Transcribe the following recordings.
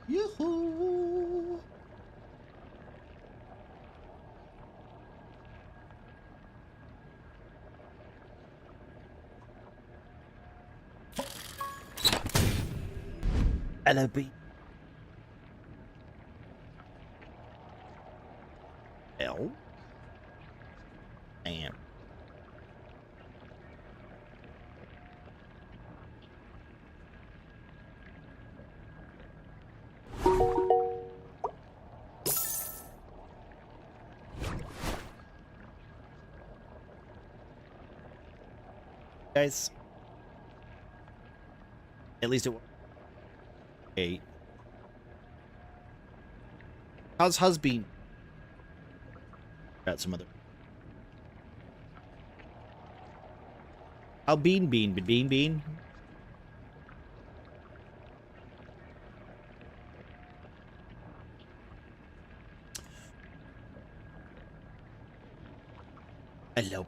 Yoo-hoo! LOB. L. Am. Guys, at least it was 8. How's husband? Got some other. How bean? Hello.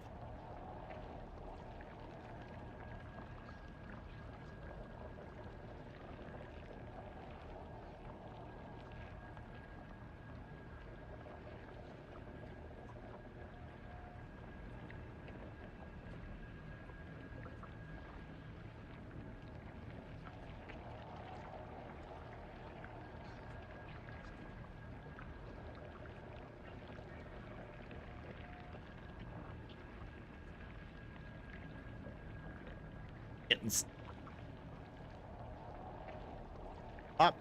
Getting up.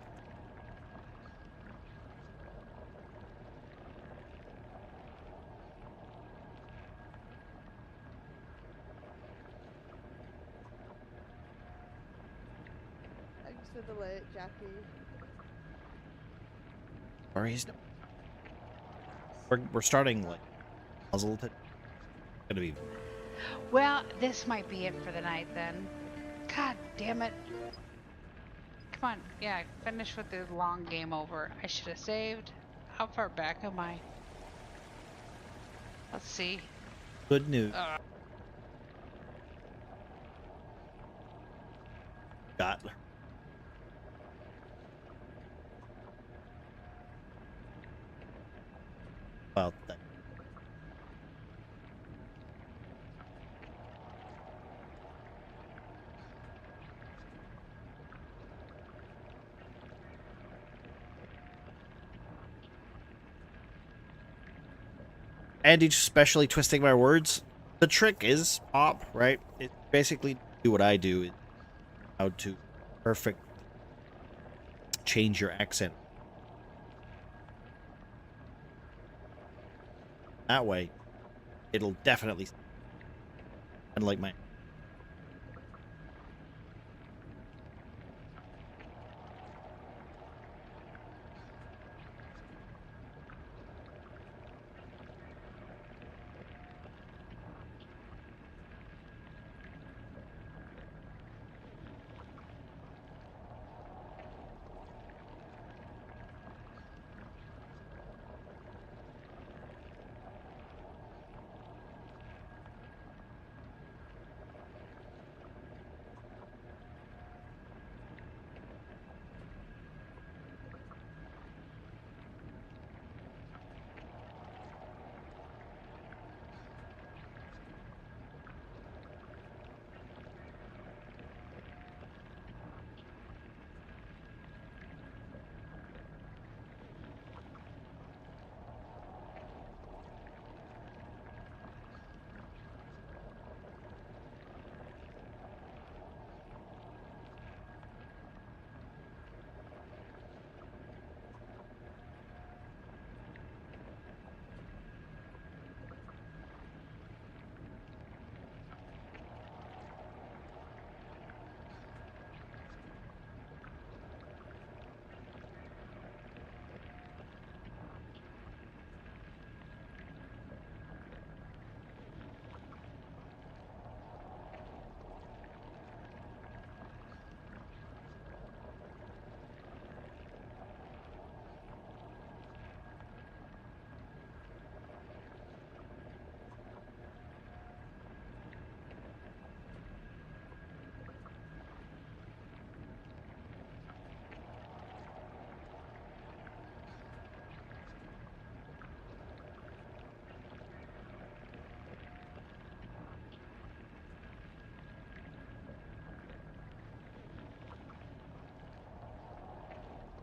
Thanks for the lit, Jackie. Sorry, Pass. we're starting like puzzle. Gonna be. Well, this might be it for the night then. God damn it. Come on, yeah, finish with the long game over. I should have saved. How far back am I? Let's see. Good news. Got about that. Andy especially twisting my words. The trick is pop, right? It basically do what I do, is how to perfect change your accent. That way, it'll definitely unlike my.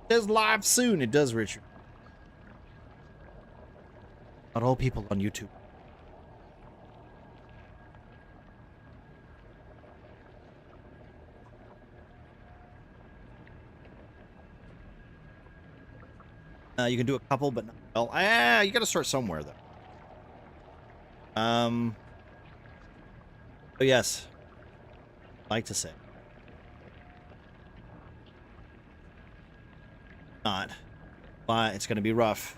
says live soon. It does, Richard. Not all people on YouTube. You can do a couple, but not well. You got to start somewhere, though. Oh yes, I'd like to say not, but it's going to be rough.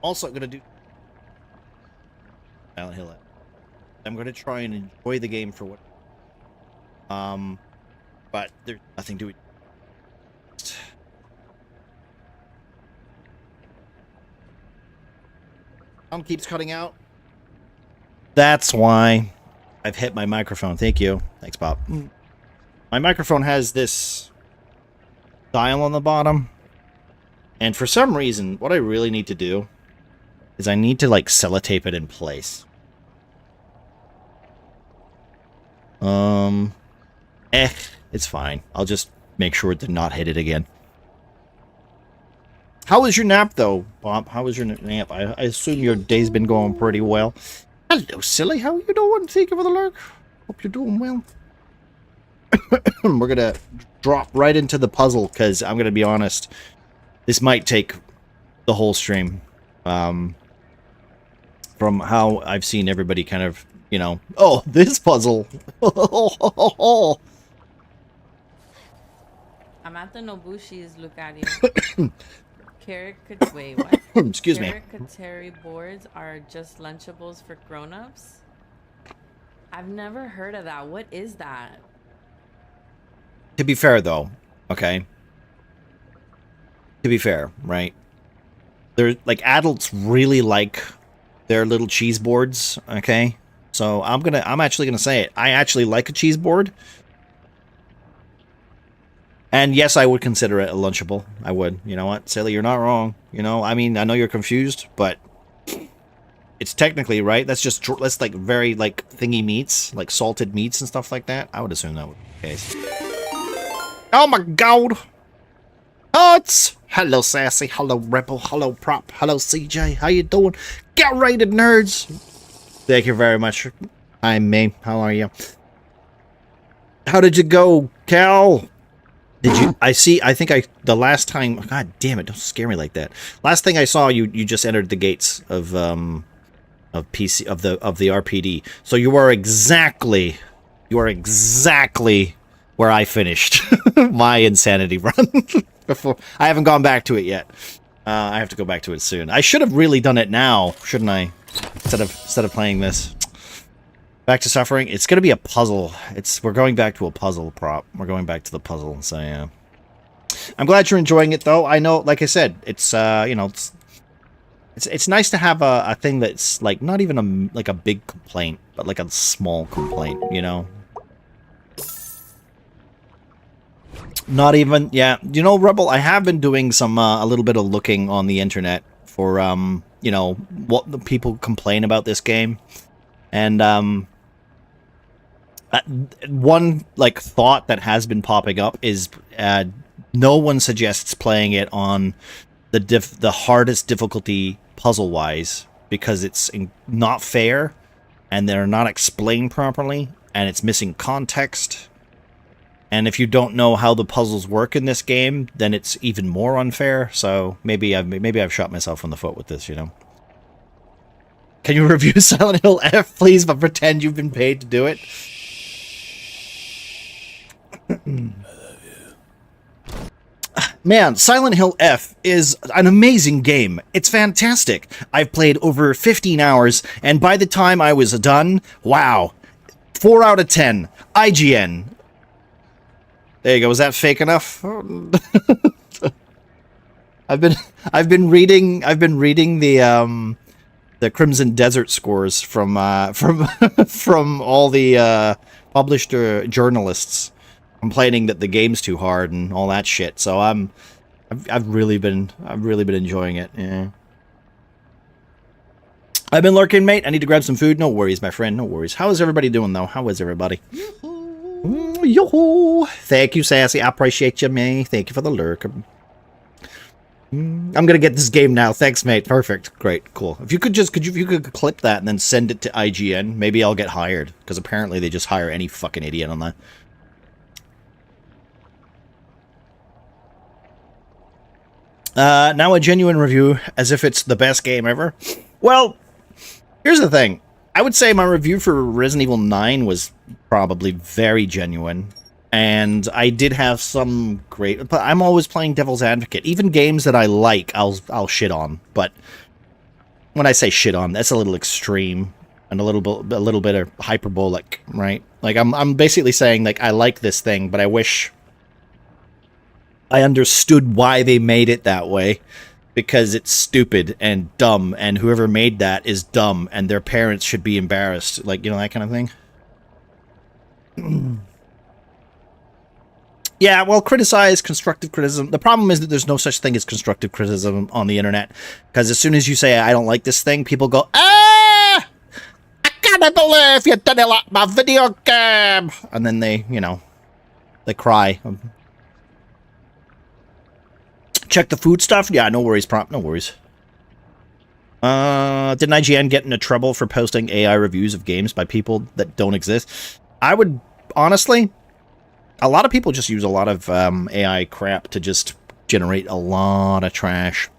Also, going to do Silent Hill. I'm going to try and enjoy the game for what. But there's nothing to it. Sound keeps cutting out. That's why I've hit my microphone. Thank you. Thanks, Bob. My microphone has this dial on the bottom. And for some reason, what I really need to do is I need to, like, sellotape it in place. It's fine. I'll just make sure to not hit it again. How was your nap, though, Bob? How was your nap? I assume your day's been going pretty well. Hello, silly. How you doing? Thank you for the lurk. Hope you're doing well. We're going to drop right into the puzzle, because I'm going to be honest, this might take the whole stream. From how I've seen everybody kind of, you know, oh, this puzzle. I'm at the Nobushi's. Look at you. Wait, what? Excuse me. Charcuterie boards are just Lunchables for grown-ups? I've never heard of that. What is that? To be fair, though, okay? To be fair, right? They're, like, adults really like their little cheese boards, okay? So I'm actually gonna say it. I actually like a cheese board. And yes, I would consider it a Lunchable. I would. You know what? Silly, you're not wrong. You know, I mean, I know you're confused, but it's technically, right? That's like very, like, thingy meats, like salted meats and stuff like that. I would assume that would be the case. Oh my god! Huts! Hello, Sassy. Hello, Rebel. Hello, Prop. Hello, CJ. How you doing? Get rated, nerds! Thank you very much. I'm May. How are you? How did you go, Cal? Did you? I think the last time. God damn it! Don't scare me like that. Last thing I saw, you just entered the gates of PC of the RPD. So you are exactly where I finished my insanity run. Before I haven't gone back to it yet. I have to go back to it soon. I should have really done it now, shouldn't I? Instead of playing this. Back to suffering. It's gonna be a puzzle. We're going back to a puzzle, Prop. We're going back to the puzzle. So yeah. I'm glad you're enjoying it, though. I know, like I said, it's you know, it's nice to have a thing that's like not even like a big complaint, but like a small complaint. You know. Not even, yeah. You know, Rebel, I have been doing some a little bit of looking on the internet for you know, what the people complain about this game, and one like thought that has been popping up is no one suggests playing it on the hardest difficulty puzzle wise because it's not fair and they're not explained properly and it's missing context. And if you don't know how the puzzles work in this game, then it's even more unfair. So maybe I've shot myself in the foot with this, you know. Can you review Silent Hill F, please, but pretend you've been paid to do it? Man, Silent Hill F is an amazing game. It's fantastic. I've played over 15 hours, and by the time I was done, wow, 4 out of 10. IGN. There you go. Was that fake enough? I've been reading the Crimson Desert scores from from all the published journalists complaining that the game's too hard and all that shit. So I've really been enjoying it. Yeah. I've been lurking, mate. I need to grab some food. No worries, my friend. No worries. How is everybody doing though? How is everybody? Yo, thank you, Sassy. I appreciate you, May. Thank you for the lurk. I'm gonna get this game now. Thanks, mate. Perfect. Great. Cool. If you could just, if you could clip that and then send it to IGN, maybe I'll get hired. Because apparently they just hire any fucking idiot on that. Now a genuine review, as if it's the best game ever. Well, here's the thing. I would say my review for Resident Evil 9 was probably very genuine. And I did have some great... But I'm always playing devil's advocate. Even games that I like, I'll shit on. But when I say shit on, that's a little extreme. And a little bit of hyperbolic, right? Like, I'm basically saying, like, I like this thing, but I wish I understood why they made it that way. Because it's stupid and dumb, and whoever made that is dumb, and their parents should be embarrassed. Like, you know, that kind of thing. Yeah, well, criticize, constructive criticism. The problem is that there's no such thing as constructive criticism on the internet. Because as soon as you say, I don't like this thing, people go, ah! I can't believe you didn't like my video game! And then they, you know, they cry. Check the food stuff? Yeah, no worries, prompt. No worries. Didn't IGN get into trouble for posting AI reviews of games by people that don't exist? I would, honestly, a lot of people just use a lot of AI crap to just generate a lot of trash.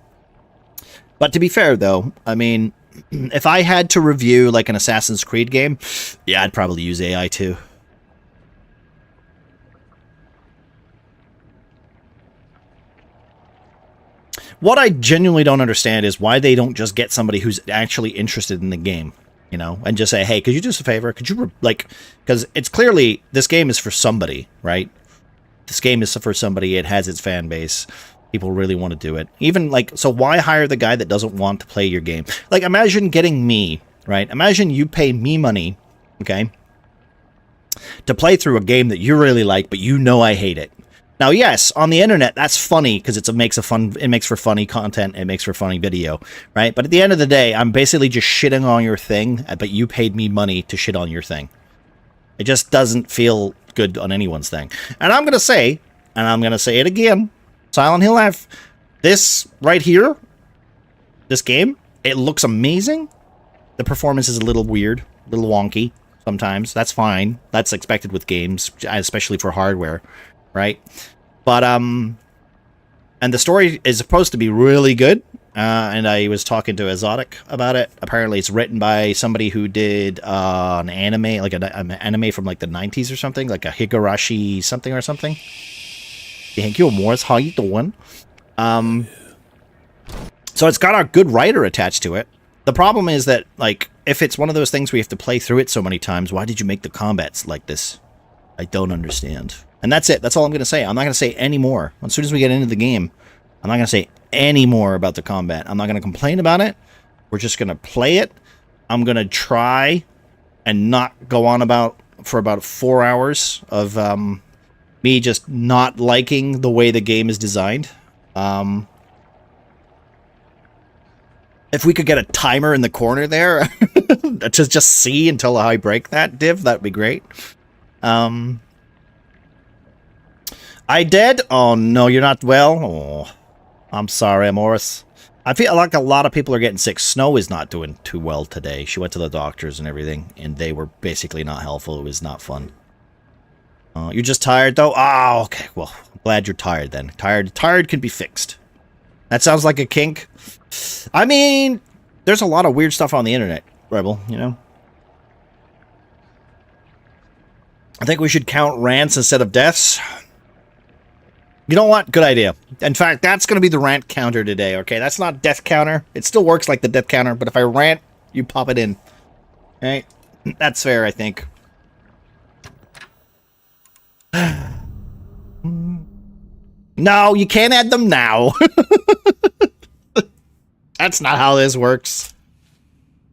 But to be fair, though, I mean, if I had to review, like, an Assassin's Creed game, yeah, I'd probably use AI, too. What I genuinely don't understand is why they don't just get somebody who's actually interested in the game, you know, and just say, hey, could you do us a favor? Could you, like, because it's clearly, this game is for somebody, right? This game is for somebody. It has its fan base. People really want to do it. Even, like, so why hire the guy that doesn't want to play your game? Like, imagine getting me, right? Imagine you pay me money, okay, to play through a game that you really like, but you know I hate it. Now, yes, on the internet, that's funny because it makes for funny content, it makes for funny video, right? But at the end of the day, I'm basically just shitting on your thing, but you paid me money to shit on your thing. It just doesn't feel good on anyone's thing. And I'm going to say, and I'm going to say it again, Silent Hill F, this right here, this game, it looks amazing. The performance is a little weird, a little wonky sometimes. That's fine. That's expected with games, especially for hardware. Right, but and the story is supposed to be really good. And I was talking to Exotic about it. Apparently, it's written by somebody who did an anime, like an anime from like the 90s or something, like a Higurashi something or something. Thank you, Morris. How you doing? So it's got a good writer attached to it. The problem is that, like, if it's one of those things where you have to play through it so many times, why did you make the combats like this? I don't understand. And that's it. That's all I'm going to say. I'm not going to say any more. As soon as we get into the game, I'm not going to say any more about the combat. I'm not going to complain about it. We're just going to play it. I'm going to try and not go on for about 4 hours of me just not liking the way the game is designed. If we could get a timer in the corner there to just see until I break that div, that'd be great. I did? Oh, no, you're not well? Oh, I'm sorry, Morris. I feel like a lot of people are getting sick. Snow is not doing too well today. She went to the doctors and everything, and they were basically not helpful. It was not fun. You're just tired, though? Oh, okay. Well, I'm glad you're tired, then. Tired can be fixed. That sounds like a kink. I mean, there's a lot of weird stuff on the internet, Rebel, you know? I think we should count rants instead of deaths. You know what? Good idea. In fact, that's going to be the rant counter today, okay? That's not death counter. It still works like the death counter, but if I rant, you pop it in. Okay? That's fair, I think. No, you can't add them now. That's not how this works.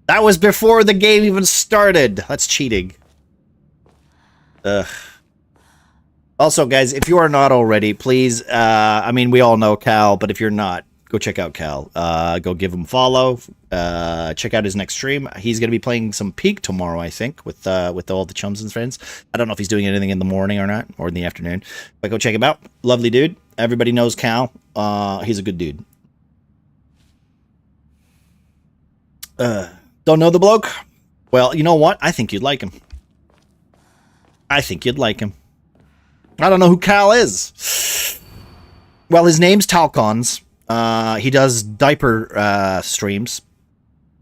That was before the game even started. That's cheating. Ugh. Also, guys, if you are not already, please, I mean, we all know Cal, but if you're not, go go check out Cal. Go give him a follow. Check out his next stream. He's going to be playing some Peak tomorrow, I think, with all the chums and friends. I don't know if he's doing anything in the morning or not, or in the afternoon. But go check him out. Lovely dude. Everybody knows Cal. He's a good dude. Don't know the bloke? Well, you know what? I think you'd like him. I think you'd like him. I don't know who Cal is. Well, his name's Talcons. He does diaper streams.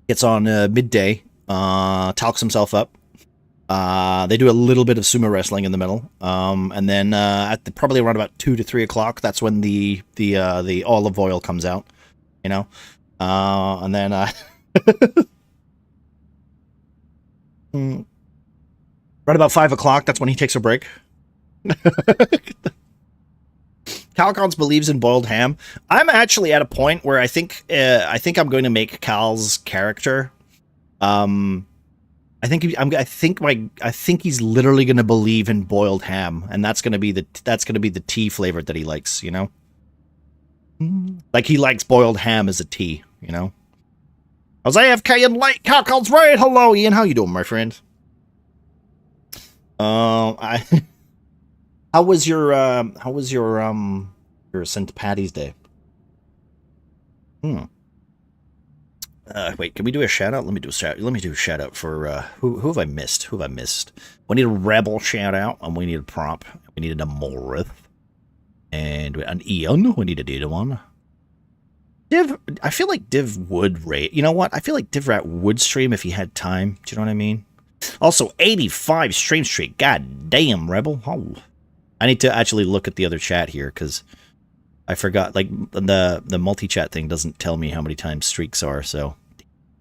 Gets on midday. Talks himself up. They do a little bit of sumo wrestling in the middle. And then probably around about 2 to 3 o'clock, that's when the olive oil comes out. You know? And then right about 5 o'clock, that's when he takes a break. Calcons believes in boiled ham. I'm actually at a point where I think I'm going to make Cal's character. I think he's literally going to believe in boiled ham, and that's going to be the tea flavor that he likes. You know, like he likes boiled ham as a tea. You know. I was AFK and late. Calcons raid. Hello, Ian. How you doing, my friend? How was your St. Patty's Day? Wait, can we do a shout out? Let me do a shout out for who have I missed? Who have I missed? We need a Rebel shout out, and we need a Prompt. We needed a Morith. And an Ian. We need a data one. Div, I feel like Div would rate. You know what? I feel like DivRat would stream if he had time. Do you know what I mean? Also, 85 stream streak. God damn, Rebel. Oh. I need to actually look at the other chat here, because I forgot. Like, the multi-chat thing doesn't tell me how many times streaks are, so...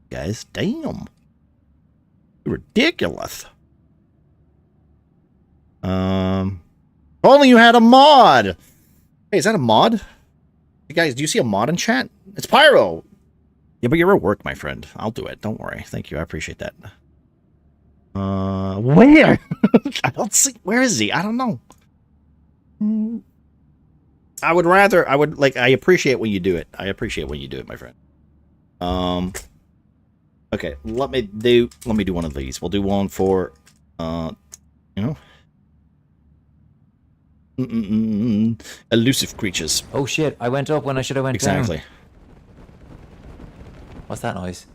Guys, damn. Ridiculous. Only you had a mod! Hey, is that a mod? Hey guys, do you see a mod in chat? It's Pyro! Yeah, but you're at work, my friend. I'll do it. Don't worry. Thank you. I appreciate that. Where? I don't see... Where is he? I don't know. I appreciate when you do it. I appreciate when you do it, my friend. Okay, let me do one of these. We'll do one for, elusive creatures. Oh shit, I went up when I should have went down. Exactly. What's that noise?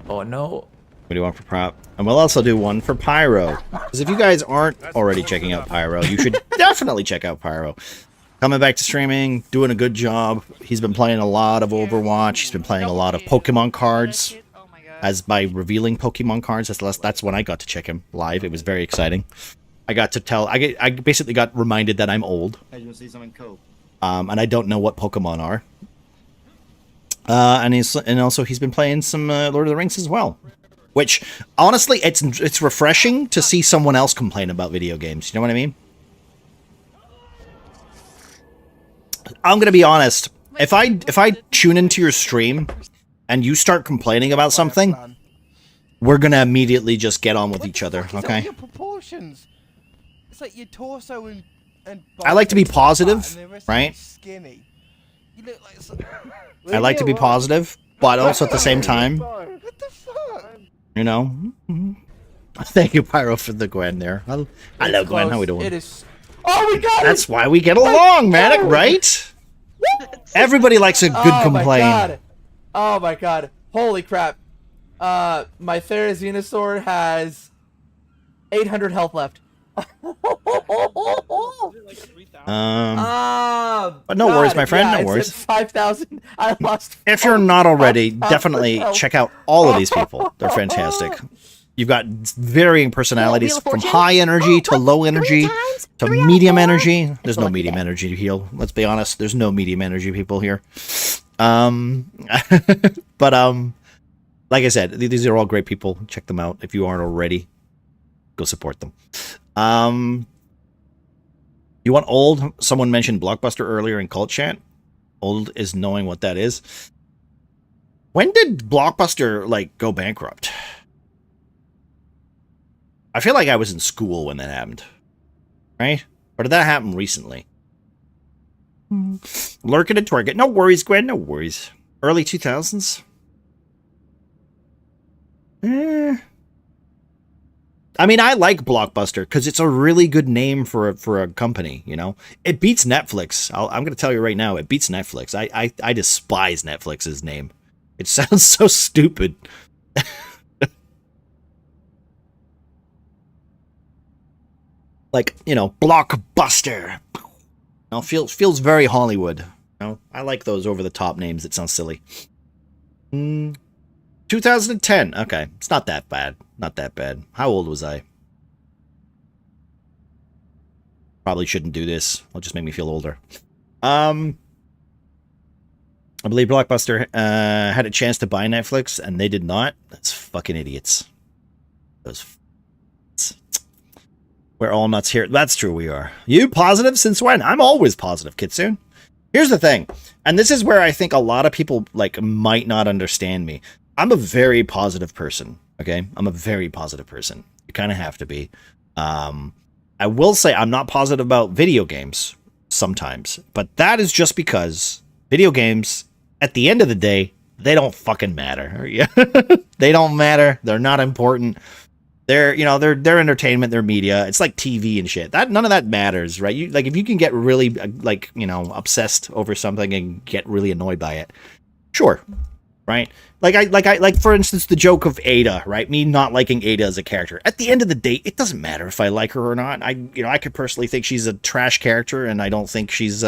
Oh no. We do one for Prop. And we'll also do one for Pyro. Because if you guys aren't already checking out Pyro, you should definitely check out Pyro. Coming back to streaming, doing a good job. He's been playing a lot of Overwatch. He's been playing a lot of Pokemon cards. As by revealing Pokemon cards. That's when I got to check him live. It was very exciting. I got to tell... I basically got reminded that I'm old. And I don't know what Pokemon are. And also he's been playing some Lord of the Rings as well. Which, honestly, it's refreshing to see someone else complain about video games. You know what I mean? I'm gonna be honest. If I tune into your stream and you start complaining about something, we're gonna immediately just get on with each other. Okay? Your proportions. It's like your torso and I like to be positive, right? Skinny. You look like I like to be positive, but also at the same time, what the fuck? you know. Thank you, Pyro, for the Gwen there. Hello, Gwen. How we doing? It is. Oh, we got it! That's why we get along, Manic, right? Everybody likes a good complaint. Oh my god. Holy crap. My Therizinosaur has 800 health left. But no worries, my friend. No worries. 5,000. I lost. If you're not already, definitely check out all of these people. They're fantastic. You've got varying personalities from high energy to low energy to medium energy. There's no medium energy to heal. Let's be honest. There's no medium energy people here. But like I said, these are all great people. Check them out. If you aren't already, go support them. You want old? Someone mentioned Blockbuster earlier in Cult Chat. Old is knowing what that is. When did Blockbuster, like, go bankrupt? I feel like I was in school when that happened. Right? Or did that happen recently? Lurking and Target. No worries, Gwen. No worries. Early 2000s. I mean, I like Blockbuster because it's a really good name for a company. You know, it beats Netflix. I'm going to tell you right now, it beats Netflix. I despise Netflix's name. It sounds so stupid. Like, you know, Blockbuster. You know, feels very Hollywood. You know, I like those over the top names that sound silly. 2010. Okay, it's not that bad. Not that bad. How old was I? Probably shouldn't do this. It'll just make me feel older. I believe Blockbuster had a chance to buy Netflix, and they did not. That's fucking idiots. Those. We're all nuts here. That's true, we are. You positive since when? I'm always positive, Kitsune. Here's the thing, and this is where I think a lot of people like might not understand me. I'm a very positive person, okay? I'm a very positive person. You kind of have to be. I will say I'm not positive about video games sometimes, but that is just because video games, at the end of the day, they don't fucking matter. They don't matter. They're not important. They're, you know, they're entertainment, they're media. It's like TV and shit. None of that matters, right? You like if you can get really like, you know, obsessed over something and get really annoyed by it. Sure. Right? Like for instance, the joke of Ada, right? Me not liking Ada as a character. At the end of the day, it doesn't matter if I like her or not. I could personally think she's a trash character, and I don't think she is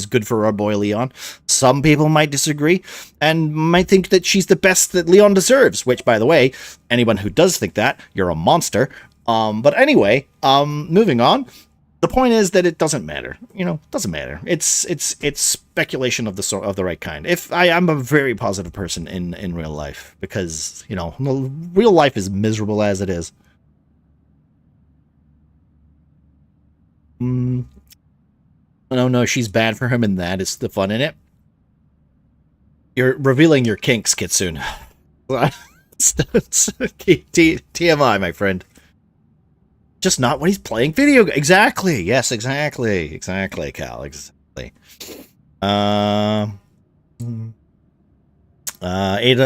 good for our boy Leon. Some people might disagree and might think that she's the best that Leon deserves, which, by the way, anyone who does think that, you're a monster. But anyway, moving on. The point is that it doesn't matter. You know, it doesn't matter. It's speculation of the right kind. I'm a very positive person in real life because, you know, real life is miserable as it is. No, she's bad for him, and that is the fun in it. You're revealing your kinks, Kitsune. TMI, my friend. Just not when he's playing video games. Exactly. Yes, exactly, Cal. Exactly. Ada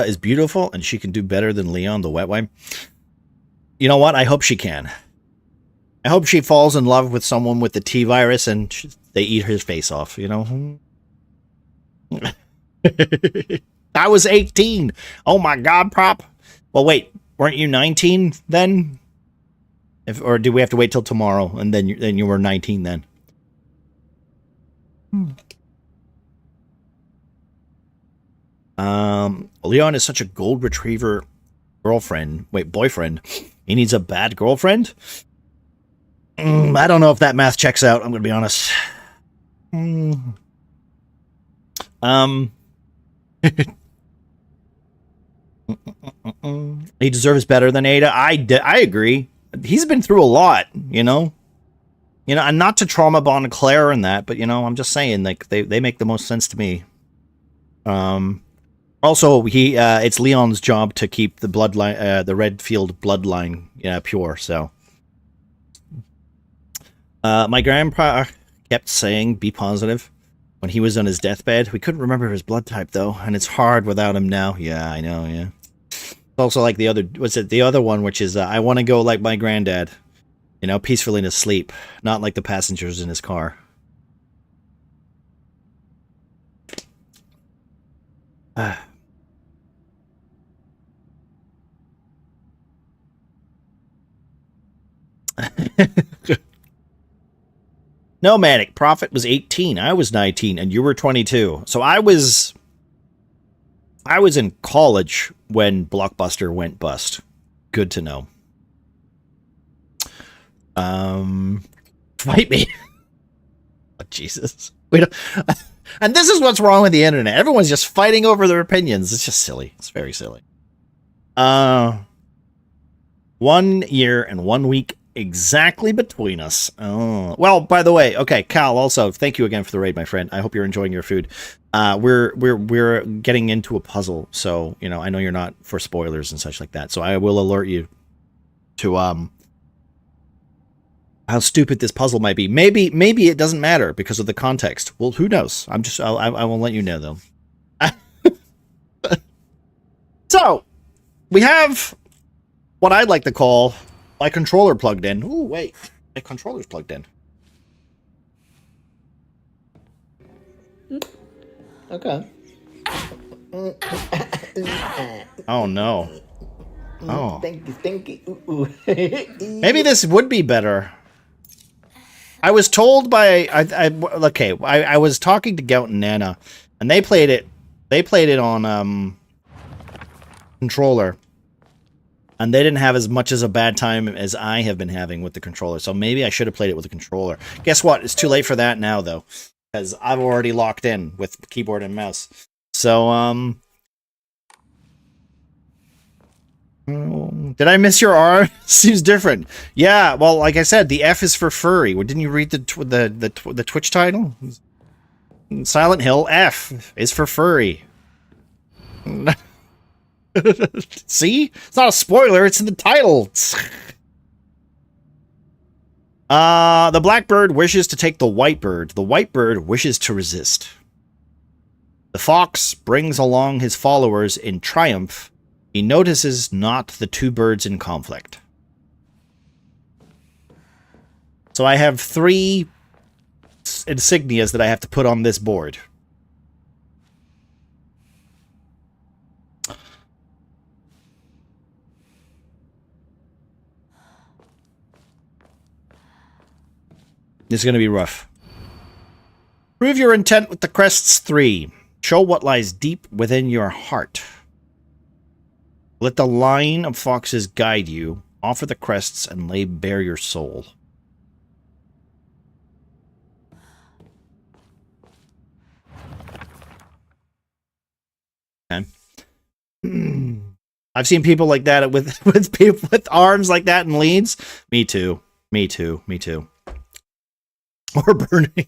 is beautiful, and she can do better than Leon the wet wipe. You know what? I hope she can. I hope she falls in love with someone with the T virus, and they eat his face off. You know. I was 18. Oh my God, prop. Well, wait, weren't you 19 then? Or do we have to wait till tomorrow and then you were 19 then? Leon is such a gold retriever boyfriend. He needs a bad girlfriend? I don't know if that math checks out, I'm going to be honest. He deserves better than Ada. I agree. He's been through a lot, you know, and not to trauma bond Claire and that, but, you know, I'm just saying, like, they make the most sense to me. Also, it's Leon's job to keep the bloodline, the Redfield bloodline, pure. So, my grandpa kept saying, "Be positive." When he was on his deathbed, we couldn't remember his blood type though, and it's hard without him now. Yeah, I know. Yeah. Also, like the other one, which is I want to go like my granddad, peacefully to sleep, not like the passengers in his car. No, Manic. Prophet was 18. I was 19, and you were 22. So I was in college when Blockbuster went bust. Good to know. Fight me. Oh, Jesus. And this is what's wrong with the internet. Everyone's just fighting over their opinions. It's just silly. It's very silly. 1 year and 1 week exactly between us. Oh, well, by the way, okay, Cal, also, thank you again for the raid, my friend. I hope you're enjoying your food. We're getting into a puzzle, so, I know you're not for spoilers and such like that, so I will alert you to, how stupid this puzzle might be. Maybe it doesn't matter because of the context. Well, who knows? I will let you know though. So, we have what I'd like to call my controller plugged in. Ooh, wait. My controller's plugged in. Okay. Oh, no. Oh. Stinky. Ooh. Maybe this would be better. I was told by... I was talking to Gout and Nana, and they played it on... controller, and they didn't have as much as a bad time as I have been having with the controller, so maybe I should have played it with the controller. Guess what? It's too late for that now, though, because I've already locked in with keyboard and mouse. So, did I miss your R? Seems different. Yeah, well, like I said, the F is for furry. Well, didn't you read the Twitch title? Silent Hill F is for furry. See? It's not a spoiler, it's in the title. The blackbird wishes to take the white bird. The white bird wishes to resist. The fox brings along his followers in triumph. He notices not the two birds in conflict. So I have 3 insignias that I have to put on this board. This is going to be rough. Prove your intent with the crests 3. Show what lies deep within your heart. Let the line of foxes guide you. Offer the crests and lay bare your soul. Okay. I've seen people like that with people with arms like that in leads. Me too. Me too. Me too. Or burning.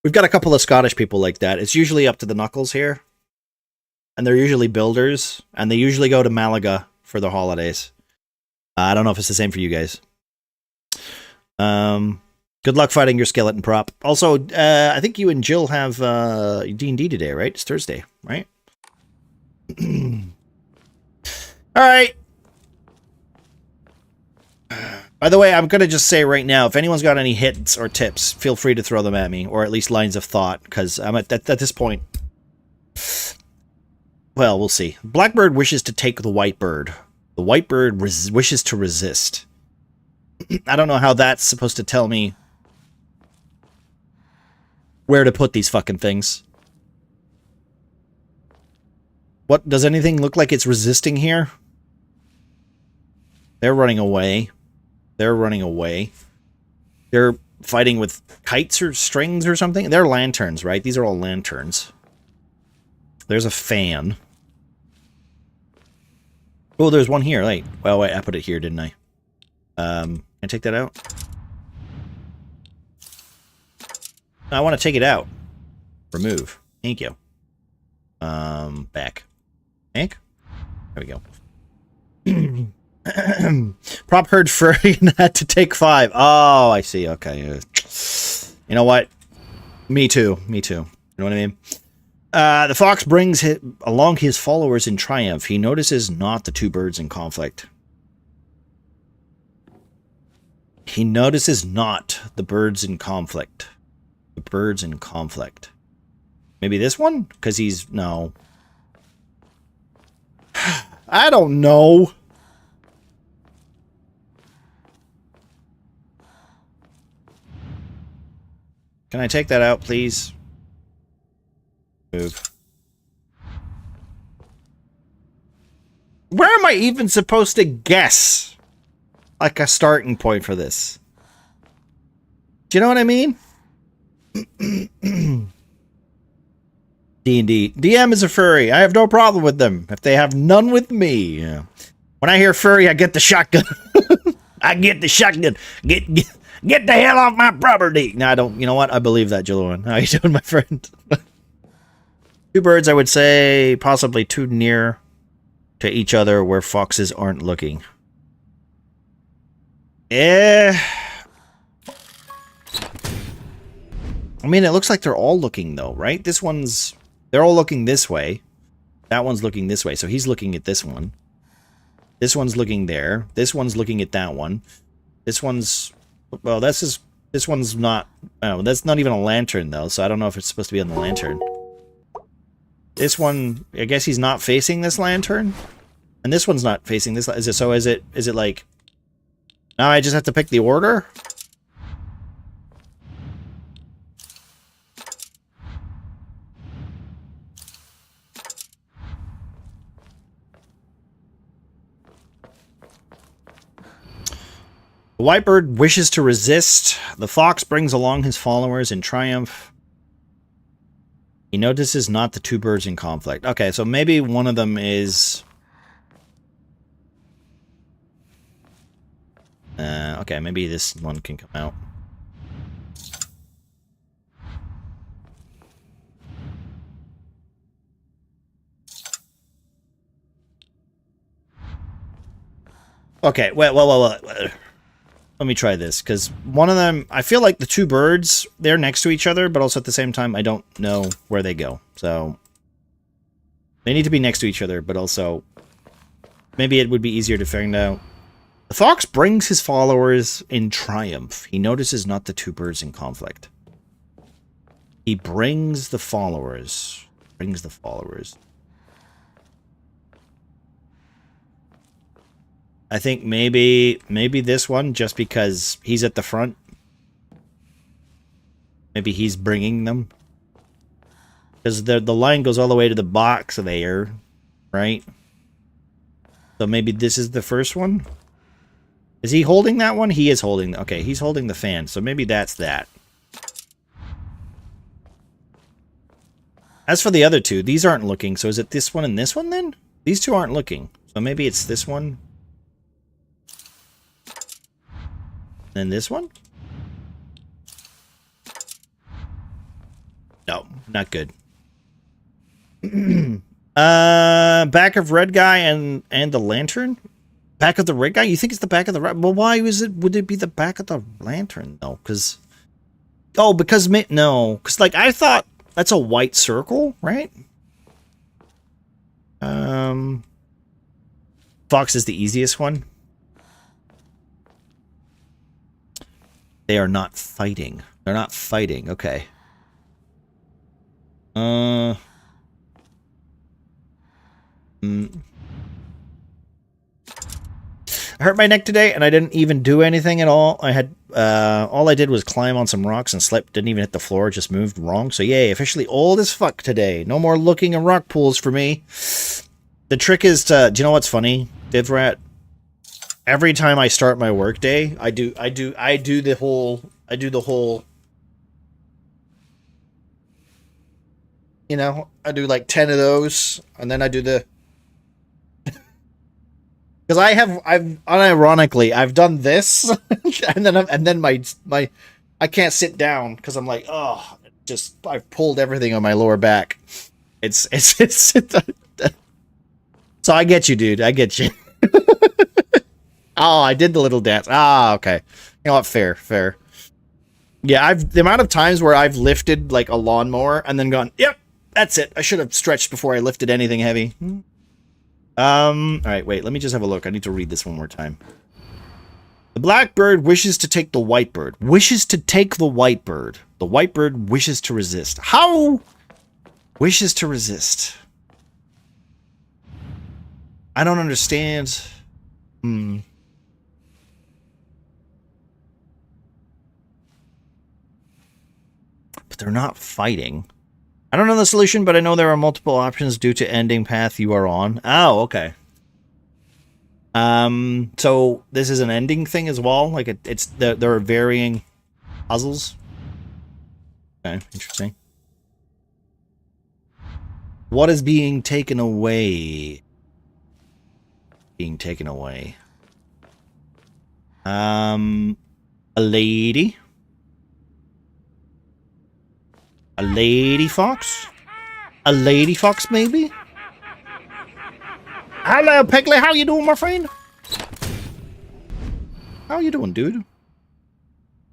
We've got a couple of Scottish people like that. It's usually up to the knuckles here. And they're usually builders. And they usually go to Malaga for the holidays. I don't know if it's the same for you guys. Good luck fighting your skeleton prop. Also, I think you and Jill have D&D today, right? It's Thursday, right? Alright. By the way, I'm going to just say right now, if anyone's got any hits or tips, feel free to throw them at me, or at least lines of thought, because I'm at this point. Well, we'll see. Blackbird wishes to take the white bird. The white bird wishes to resist. I don't know how that's supposed to tell me where to put these fucking things. What, does anything look like it's resisting here? They're running away. They're running away. They're fighting with kites or strings or something. They're lanterns, right? These are all lanterns. There's a fan. Oh, there's one here. Wait. Well, wait, I put it here, didn't I? Can I take that out? I want to take it out. Remove. Thank you. Back. Hank? There we go. Prop heard furry and had to take 5. Oh, I see. Okay. You know what? Me too. Me too. You know what I mean? The fox brings along his followers in triumph. He notices not the two birds in conflict. He notices not the birds in conflict. The birds in conflict. Maybe this one? Because he's... No. I don't know. Can I take that out, please? Move. Where am I even supposed to guess? Like a starting point for this. Do you know what I mean? D&D. DM is a furry. I have no problem with them. If they have none with me. Yeah. When I hear furry, I get the shotgun. I get the shotgun. Get the hell off my property. No, I don't. You know what? I believe that, Jillian. How you doing, my friend? Two birds, I would say, possibly too near to each other where foxes aren't looking. I mean, it looks like they're all looking, though, right? They're all looking this way. That one's looking this way, so he's looking at this one. This one's looking there. This one's looking at that one. This one's... Well, this one's not... Oh, that's not even a lantern, though, so I don't know if it's supposed to be on the lantern. This one... I guess he's not facing this lantern? And this one's not facing this... Is it like... Now I just have to pick the order? The Whitebird wishes to resist. The fox brings along his followers in triumph. He notices not the two birds in conflict. Okay, so maybe one of them is... okay, maybe this one can come out. Okay, well. Let me try this, because one of them, I feel like the two birds, they're next to each other, but also at the same time, I don't know where they go. So, they need to be next to each other, but also, maybe it would be easier to find out. The fox brings his followers in triumph. He notices not the two birds in conflict. He brings the followers. I think maybe this one, just because he's at the front. Maybe he's bringing them. Because the line goes all the way to the box there, right? So maybe this is the first one? Is he holding that one? He is holding... Okay, he's holding the fan, so maybe that's that. As for the other two, these aren't looking, so is it this one and this one then? These two aren't looking, so maybe it's this one. And this one? No, not good. Back of red guy and the lantern? Back of the red guy? You think it's the back of the red? Well, why would it be the back of the lantern though? Because no, because like I thought that's a white circle, right? Fox is the easiest one. They are not fighting. They're not fighting. Okay. I hurt my neck today, and I didn't even do anything at all. I had all I did was climb on some rocks and slept. Didn't even hit the floor. Just moved wrong. So yay! Officially old as fuck today. No more looking at rock pools for me. The trick is to. Do you know what's funny, Divrat? Every time I start my workday, I do the whole. You know, I do like 10 of those, and then I do the. Because I've unironically I've done this, and then my I can't sit down because I'm like, oh, just I've pulled everything on my lower back. It's so I get you, dude. I get you. Oh, I did the little dance. Ah, okay. You know what? Fair. Yeah, the amount of times where I've lifted like a lawnmower and then gone, yep, that's it. I should have stretched before I lifted anything heavy. All right, wait. Let me just have a look. I need to read this one more time. The blackbird wishes to take the whitebird. Wishes to take the whitebird. The whitebird wishes to resist. How? Wishes to resist. I don't understand. But they're not fighting. I don't know the solution, but I know there are multiple options due to ending path you are on. Oh, okay. So this is an ending thing as well? Like there are varying puzzles? Okay, interesting. What is being taken away? Being taken away. A lady? A lady fox? A lady fox, maybe? Hello, Peglet. How you doing, my friend? How you doing, dude?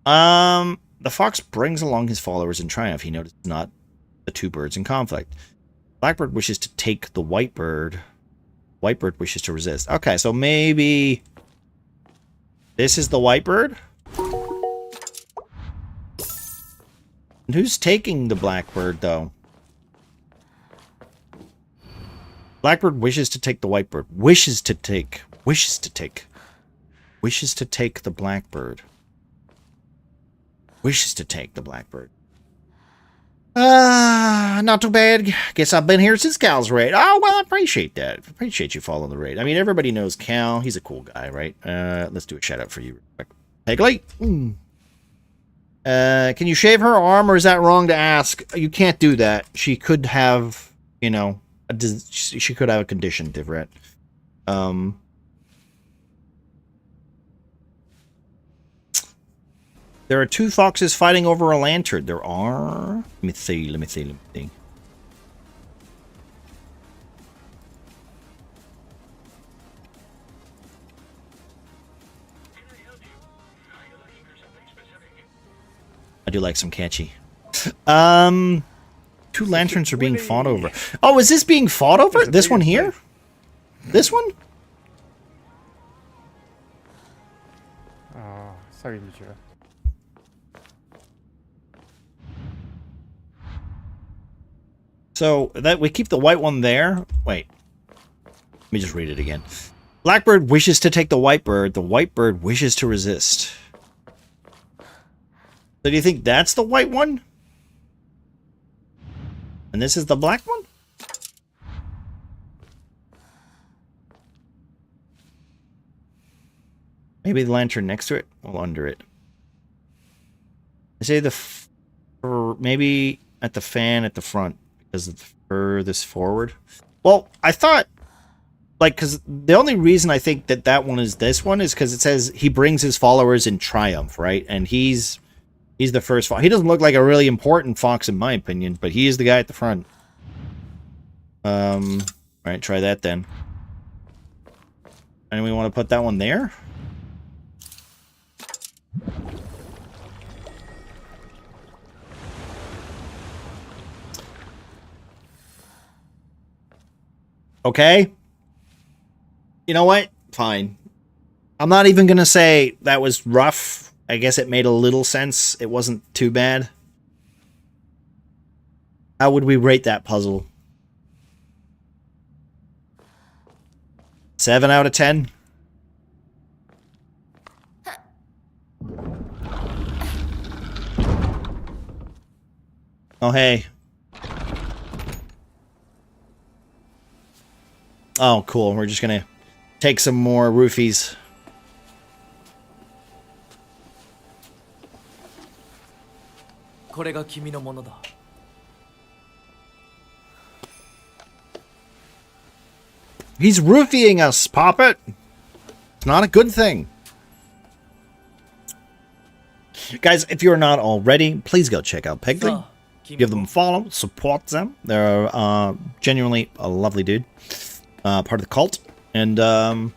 The The fox brings along his followers in triumph. He notices not the two birds in conflict. Blackbird wishes to take the white bird. White bird wishes to resist. Okay, so maybe this is the white bird? And who's taking the blackbird, though? Blackbird wishes to take the white bird. Wishes to take the blackbird. Wishes to take the blackbird. Not too bad. Guess I've been here since Cal's raid. Oh, well, I appreciate that. Appreciate you following the raid. I mean, everybody knows Cal. He's a cool guy, right? Let's do a shout out for you. Pegly? Can you shave her arm, or is that wrong to ask? You can't do that. She could have, you know, she could have a condition, Divret. There are two foxes fighting over a lantern. There are... Let me see. I do like some catchy. Two lanterns are being fought over. Oh, is this being fought over? This one here? This one? Oh, sorry, Lucio. So that we keep the white one there. Wait. Let me just read it again. Blackbird wishes to take the white bird. The white bird wishes to resist. So do you think that's the white one? And this is the black one? Maybe the lantern next to it? Or under it? I say maybe at the fan at the front. Because it's furthest forward. Well, I thought, like, because the only reason I think that that one is this one is because it says he brings his followers in triumph, right? And he's the first fox. He doesn't look like a really important fox in my opinion, but he is the guy at the front. All right, try that then. And we want to put that one there. Okay. You know what? Fine. I'm not even going to say that was rough. I guess it made a little sense. It wasn't too bad. How would we rate that puzzle? 7 out of 10? Oh, hey. Oh, cool. We're just gonna take some more roofies. He's roofying us, Poppet! It's not a good thing. Guys, if you're not already, please go check out Pegly. Give them a follow, support them. They're genuinely a lovely dude. Part of the cult. And, oh,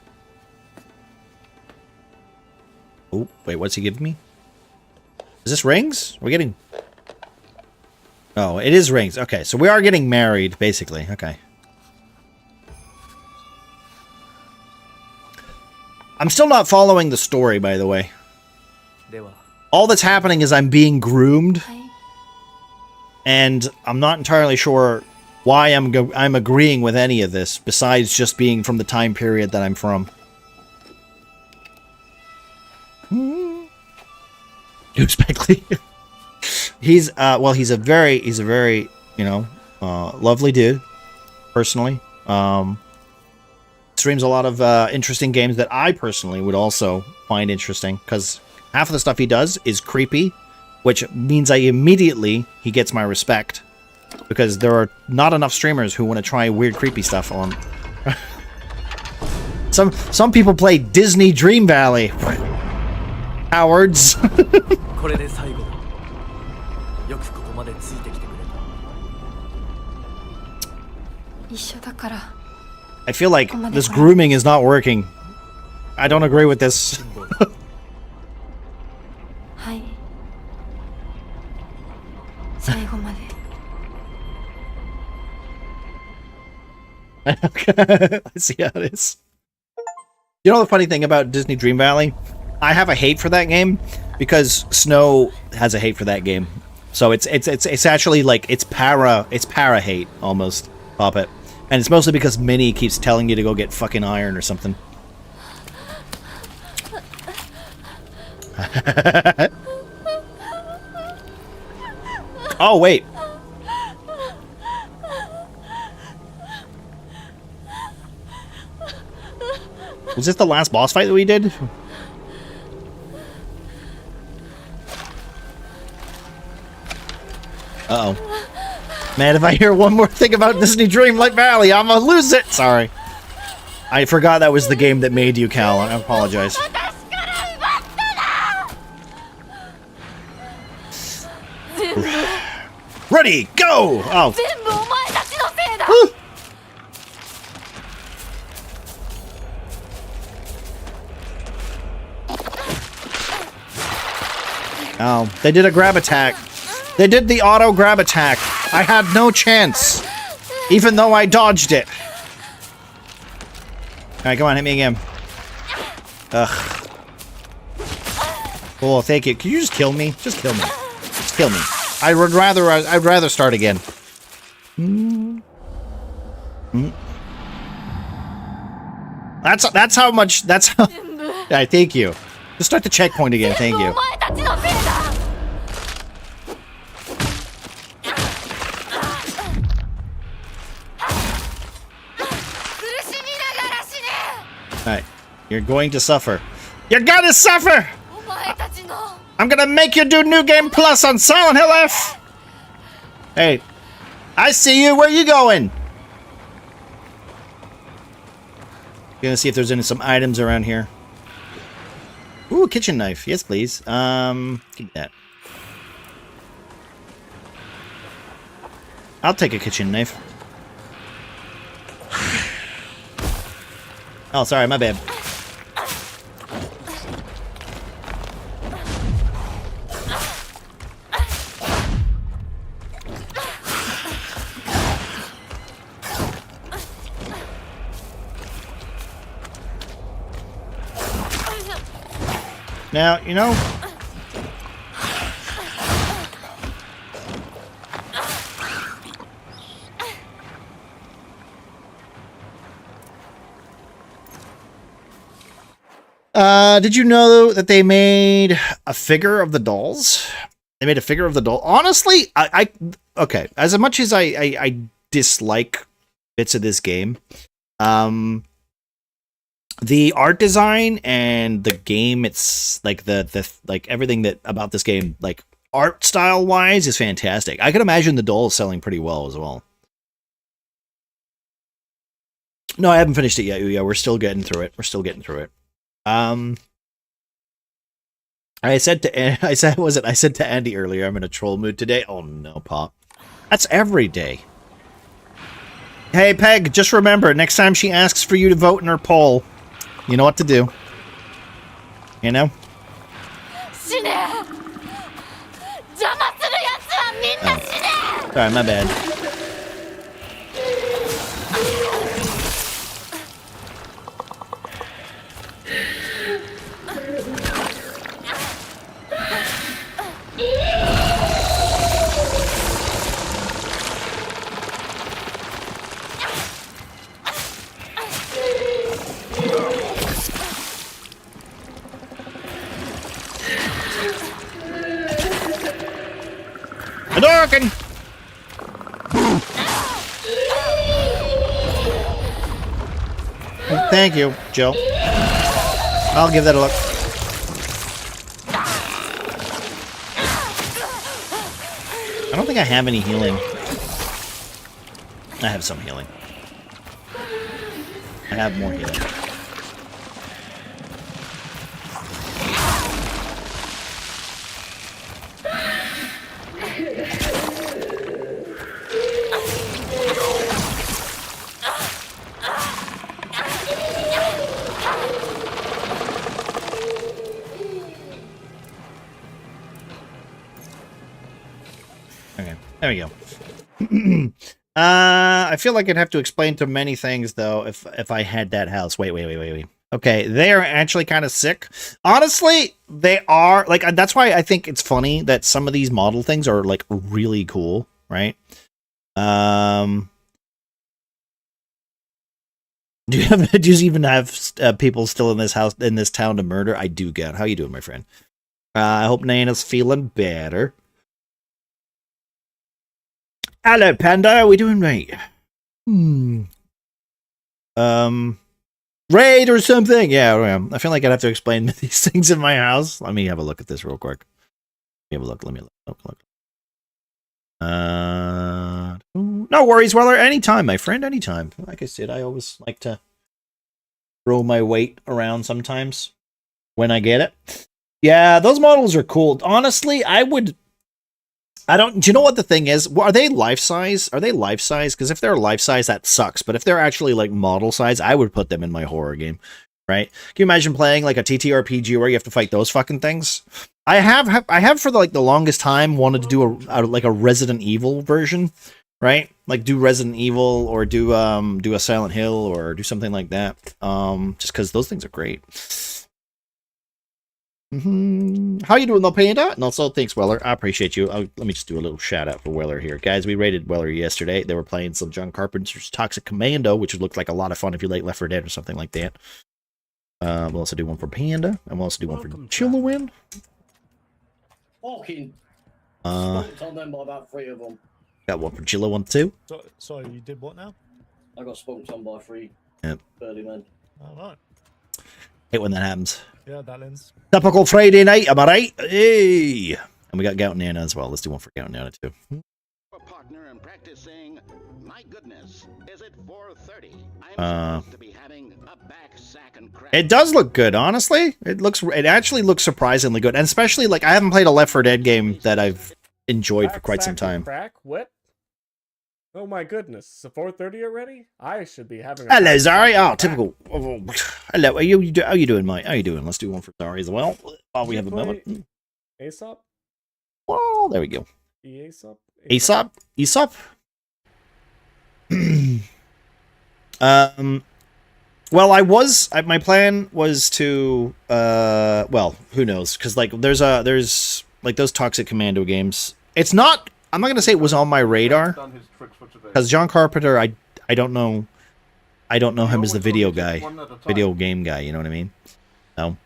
wait, what's he giving me? Is this rings? We're getting... Oh, it is rings. Okay, so we are getting married, basically. Okay. I'm still not following the story, by the way. All that's happening is I'm being groomed. And I'm not entirely sure why I'm agreeing with any of this, besides just being from the time period that I'm from. Who's Beckley? He's a very, you know, lovely dude, personally. Streams a lot of interesting games that I personally would also find interesting, because half of the stuff he does is creepy, which means he gets my respect. Because there are not enough streamers who want to try weird, creepy stuff on. Some people play Disney Dream Valley. Cowards. I feel like this grooming is not working. I don't agree with this. I see how it is. You know the funny thing about Disney Dream Valley? I have a hate for that game because Snow has a hate for that game. So it's actually like it's para hate almost, Puppet. And it's mostly because Minnie keeps telling you to go get fucking iron or something. Oh wait. Was this the last boss fight that we did? Uh-oh. Man, if I hear one more thing about Disney Dreamlight Valley, I'm gonna lose it! Sorry. I forgot that was the game that made you, Cal. I apologize. Ready, go! Oh. Woo. Oh, they did a grab attack. They did the auto grab attack. I had no chance, even though I dodged it. Alright, come on, hit me again. Ugh. Oh, thank you. Can you just kill me? Just kill me. Just kill me. I'd rather start again. That's how much. That's how. Yeah, thank you. Just start the checkpoint again. Thank you. Alright. You're going to suffer. You're gonna suffer! I'm gonna make you do New Game Plus on Silent Hill F! Hey. I see you! Where you going? Gonna see if there's some items around here. Ooh, a kitchen knife. Yes, please. Give me that. I'll take a kitchen knife. Oh, sorry, my bad. Now, you know... did you know that they made a figure of the dolls? They made a figure of the doll. Honestly, okay. As much as I dislike bits of this game, the art design and the game, it's like like everything that about this game, like art style wise, is fantastic. I can imagine the doll is selling pretty well as well. No, I haven't finished it yet. Yeah, we're still getting through it. We're still getting through it. I said to Andy earlier, I'm in a troll mood today. Oh no, Pop. That's every day. Hey, Peg, just remember, next time she asks for you to vote in her poll, you know what to do. You know? Oh. Sorry, my bad. Hadouken! Thank you, Jill. I'll give that a look. I don't think I have any healing. I have some healing. I have more healing. Okay, there we go. I feel like I'd have to explain to many things though if I had that house. Wait. Okay, they are actually kind of sick. Honestly, they are like that's why I think it's funny that some of these model things are like really cool, right? Do you even have people still in this house in this town to murder? I do get. How you doing, my friend? I hope Nana's feeling better. Hello, Panda. How we doing, mate? Raid or something? Yeah, I feel like I'd have to explain these things in my house. Let me have a look at this real quick. Let me have a look. Let me look. No worries, Weller. Anytime, my friend. Anytime. Like I said, I always like to throw my weight around sometimes when I get it. Yeah, those models are cool. Honestly, do you know what the thing is? Are they life size? Because if they're life size, that sucks. But if they're actually like model size, I would put them in my horror game, right? Can you imagine playing like a TTRPG where you have to fight those fucking things? I have for the longest time wanted to do a Resident Evil version, right? Like do Resident Evil or do a Silent Hill or do something like that. Just because those things are great. How you doing, though, Panda? And also, thanks, Weller. I appreciate you. Let me just do a little shout out for Weller here, guys. We rated Weller yesterday. They were playing some John Carpenter's Toxic Commando, which looked like a lot of fun if you like Left 4 Dead or something like that. We'll also do one for Panda, and we'll also do one for Chillowin. Walking. Uh, Spooked on them by about 3 of them. got one for Chillowin too. Sorry, you did what now? I got spooked on by 3 Yep. burly men. All right. Hate when that happens. Yeah, Dalins. Typical Friday night, am I right? Hey! And we got Gout Nana as well. Let's do one for Gout Nana too. A partner and practicing. My goodness, is it 4:30? I'm supposed to be having a back sack and crack. It does look good, honestly. It actually looks surprisingly good, and especially like I haven't played a Left 4 Dead game that I've enjoyed for quite some time. Crack? What? Oh my goodness! It's 4:30 already. I should be having. A Hello, Zari. Oh, typical. Oh, hello. How you doing, mate? How you doing? Let's do one for Zari as well. While we have a moment. Aesop. Well, there we go. Aesop. Aesop. Well, my plan was to well, who knows? Because like there's like those Toxic Commando games. It's not. I'm not gonna say it was on my radar because John Carpenter. I don't know. I don't know him as the video game guy. You know what I mean? No.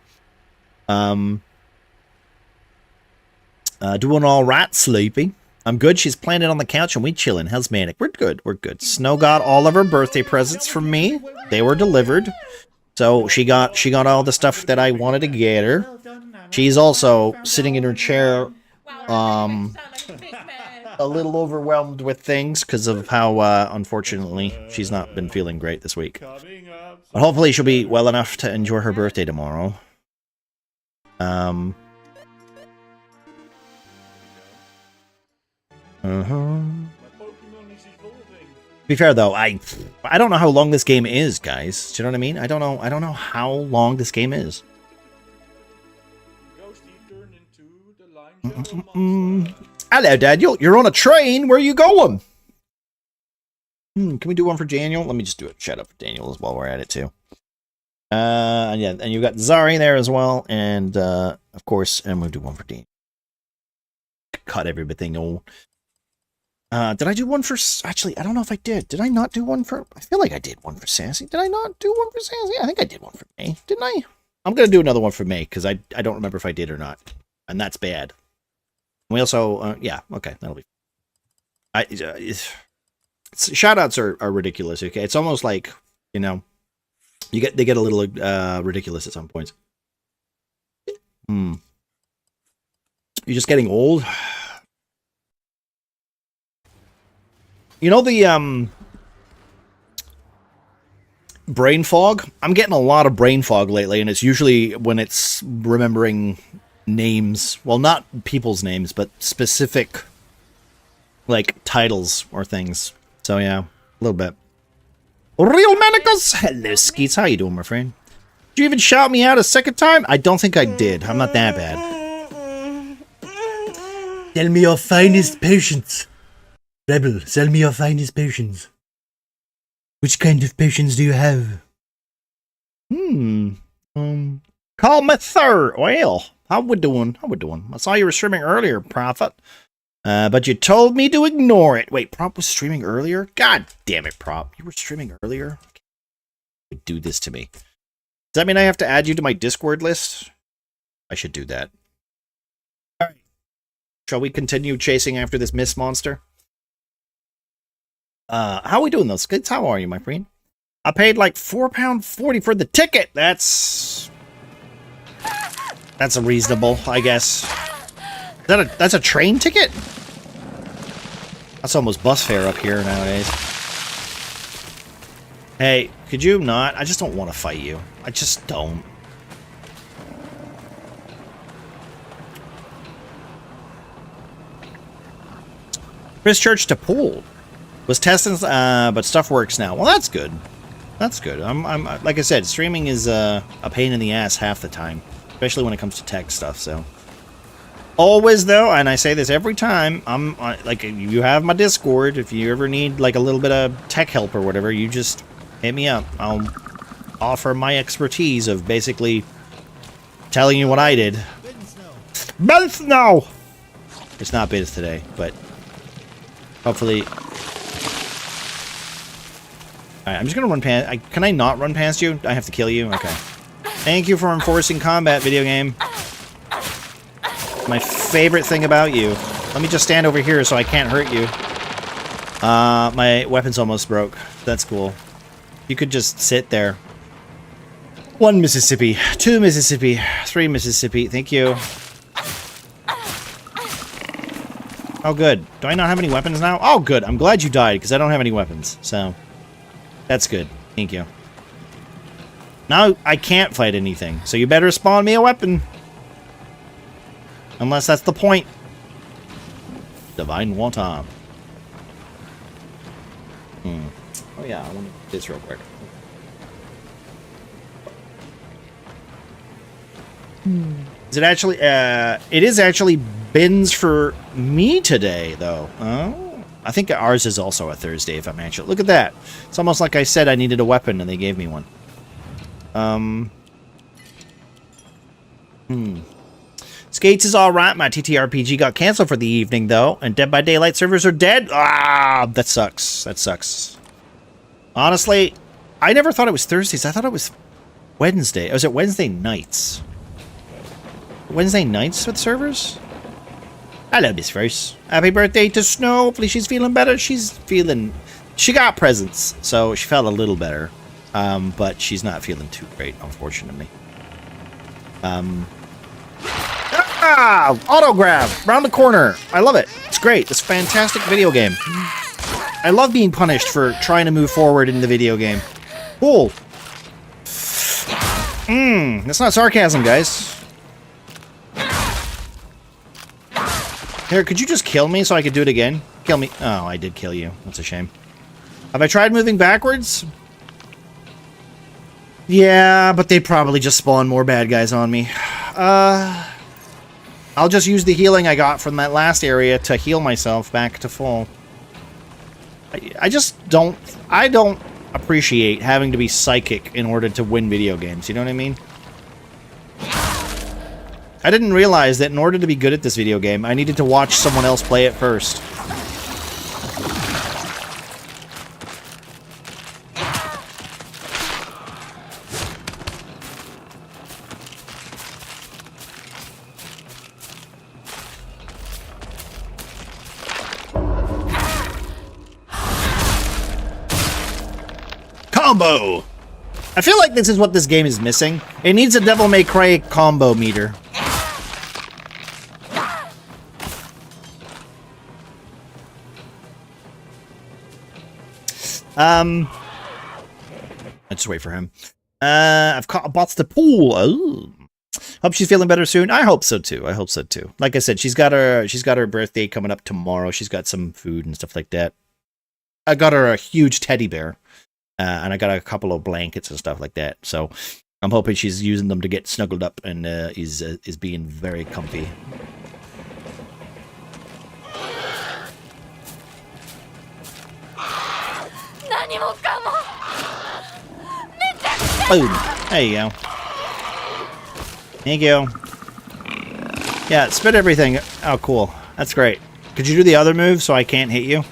Doing all right, Sleepy. I'm good. She's planted on the couch and we chilling. How's Manic? We're good. We're good. Snow got all of her birthday presents from me. They were delivered. So she got all the stuff that I wanted to get her. She's also sitting in her chair, a little overwhelmed with things because of how, unfortunately, she's not been feeling great this week. But hopefully she'll be well enough to enjoy her birthday tomorrow. To be fair though, I don't know how long this game is, guys. Do you know what I mean? I don't know how long this game is. Hello, Daniel. You're on a train. Where are you going? Can we do one for Daniel? Let me just do a shout out for Daniel as well. We're at it too. And yeah, and you've got Zari there as well, and of course, and we'll do one for Daniel. Cut everything old. Did I do one for... Actually, I don't know if I did. Did I not do one for... I feel like I did one for Sassy. Did I not do one for Sassy? I think I did one for May. Didn't I? I'm going to do another one for May, because I don't remember if I did or not. And that's bad. We also... yeah, okay. That'll be... shoutouts are ridiculous, okay? It's almost like, you know... They get a little ridiculous at some points. You're just getting old? You know the brain fog? I'm getting a lot of brain fog lately, and it's usually when it's remembering names. Well, not people's names, but specific like titles or things. So yeah, a little bit. Real Manicus! Hello, Skeets. How you doing, my friend? Did you even shout me out a second time? I don't think I did. I'm not that bad. Tell me your finest patience. Rebel, sell me your finest potions. Which kind of potions do you have? Call me sir. Well, how we doing? How we doing? I saw you were streaming earlier, Prophet. But you told me to ignore it. Wait, Prop was streaming earlier? God damn it, Prop. You were streaming earlier? You do this to me. Does that mean I have to add you to my Discord list? I should do that. Alright. Shall we continue chasing after this Mist monster? How are we doing those kids? How are you, my friend? I paid like £4.40 for the ticket. That's a reasonable, I guess. That's a train ticket? That's almost bus fare up here nowadays. Hey, could you not? I just don't want to fight you. I just don't. Christchurch to Poole. Was testing, but stuff works now. Well, that's good. That's good. I'm like I said, streaming is a pain in the ass half the time, especially when it comes to tech stuff. So, always though, and I say this every time, I'm like, you have my Discord. If you ever need like a little bit of tech help or whatever, you just hit me up. I'll offer my expertise of basically telling you what I did. Ben Snow. It's not Biz today, but hopefully. Alright, I'm just gonna run past... can I not run past you? I have to kill you? Okay. Thank you for enforcing combat, video game. My favorite thing about you. Let me just stand over here so I can't hurt you. My weapon's almost broke. That's cool. You could just sit there. 1 Mississippi. 2 Mississippi. 3 Mississippi. Thank you. Oh, good. Do I not have any weapons now? Oh, good. I'm glad you died, because I don't have any weapons. So... that's good. Thank you. Now I can't fight anything, so you better spawn me a weapon. Unless that's the point. Divine Wanton. Oh yeah, I want to do this real quick. Is it actually, it is actually bins for me today, though. Oh. I think ours is also a Thursday, if I'm actually... look at that. It's almost like I said I needed a weapon, and they gave me one. Skates is alright. My TTRPG got canceled for the evening, though. And Dead by Daylight servers are dead? Ah, that sucks. That sucks. Honestly, I never thought it was Thursdays. I thought it was Wednesday. Oh, was it Wednesday nights? Wednesday nights with servers? Hello, Miss First. Happy birthday to Snow. Hopefully she's feeling better. She got presents, so she felt a little better. But she's not feeling too great, unfortunately. Auto grab! Round the corner! I love it. It's great. It's a fantastic video game. I love being punished for trying to move forward in the video game. Cool. That's not sarcasm, guys. Here, could you just kill me so I could do it again? Kill me. Oh, I did kill you. That's a shame. Have I tried moving backwards? Yeah, but they probably just spawn more bad guys on me. I'll just use the healing I got from that last area to heal myself back to full. I just don't... I don't appreciate having to be psychic in order to win video games. You know what I mean? I didn't realize that in order to be good at this video game, I needed to watch someone else play it first. Combo! I feel like this is what this game is missing. It needs a Devil May Cry combo meter. Let's just wait for him. I've caught bots to Poole. Oh. Hope she's feeling better soon. I hope so too. I hope so too. Like I said, she's got her birthday coming up tomorrow. She's got some food and stuff like that. I got her a huge teddy bear, and I got a couple of blankets and stuff like that. So I'm hoping she's using them to get snuggled up and is being very comfy. Boom. There you go. Thank you. Yeah, spit everything. Oh, cool. That's great. Could you do the other move so I can't hit you?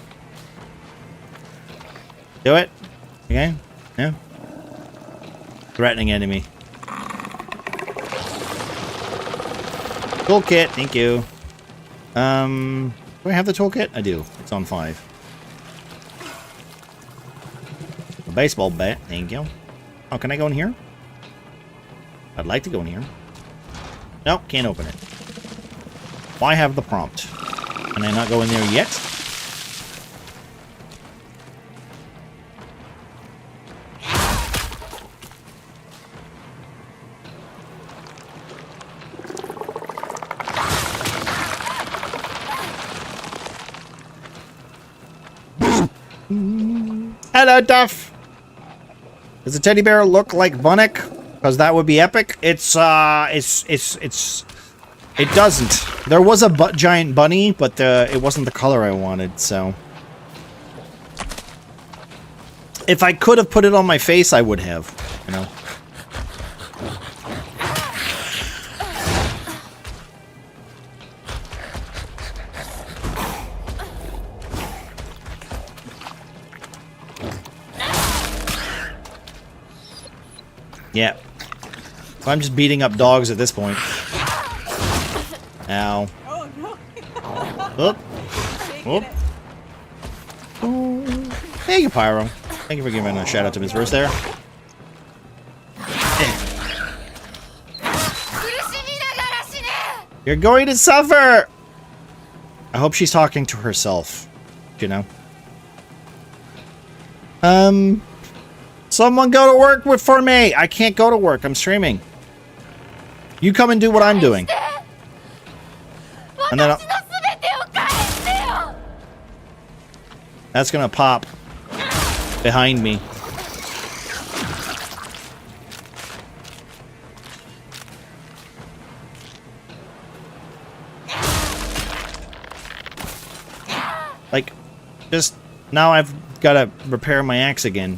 Do it. Okay. Yeah. Threatening enemy. Toolkit. Thank you. Do I have the toolkit? I do. It's on 5. A baseball bat. Thank you. Oh, can I go in here? I'd like to go in here. Nope, can't open it. Why have the prompt? Can I not go in there yet? Hello, Duff. Does the teddy bear look like Bunnick? Because that would be epic. It doesn't. There was a giant bunny, but it wasn't the color I wanted, so. If I could have put it on my face, I would have, you know. Yeah. So I'm just beating up dogs at this point. Ow. Oh no! Oop. Oop. Oh. Thank you, Pyro. Thank you for giving a shout out to Ms. Verse there. You're going to suffer! I hope she's talking to herself. You know? Someone go to work for me! I can't go to work. I'm streaming. You come and do what I'm doing. And then that's gonna pop behind me. Like, just now I've got to repair my axe again.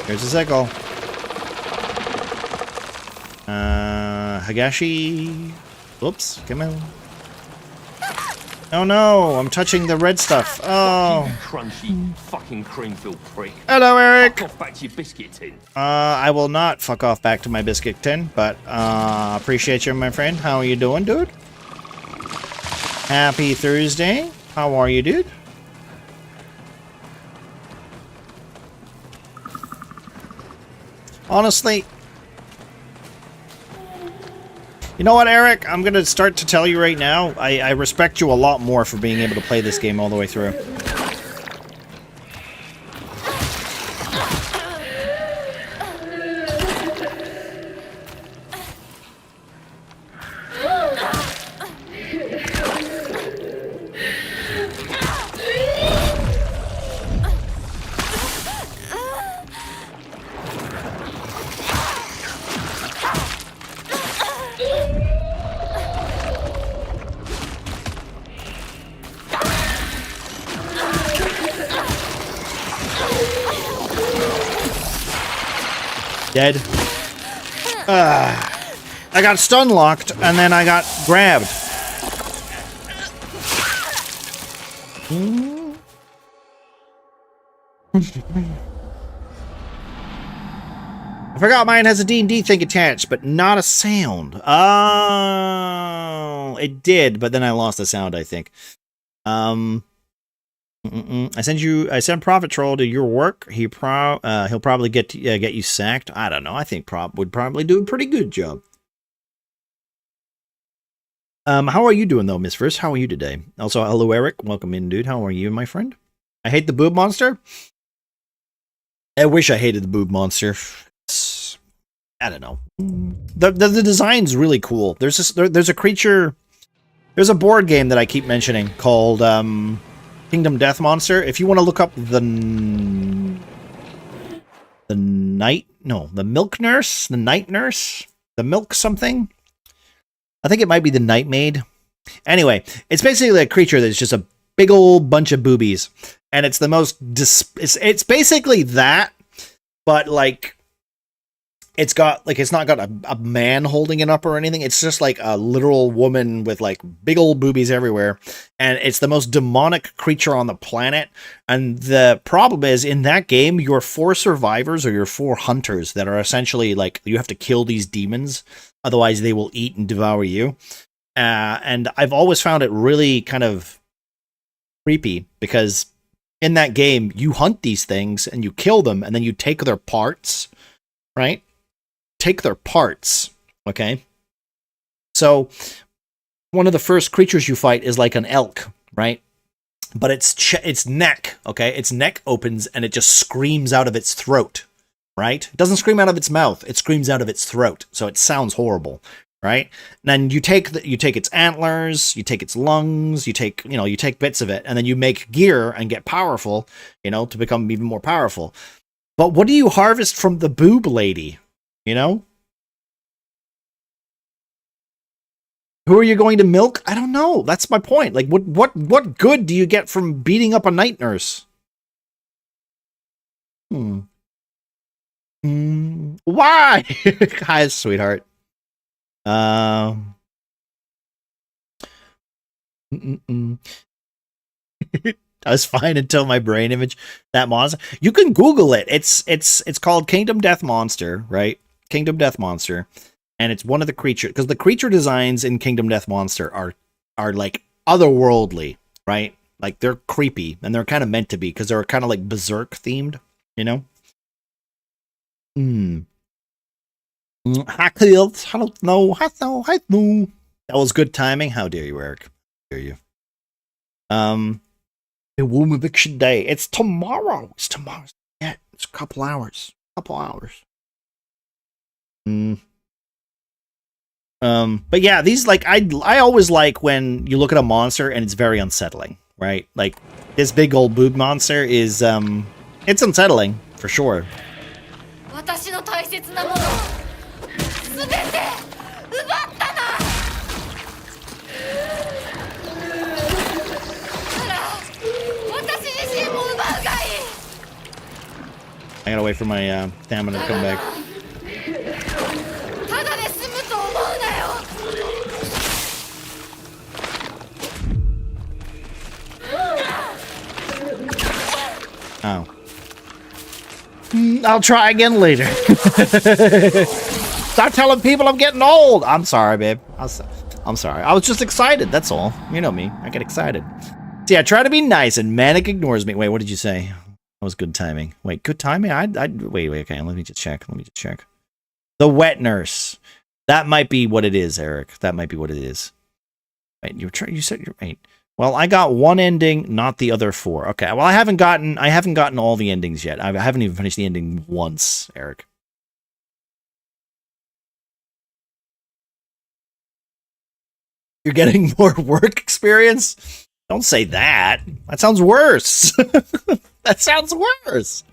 Here's a sickle. Hagashi. Whoops, come on. Oh no, I'm touching the red stuff. Oh. Crunchy fucking cream-filled prick. Hello, Eric. Fuck off back to your biscuit tin. I will not fuck off back to my biscuit tin, but appreciate you, my friend. How are you doing, dude? Happy Thursday. How are you, dude? Honestly, you know what, Eric? I'm going to start to tell you right now, I respect you a lot more for being able to play this game all the way through. Dead. I got stun locked and then I got grabbed. I forgot mine has a D&D thing attached, but not a sound. Oh, it did, but then I lost the sound, I think. I sent Prophet Troll to your work. He'll probably get you sacked. I don't know. I think Prop would probably do a pretty good job. How are you doing though, Miss First? How are you today? Also, hello, Eric. Welcome in, dude. How are you, my friend? I hate the boob monster. I wish I hated the boob monster. I don't know. The design's really cool. There's a creature. There's a board game that I keep mentioning called Kingdom Death Monster. If you want to look up the Milk Nurse, the Night Nurse, the Milk something. I think it might be the Night Maid. Anyway, it's basically a creature that's just a big old bunch of boobies, and it's the most it's basically that, but like it's not got a man holding it up or anything. It's just like a literal woman with like big old boobies everywhere, and it's the most demonic creature on the planet. And the problem is, in that game, your 4 survivors or your 4 hunters that are essentially like, you have to kill these demons, otherwise they will eat and devour you. And I've always found it really kind of creepy, because in that game, you hunt these things and you kill them, and then you take their parts, right? Take their parts, okay? So one of the first creatures you fight is like an elk, right? But its neck, okay? Its neck opens and it just screams out of its throat, right? It doesn't scream out of its mouth. It screams out of its throat. So it sounds horrible, right? And then you take its antlers, you take its lungs, you take bits of it, and then you make gear and get powerful, to become even more powerful. But what do you harvest from the boob lady? Who are you going to milk? I don't know. That's my point. Like, what good do you get from beating up a night nurse? Why? Hi, sweetheart. I was fine until my brain image that monster. You can Google it. It's called Kingdom Death Monster, right? Kingdom Death Monster, and it's one of the creatures, because the creature designs in Kingdom Death Monster are like otherworldly, right? Like, they're creepy, and they're kind of meant to be, because they're kind of like berserk themed, I don't know. That was good timing. How dare you, Eric? How dare you? A womb eviction day. It's tomorrow. Yeah, it's a couple hours. But yeah, these, like, I always like when you look at a monster and it's very unsettling, right? Like, this big old boob monster is it's unsettling for sure. I gotta wait for my stamina to come back. Oh. I'll try again later. Stop telling people I'm getting old. I'm sorry, babe. I'm sorry. I was just excited. That's all. You know me. I get excited. See, I try to be nice and Manic ignores me. Wait, what did you say? That was good timing. Wait, good timing? Wait, okay. Let me just check. The wet nurse. That might be what it is, Eric. That might be what it is. Wait, you said you're right. Well, I got one ending, not the other 4. Okay. Well, I haven't gotten all the endings yet. I haven't even finished the ending once, Eric. You're getting more work experience? Don't say that. That sounds worse. That sounds worse.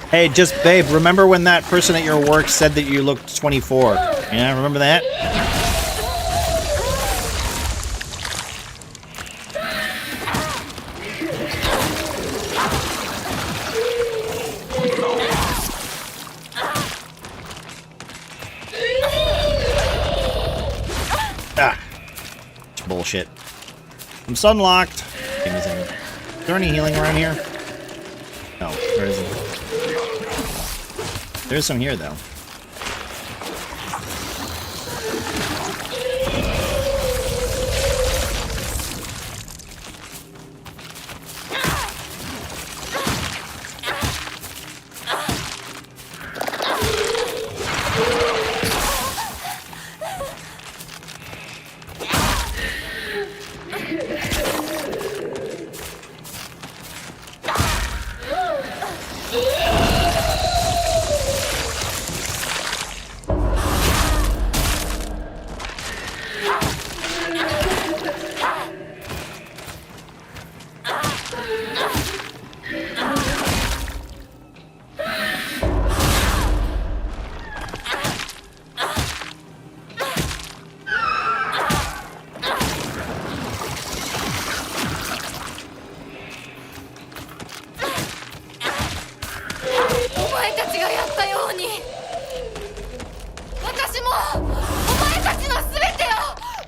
Hey, just, babe, remember when that person at your work said that you looked 24? Yeah, remember that? It's bullshit. I'm sunlocked. Give me a second. Is there any healing around here? No, there isn't. There's some here, though. ちがやったように私もお前たちの全てを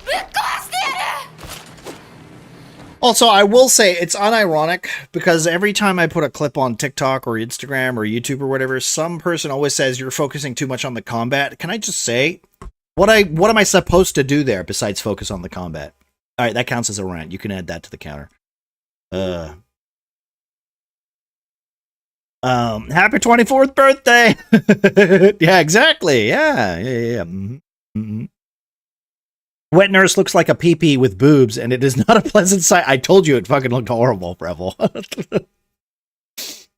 ぶっ壊してやる。 Also, I will say it's unironic because every time I put a clip on TikTok or Instagram or YouTube or whatever, some person always says you're focusing too much on the combat. Can I just say what am I supposed to do there besides focus on the combat? All right, that counts as a rant. You can add that to the counter. Happy 24th birthday. Yeah, exactly. Yeah. Mm-hmm. Wet nurse looks like a pee-pee with boobs, and it is not a pleasant sight. I told you it fucking looked horrible, Breville.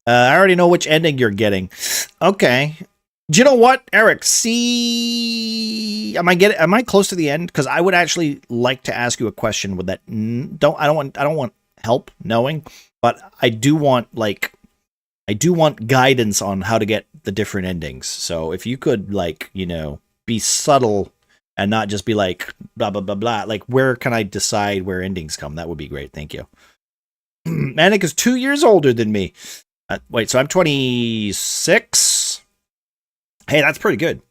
I already know which ending you're getting. Okay. Do you know what, Eric? See, am I close to the end? Because I would actually like to ask you a question with that. I don't want help knowing, but I do want guidance on how to get the different endings. So if you could, like, you know, be subtle and not just be like, blah, blah, blah, blah. Like, where can I decide where endings come? That would be great. Thank you. Manic is 2 years older than me. Wait, so I'm 26? Hey, that's pretty good.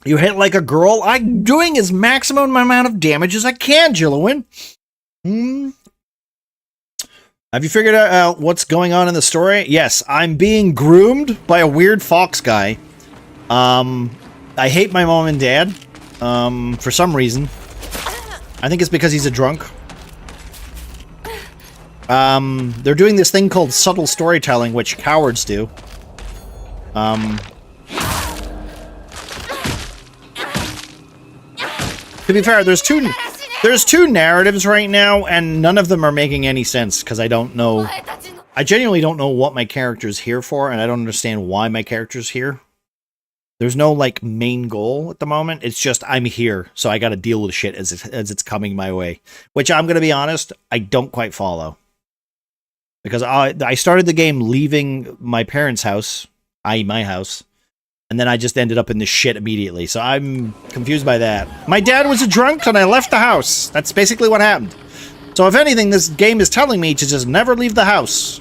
You hit like a girl? I'm doing as maximum amount of damage as I can, Jillowin. Have you figured out what's going on in the story? Yes, I'm being groomed by a weird fox guy. I hate my mom and dad. For some reason. I think it's because he's a drunk. They're doing this thing called subtle storytelling, which cowards do. To be fair, there's two narratives right now, and none of them are making any sense, because I don't know... I genuinely don't know what my character's here for, and I don't understand why my character's here. There's no, like, main goal at the moment. It's just, I'm here, so I gotta deal with shit as it's coming my way. Which, I'm gonna be honest, I don't quite follow. Because I started the game leaving my parents' house, i.e. my house, and then I just ended up in this shit immediately. So I'm confused by that. My dad was a drunk and I left the house. That's basically what happened. So if anything, this game is telling me to just never leave the house.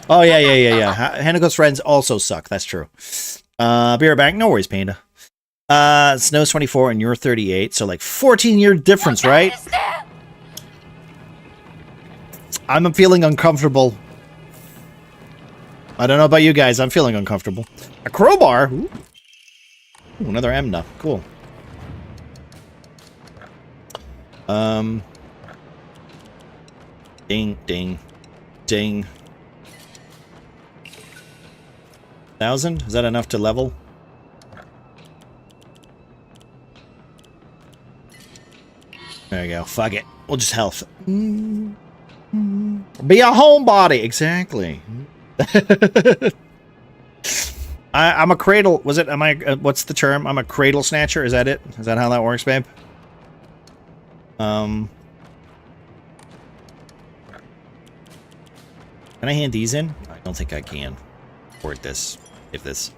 Oh, yeah. Hanako's friends also suck. That's true. Be right back. No worries, Panda. Snow's 24 and you're 38. So like 14-year difference, right? I'm feeling uncomfortable. I don't know about you guys. I'm feeling uncomfortable. A crowbar? Ooh, another Emna. Cool. Ding, ding, ding. 1,000? Is that enough to level? There you go. Fuck it. We'll just health. Be a homebody. Exactly. I'm a cradle. Was it? Am I? What's the term? I'm a cradle snatcher. Is that it? Is that how that works, babe? Can I hand these in? I don't think I can. Or this. If this.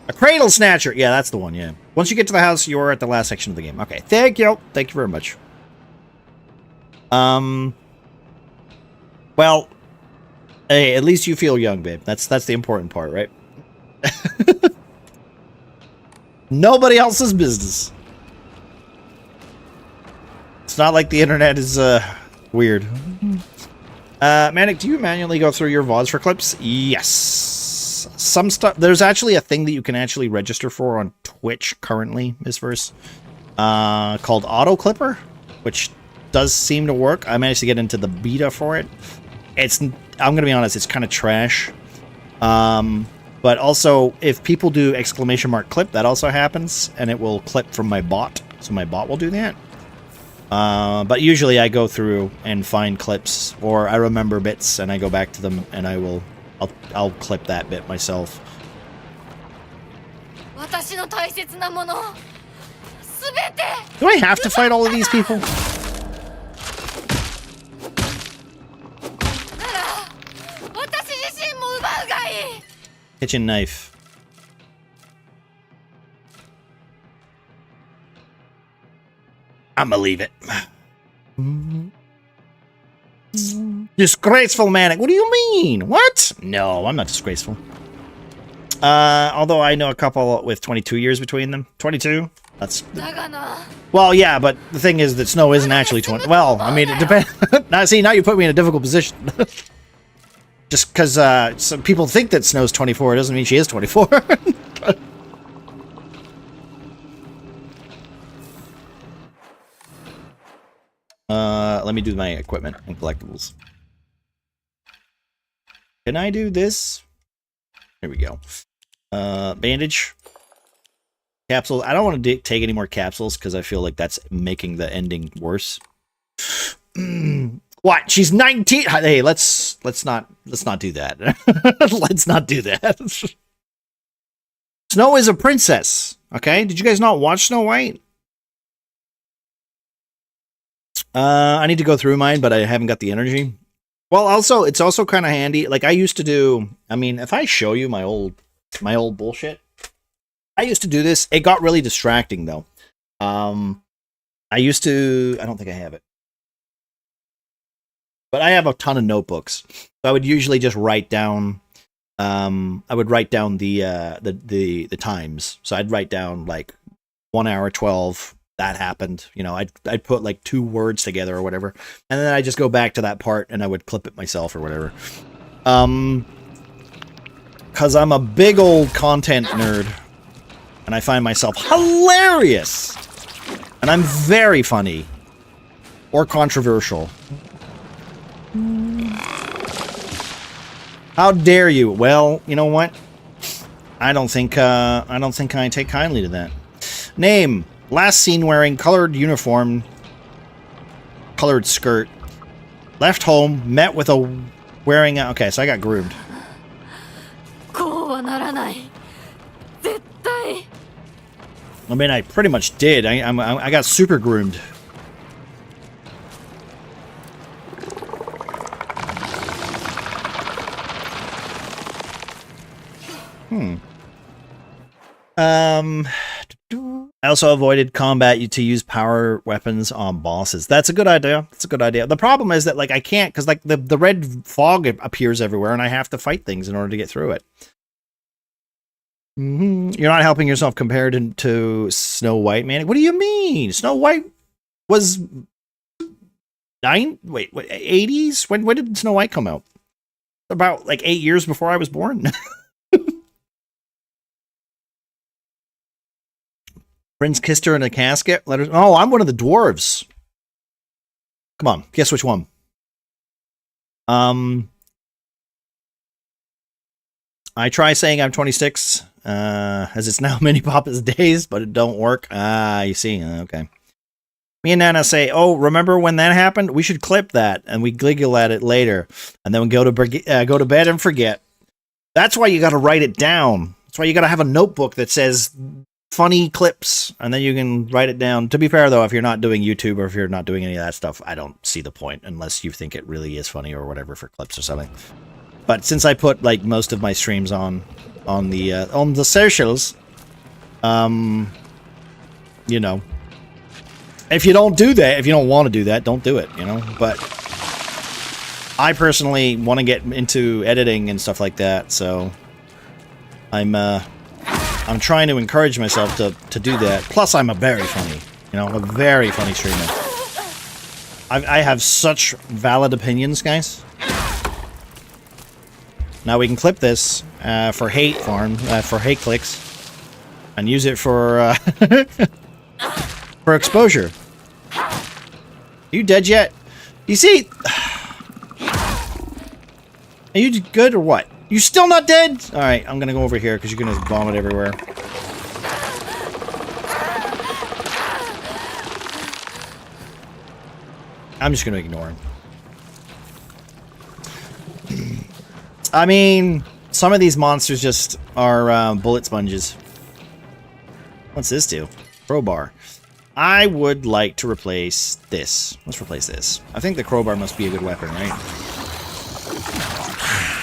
A cradle snatcher. Yeah, that's the one. Yeah. Once you get to the house, you're at the last section of the game. Okay. Thank you. Thank you very much. Well, hey, at least you feel young, babe. That's the important part, right? Nobody else's business. It's not like the internet is weird. Manic, do you manually go through your VODs for clips? Yes. Some stuff. There's actually a thing that you can actually register for on Twitch currently, Miss Verse, called Auto Clipper, which does seem to work. I managed to get into the beta for it. I'm gonna be honest, it's kind of trash. But also, if people do ! Clip, that also happens, and it will clip from my bot. So my bot will do that. But usually I go through and find clips, or I remember bits and I go back to them and I'll clip that bit myself. Do I have to fight all of these people? Kitchen knife. I'ma leave it. Disgraceful manic. What do you mean? What? No, I'm not disgraceful. Although I know a couple with 22 years between them. 22? That's... Well, yeah, but the thing is that Snow isn't actually 20. Well, I mean, it depends. Now, see, now you put me in a difficult position. Just because some people think that Snow's 24 doesn't mean she is 24. Let me do my equipment and collectibles. Can I do this? Here we go. Bandage. Capsules. I don't want to take any more capsules because I feel like that's making the ending worse. What? She's 19. Hey, let's not do that. Let's not do that. Snow is a princess. Okay? Did you guys not watch Snow White? I need to go through mine, but I haven't got the energy. Well, also, it's also kind of handy. Like I used to do. I mean, if I show you my old bullshit, I used to do this. It got really distracting though. I used to. I don't think I have it, but I have a ton of notebooks. So I would usually just write down. I would write down the times. So I'd write down like 1 hour 12. That happened, you know, I'd put like 2 words together or whatever, and then I just go back to that part and I would clip it myself or whatever. Cause I'm a big old content nerd, and I find myself hilarious, and I'm very funny or controversial. How dare you? Well, you know what? I don't think I take kindly to that. Name. Last seen wearing colored uniform, colored skirt. Left home, met with a wearing... Okay, so I got groomed. I mean, I pretty much did. I got super groomed. I also avoided combat to use power weapons on bosses. That's a good idea. That's a good idea. The problem is that like I can't because like the red fog appears everywhere and I have to fight things in order to get through it. You're not helping yourself compared to Snow White, man. What do you mean? Snow White was 80s? When did Snow White come out? About like 8 years before I was born. Prince kissed her in a casket. Let her. Oh, I'm one of the dwarves. Come on, guess which one? I try saying I'm 26, as it's now Mini Papa's days, but it don't work. You see, okay. Me and Nana say, "Oh, remember when that happened? We should clip that, and we giggle at it later, and then we go to bed and forget." That's why you got to write it down. That's why you got to have a notebook that says funny clips, and then you can write it down. To be fair, though, if you're not doing YouTube or if you're not doing any of that stuff, I don't see the point unless you think it really is funny or whatever for clips or something. But since I put like most of my streams on the socials, you know, if you don't do that, if you don't want to do that, don't do it, you know. But I personally want to get into editing and stuff like that, so I'm trying to encourage myself to do that. Plus, I'm a very funny, you know, a very funny streamer. I have such valid opinions, guys. Now we can clip this for hate for hate clicks, and use it for for exposure. Are you dead yet? You see? Are you good or what? You still not dead? Alright, I'm gonna go over here because you're gonna vomit everywhere. I'm just gonna ignore him. I mean, some of these monsters just are bullet sponges. What's this do? Crowbar. I would like to replace this. Let's replace this. I think the crowbar must be a good weapon, right?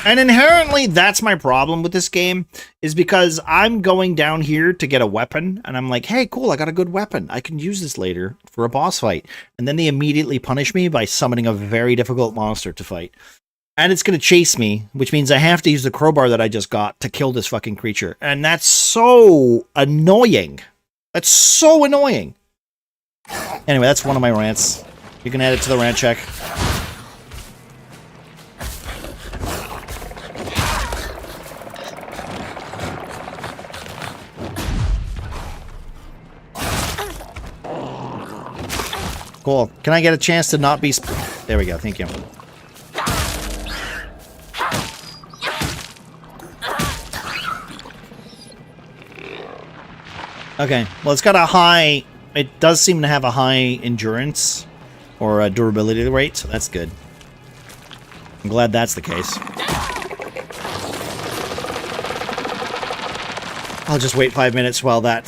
And inherently, that's my problem with this game, is because I'm going down here to get a weapon, and I'm like, hey, cool, I got a good weapon. I can use this later for a boss fight. And then they immediately punish me by summoning a very difficult monster to fight. And it's going to chase me, which means I have to use the crowbar that I just got to kill this fucking creature. And that's so annoying. That's so annoying. Anyway, that's one of my rants. You can add it to the rant check. Cool. Can I get a chance to not be... There we go. Thank you. Okay. Well, it's got a high... It does seem to have a high endurance or a durability rate, so that's good. I'm glad that's the case. I'll just wait 5 minutes while that...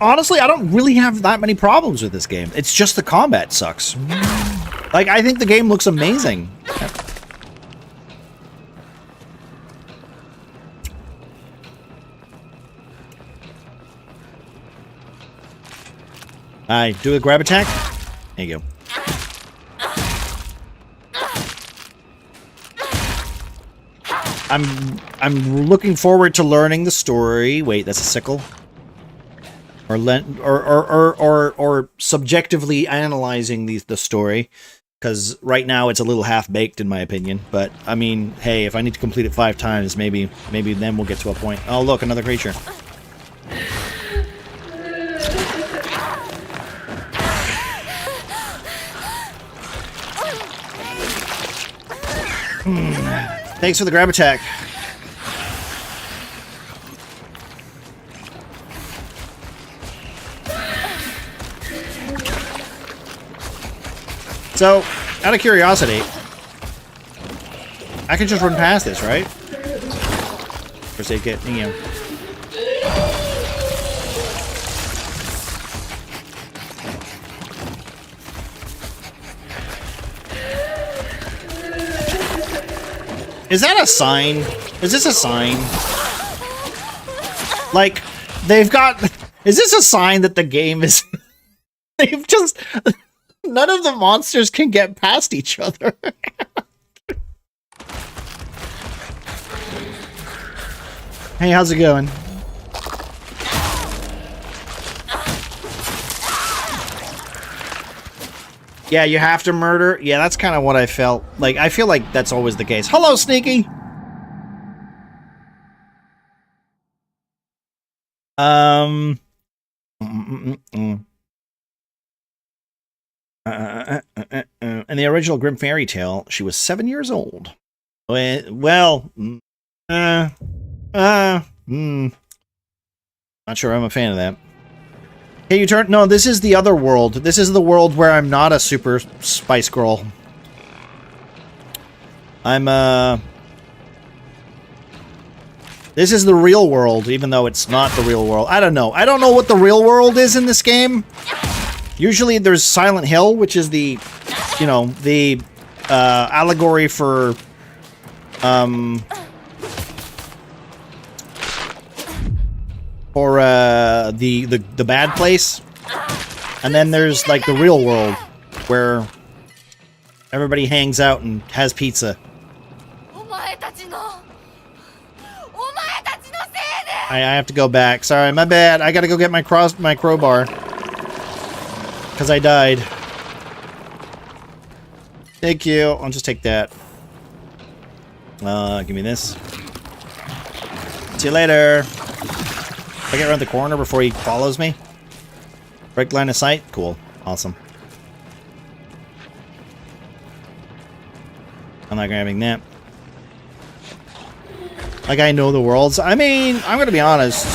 Honestly, I don't really have that many problems with this game. It's just the combat sucks. Like, I think the game looks amazing. Alright, do a grab attack. There you go. I'm looking forward to learning the story. Wait, that's a sickle? Or subjectively analyzing the story, because right now it's a little half-baked in my opinion. But I mean, hey, if I need to complete it 5 times, maybe then we'll get to a point. Oh, look, another creature. Thanks for the grab attack. So, out of curiosity, I can just run past this, right? First aid kit, you know. Is that a sign? Is this a sign? Like, they've got... Is this a sign that the game is... They've just... None of the monsters can get past each other. Hey, how's it going? Yeah, you have to murder. Yeah, that's kind of what I felt. Like, I feel like that's always the case. Hello, Sneaky! In the original Grimm Fairy Tale, she was 7 years old. Well, not sure I'm a fan of that. Hey, you turn... No, this is the other world. This is the world where I'm not a super Spice Girl. I'm, This is the real world, even though it's not the real world. I don't know. I don't know what the real world is in this game. Usually there's Silent Hill, which is the, you know, the allegory for the bad place. And then there's like the real world where everybody hangs out and has pizza. I have to go back. Sorry, my bad. I gotta go get my crowbar. Because I died. Thank you. I'll just take that. Give me this. See you later. If I get around the corner before he follows me. Break line of sight? Cool. Awesome. I'm not grabbing that. Like I know the worlds. I mean, I'm gonna be honest.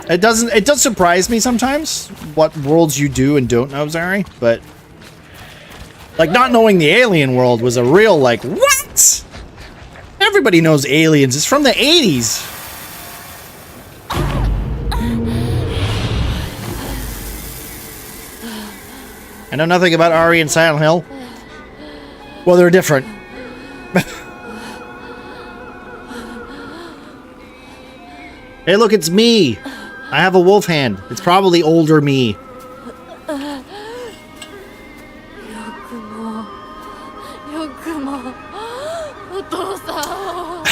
It does surprise me sometimes what worlds you do and don't know, Zari, but like not knowing the Alien world was a real like, what? Everybody knows Aliens. It's from the 80s. I know nothing about Ari and Silent Hill. Well, they're different. Hey, look, it's me. I have a wolf hand. It's probably older me.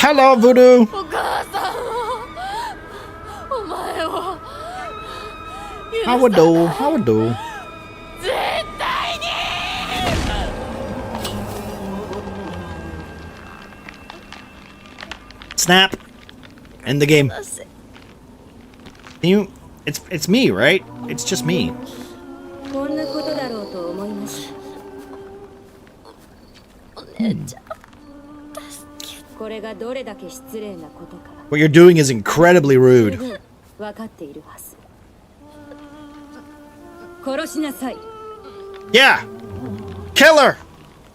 Hello, Voodoo. How would do? How would do? Snap. End the game. You, it's me, right? It's just me. What you're doing is incredibly rude. Yeah! Kill her!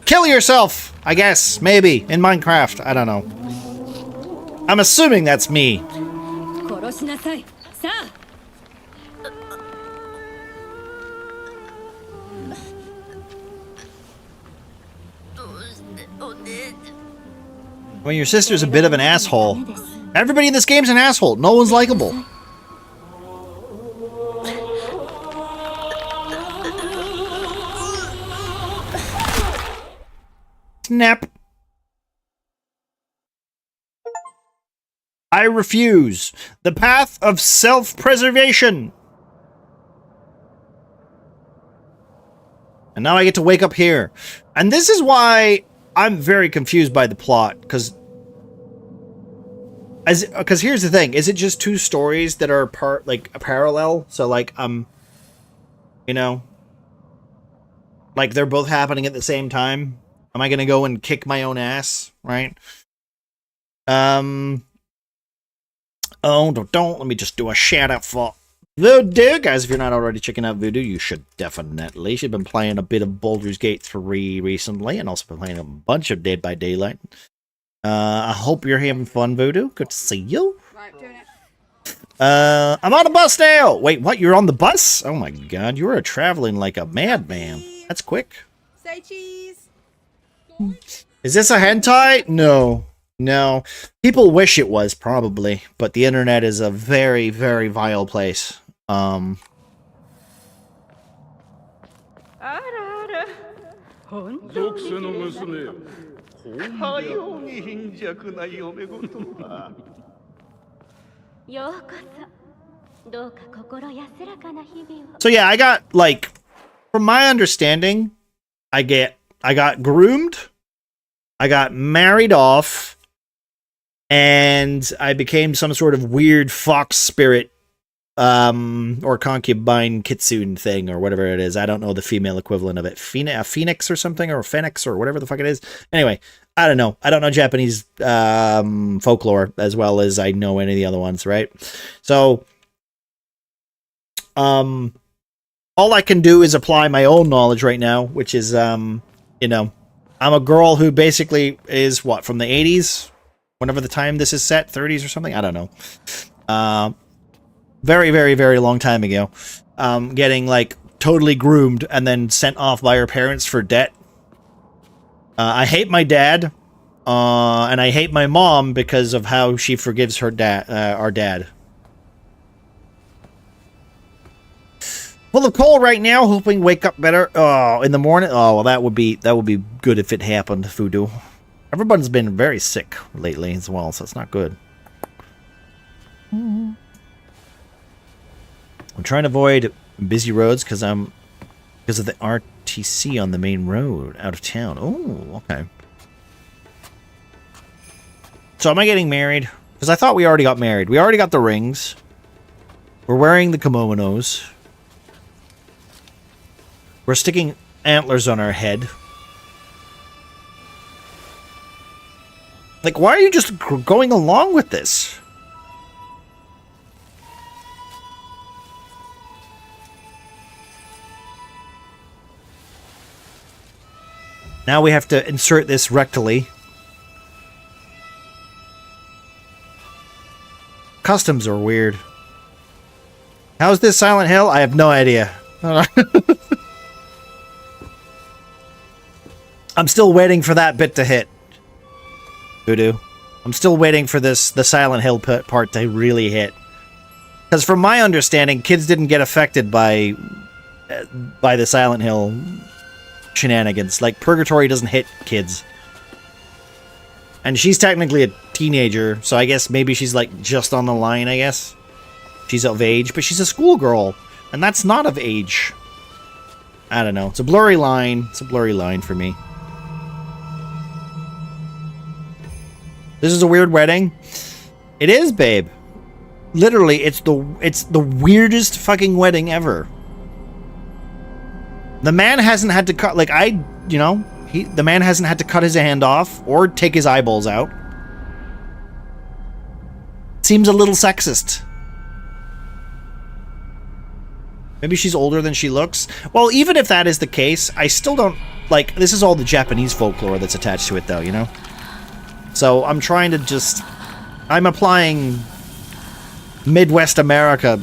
Kill yourself! I guess, maybe, in Minecraft. I don't know. I'm assuming that's me. Well, your sister's a bit of an asshole. Everybody in this game's an asshole. No one's likable. Snap. I refuse. The path of self-preservation. And now I get to wake up here. And this is why I'm very confused by the plot, because here's the thing. Is it just two stories that are like a parallel? So like, you know, like they're both happening at the same time? Am I going to go and kick my own ass, right? Oh, don't. Let me just do a shout out for Voodoo. Guys, if you're not already checking out Voodoo, you should definitely. She's been playing a bit of Baldur's Gate 3 recently, and also been playing a bunch of Dead by Daylight. I hope you're having fun, Voodoo. Good to see you. Right, doing it. I'm on a bus now. Wait, what? You're on the bus? Oh my god, you are traveling like a madman. That's quick. Say cheese. Is this a hentai? No. No. People wish it was, probably, but the internet is a very, very vile place. So yeah, I got, like, from my understanding, I got groomed, I got married off, and I became some sort of weird fox spirit, or concubine kitsune thing, or whatever it is. I don't know the female equivalent of it. A phoenix or something, or a phoenix, or whatever the fuck it is. Anyway, I don't know. I don't know Japanese folklore as well as I know any of the other ones, right? So, all I can do is apply my own knowledge right now, which is, you know, I'm a girl who basically is, what, from the 80s? Whenever the time this is set, 30s or something? I don't know. Very, very, very long time ago. Getting, like, totally groomed and then sent off by her parents for debt. I hate my dad, and I hate my mom because of how she forgives her our dad. Full of cold right now, hoping wake up better. Oh, in the morning. Oh, well, that would be good if it happened. Voodoo. Everyone's been very sick lately as well, so it's not good. I'm trying to avoid busy roads because of the RTC on the main road out of town. Oh, okay. So am I getting married? Because I thought we already got married. We already got the rings. We're wearing the kimonos. We're sticking antlers on our head. Like, why are you just going along with this? Now we have to insert this rectally. Customs are weird. How's this Silent Hill? I have no idea. I'm still waiting for that bit to hit. Voodoo. I'm still waiting for the Silent Hill part to really hit. Because from my understanding, kids didn't get affected by the Silent Hill shenanigans. Like, Purgatory doesn't hit kids. And she's technically a teenager, so I guess maybe she's, like, just on the line, I guess. She's of age, but she's a schoolgirl, and that's not of age. I don't know. It's a blurry line. It's a blurry line for me. This is a weird wedding. It is, babe. Literally, it's the weirdest fucking wedding ever. The man hasn't had to cut, like, the man hasn't had to cut his hand off or take his eyeballs out. Seems a little sexist. Maybe she's older than she looks. Well, even if that is the case, I still don't, like, this is all the Japanese folklore that's attached to it, though, you know? So I'm trying to just, I'm applying Midwest America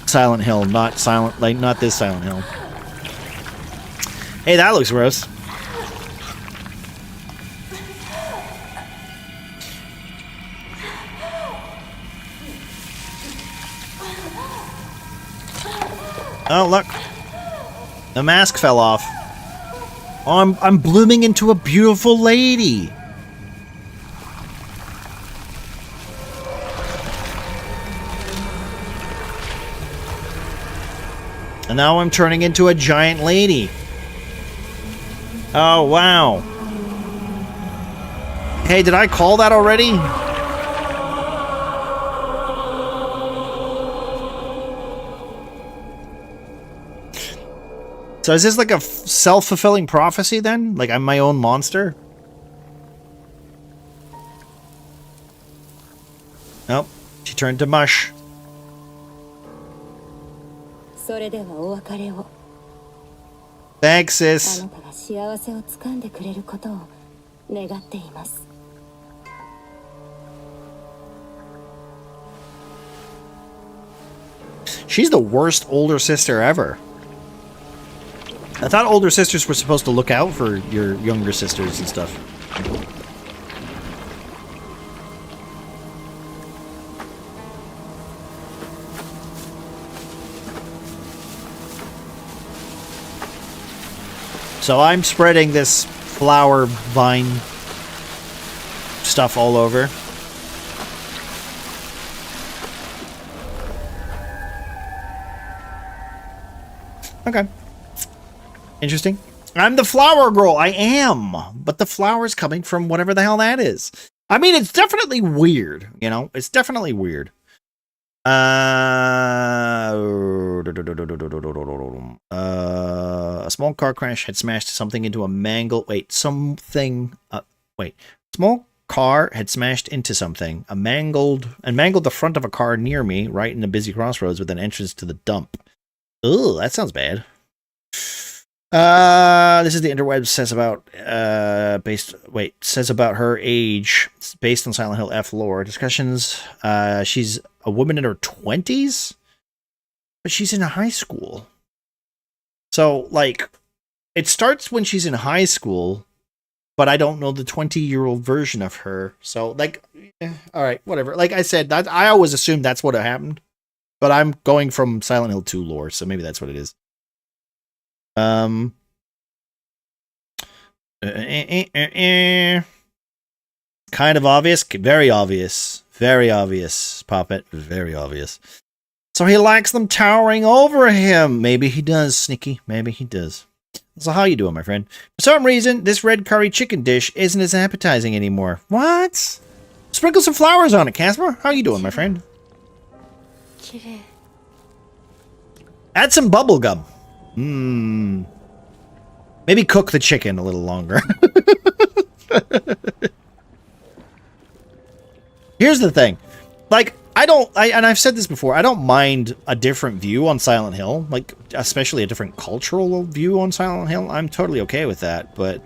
Silent Hill, not this Silent Hill. Hey, that looks gross. Oh, look. The mask fell off. Oh, I'm blooming into a beautiful lady. And now I'm turning into a giant lady. Oh, wow. Hey, did I call that already? So is this like a self-fulfilling prophecy then? Like I'm my own monster? Nope. She turned to mush. Thanks, sis. She's the worst older sister ever. I thought older sisters were supposed to look out for your younger sisters and stuff. So I'm spreading this flower vine stuff all over. Okay. Interesting. I'm the flower girl. I am. But the flower's coming from whatever the hell that is. I mean, it's definitely weird. You know? It's definitely weird. A small car crash had smashed something into a mangled... Small car had smashed into something. mangled the front of a car near me, right in a busy crossroads with an entrance to the dump. Ugh, that sounds bad. This is the interwebs says about says about her age. It's based on Silent Hill F lore discussions. She's a woman in her 20s, but she's in high school. So like, it starts when she's in high school, but I don't know the 20-year-old version of her. So like, all right, whatever. Like I said, I always assumed that's what happened, but I'm going from Silent Hill 2 lore, so maybe that's what it is. Kind of obvious, very obvious, Poppet, very obvious. So he likes them towering over him. Maybe he does, Sneaky. Maybe he does. So how you doing, my friend? For some reason, this red curry chicken dish isn't as appetizing anymore. What? Sprinkle some flowers on it, Casper. How you doing, my friend? Add some bubble gum. Maybe cook the chicken a little longer. Here's the thing. Like, and I've said this before, I don't mind a different view on Silent Hill. Like, especially a different cultural view on Silent Hill. I'm totally okay with that, but...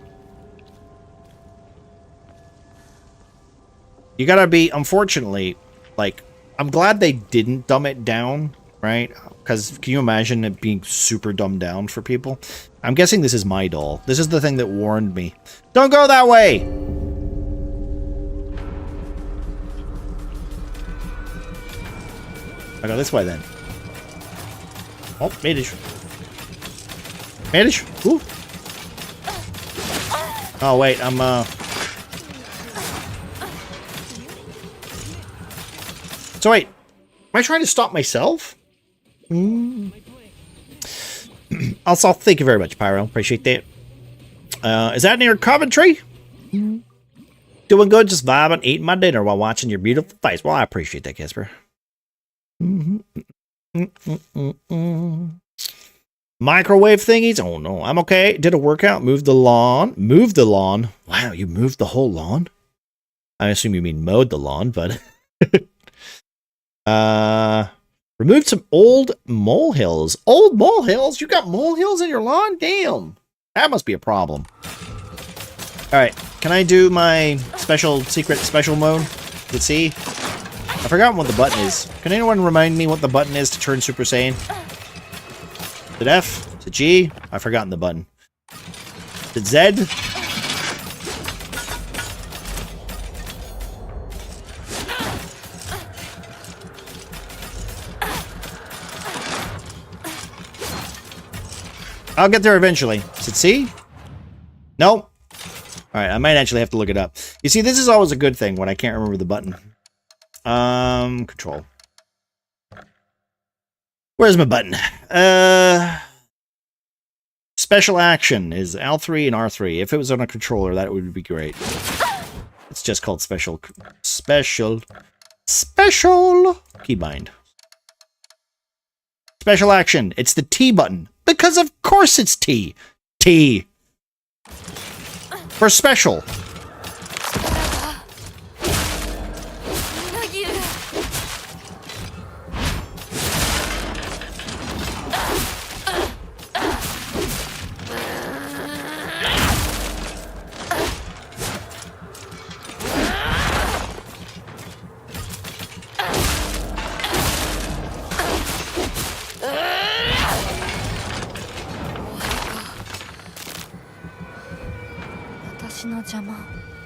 you gotta be, unfortunately, like, I'm glad they didn't dumb it down right? Because can you imagine it being super dumbed down for people? I'm guessing this is my doll. This is the thing that warned me. Don't go that way! I go this way then. Oh, made it. Made it. Ooh. Oh wait, I'm So wait, am I trying to stop myself? Also, thank you very much, Pyro. Appreciate that. Is that near Coventry? Doing good, just vibing, eating my dinner while watching your beautiful face. Well, I appreciate that, Casper. Microwave thingies? Oh no, I'm okay. Did a workout, moved the lawn. Moved the lawn? Wow, you moved the whole lawn? I assume you mean mowed the lawn, but... removed some old molehills. Old molehills? You got molehills in your lawn? Damn. That must be a problem. Alright, can I do my secret special mode? Let's see. I forgot what the button is. Can anyone remind me what the button is to turn Super Saiyan? Is it F? Is it G? I've forgotten the button. Is it Z? I'll get there eventually. Is it C? No. Alright, I might actually have to look it up. You see, this is always a good thing when I can't remember the button. Control. Where's my button? Special action is L3 and R3. If it was on a controller, that would be great. It's just called special keybind. Special action. It's the T button. Because of course it's T. T. For special.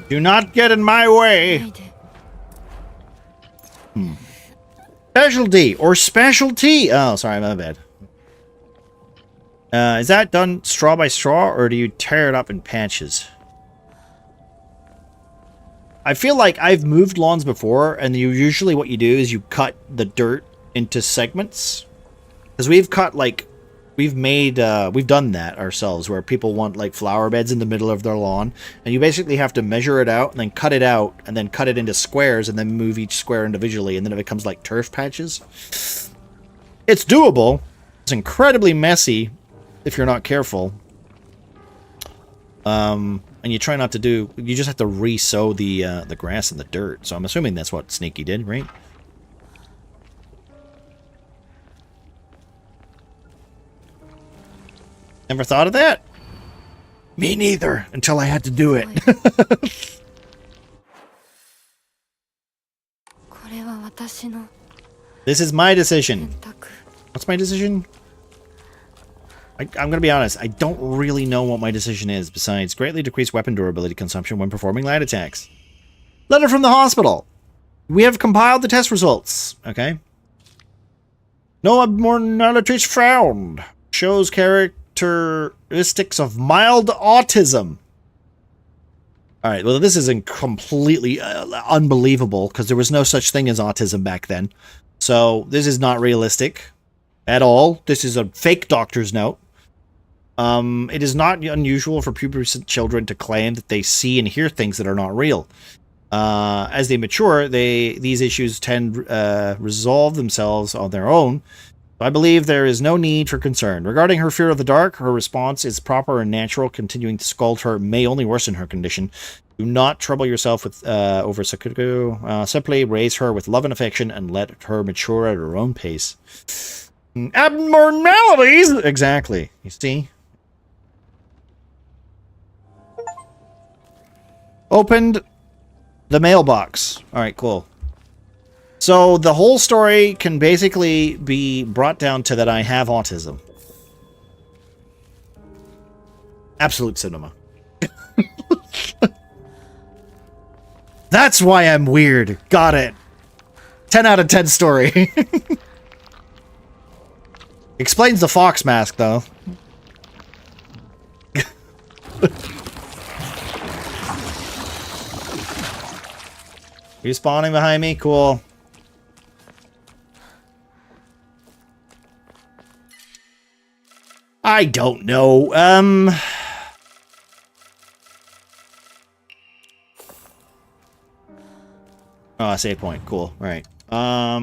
Do not get in my way. Specialty or specialty. Oh, sorry, my bad. Is that done straw by straw, or do you tear it up in patches? I feel like I've moved lawns before, and usually what you do is you cut the dirt into segments. Because we've cut, like, we've done that ourselves, where people want, like, flower beds in the middle of their lawn, and you basically have to measure it out, and then cut it out, and then cut it into squares, and then move each square individually, and then it becomes, like, turf patches. It's doable. It's incredibly messy if you're not careful. And you try not to do... You just have to re-sow the grass and the dirt, so I'm assuming that's what Sneaky did, right? Never thought of that? Me neither, until I had to do it. This is my decision. What's my decision? I'm gonna be honest, I don't really know what my decision is, besides greatly decrease weapon durability consumption when performing light attacks. Letter from the hospital. We have compiled the test results. Okay. No abnormalities found. Shows characteristics of mild autism. Alright, well this is completely unbelievable, because there was no such thing as autism back then. So, this is not realistic at all. This is a fake doctor's note. It is not unusual for pubescent children to claim that they see and hear things that are not real. As they mature, these issues tend resolve themselves on their own. I believe there is no need for concern. Regarding her fear of the dark, her response is proper and natural. Continuing to scold her may only worsen her condition. Do not trouble yourself with over Sakugo. Simply raise her with love and affection and let her mature at her own pace. Abnormalities! Exactly. You see? Opened the mailbox. Alright, cool. So the whole story can basically be brought down to that I have autism. Absolute cinema. That's why I'm weird. Got it. 10 out of 10 story. Explains the fox mask, though. You spawning behind me? Cool. I don't know. Oh, save point. Cool. All right. I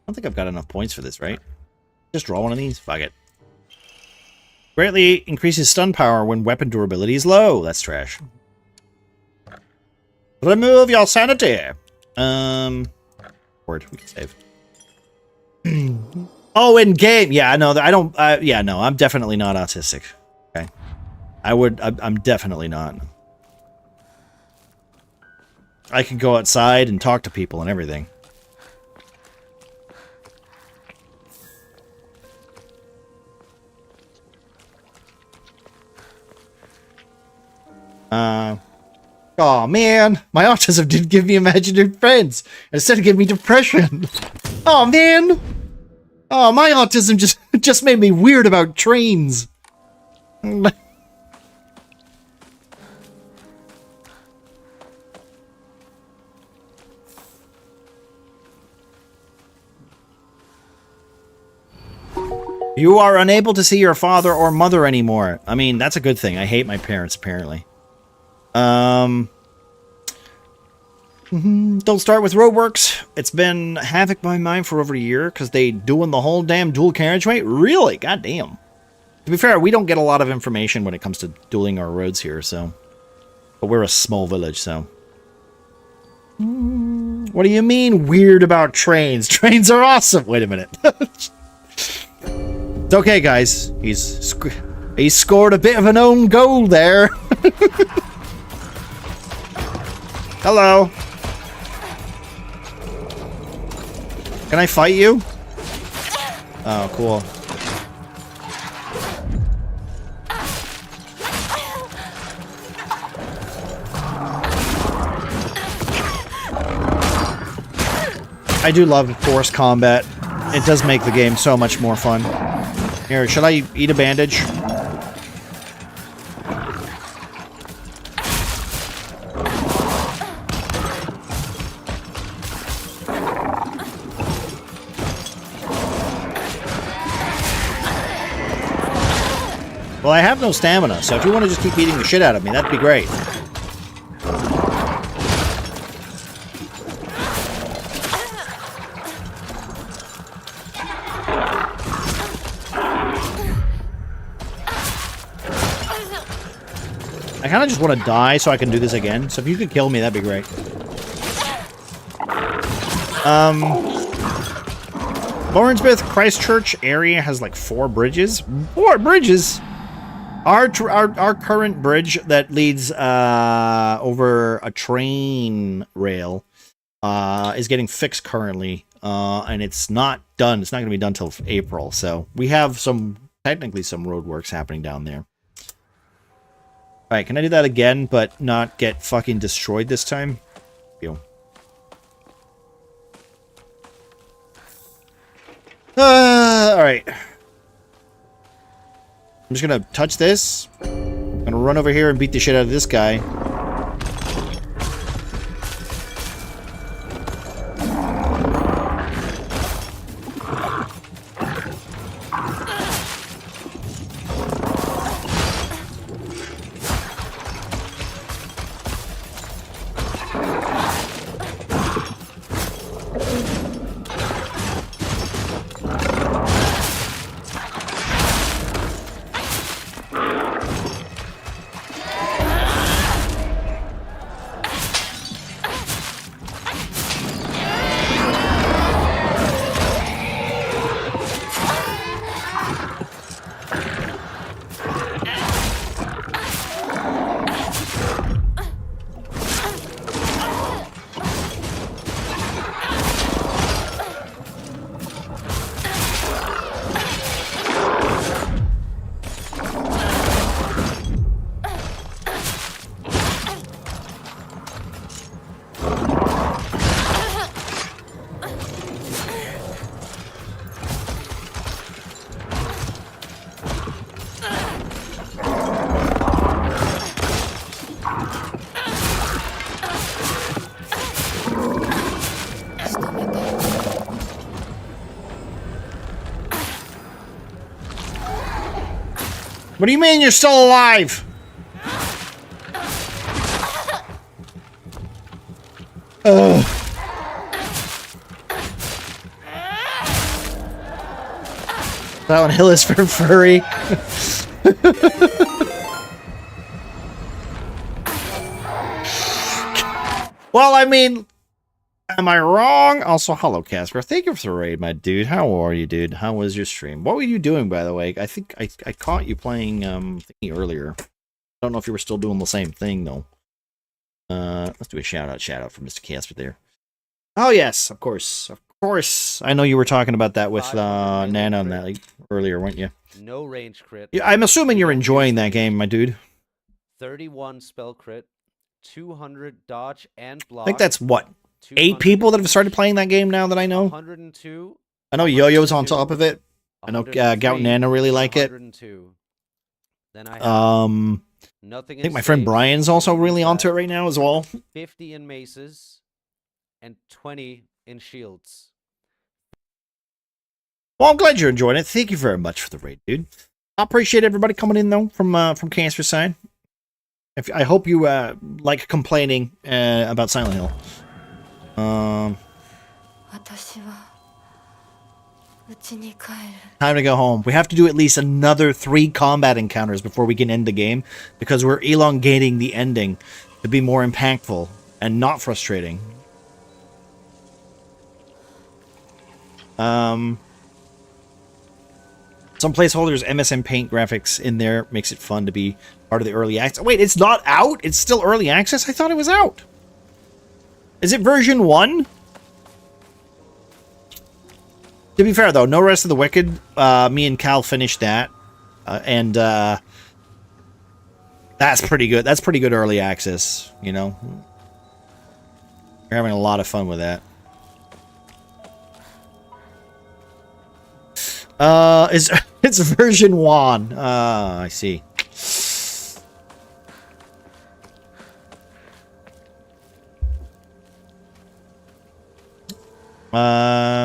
don't think I've got enough points for this, right? Just draw one of these. Fuck it. Greatly increases stun power when weapon durability is low. That's trash. Remove your sanity. Word. We can save. Oh, in game. Yeah, no, I don't. Yeah, no, I'm definitely not autistic. Okay, I'm definitely not. I can go outside and talk to people and everything. Oh man, my autism didn't give me imaginary friends. Instead it gave me depression. Oh man. Oh, my autism just made me weird about trains. You are unable to see your father or mother anymore. I mean, that's a good thing. I hate my parents, apparently. Don't start with roadworks. It's been havoc my mind for over a year because they doing the whole damn dual carriageway. Really? Goddamn. To be fair, we don't get a lot of information when it comes to dueling our roads here, so. But we're a small village, so. What do you mean weird about trains? Trains are awesome. Wait a minute. It's okay, guys. He's scored a bit of an own goal there. Hello. Can I fight you? Oh, cool. I do love forced combat. It does make the game so much more fun. Here, should I eat a bandage? Well, I have no stamina, so if you want to just keep beating the shit out of me, that'd be great. I kind of just want to die so I can do this again, so if you could kill me, that'd be great. Lawrencebeth Christchurch area has like 4 bridges. 4 bridges? Our current bridge that leads over a train rail is getting fixed currently, and it's not done. It's not going to be done till April. So we have technically some road works happening down there. All right, can I do that again, but not get fucking destroyed this time? Deal. All right. I'm just gonna touch this. I'm gonna run over here and beat the shit out of this guy. What do you mean you're still alive? Ugh. Silent Hill is for furry. Well, I mean, am I wrong? Also, hello, Casper. Thank you for the raid, my dude. How are you, dude? How was your stream? What were you doing, by the way? I think I caught you playing thingy earlier. I don't know if you were still doing the same thing, though. Let's do a shout out for Mr. Casper there. Oh, yes, of course. Of course. I know you were talking about that with Nana on that earlier, weren't you? No range crit. Yeah, I'm assuming you're enjoying that game, my dude. 31 spell crit. 200 dodge and block. I think that's what? 8 people that have started playing that game now that I know? 102. I know Yo-Yo's on top of it. I know Gout and Nana really like it. Then I have nothing I think my friend Brian's also really onto it right now as well. 50 in maces and 20 in shields. Well, I'm glad you're enjoying it. Thank you very much for the raid, dude. I appreciate everybody coming in, though, from Casper's side. I hope you like complaining about Silent Hill. Time to go home. We have to do at least another 3 combat encounters before we can end the game, because we're elongating the ending to be more impactful and not frustrating. Some placeholders, MSN Paint graphics in there makes it fun to be part of the early access. Wait, it's not out? It's still early access? I thought it was out. Is it version 1? To be fair, though, No Rest of the Wicked, me and Cal finished that. And that's pretty good. That's pretty good early access, you know? We're having a lot of fun with that. It's version 1. I see.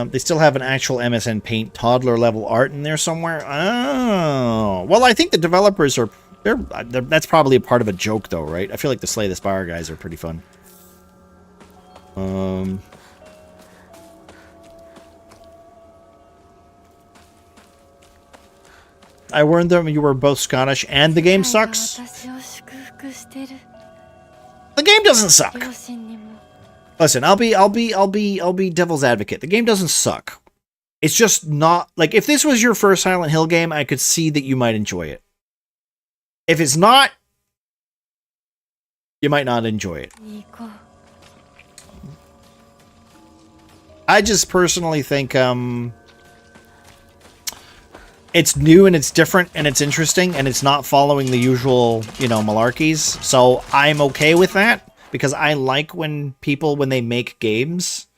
They still have an actual MSN Paint toddler level art in there somewhere. Oh, well, I think the developers are that's probably a part of a joke, though, right? I feel like the Slay the Spire guys are pretty fun. I warned them you were both Scottish and the game sucks. The game doesn't suck. Listen, I'll be devil's advocate. The game doesn't suck. It's just not like, if this was your first Silent Hill game, I could see that you might enjoy it. If it's not, you might not enjoy it. I just personally think it's new and it's different and it's interesting and it's not following the usual, you know, malarkeys. So I'm okay with that, because I like when people, when they make games,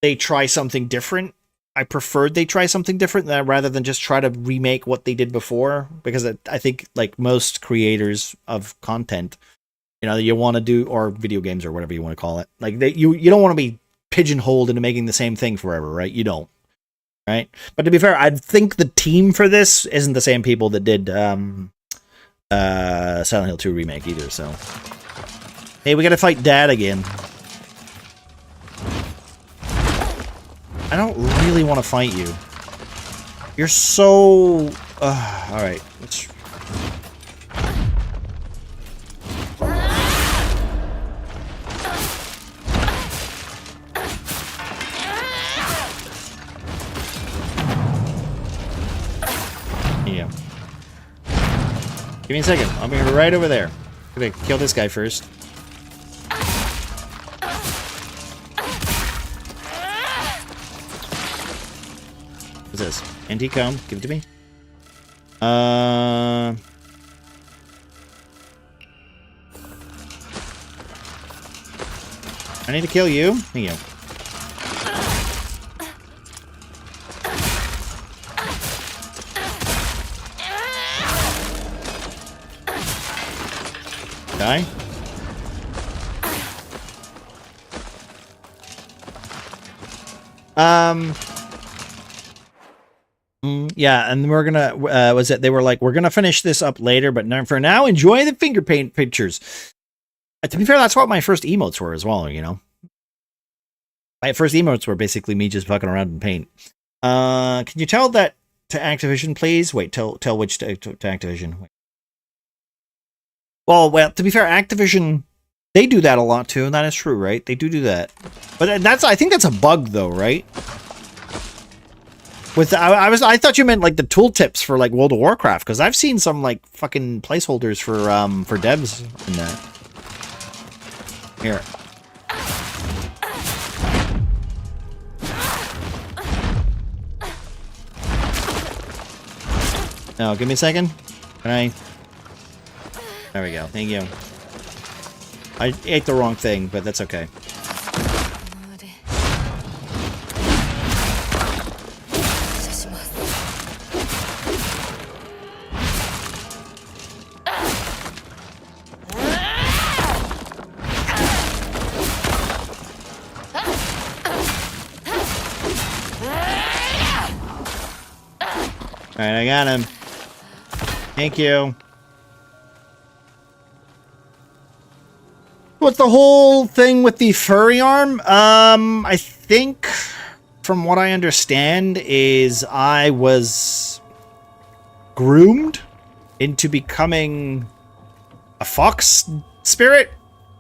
they try something different. I preferred they try something different rather than just try to remake what they did before, because I think, like most creators of content, you know, you want to do, or video games or whatever you want to call it, like you don't want to be pigeonholed into making the same thing forever, right? You don't. Right? But to be fair, I think the team for this isn't the same people that did Silent Hill 2 remake either, so. Hey, we gotta fight Dad again. I don't really want to fight you. You're so... alright. Let's... Yeah. Give me a second. I'll be right over there. I'm gonna kill this guy first. What's this? Antique comb. Give it to me. I need to kill you. Here you go. Die. Yeah, and we're gonna they were like, we're gonna finish this up later, but for now, enjoy the finger paint pictures. To be fair, that's what my first emotes were as well. You know, my first emotes were basically me just fucking around in paint. Can you tell that to Activision, please? Wait, tell which to Activision. Wait. Well, to be fair, Activision, they do that a lot too, and that is true, right? They do that, but I think that's a bug though, right? With I thought you meant like the tooltips for like World of Warcraft, because I've seen some like fucking placeholders for devs in that. Here. No, give me a second. Can I? There we go. Thank you. I ate the wrong thing, but that's okay. Alright, I got him. Thank you. What's the whole thing with the furry arm? I think, from what I understand, is I was groomed into becoming a fox spirit,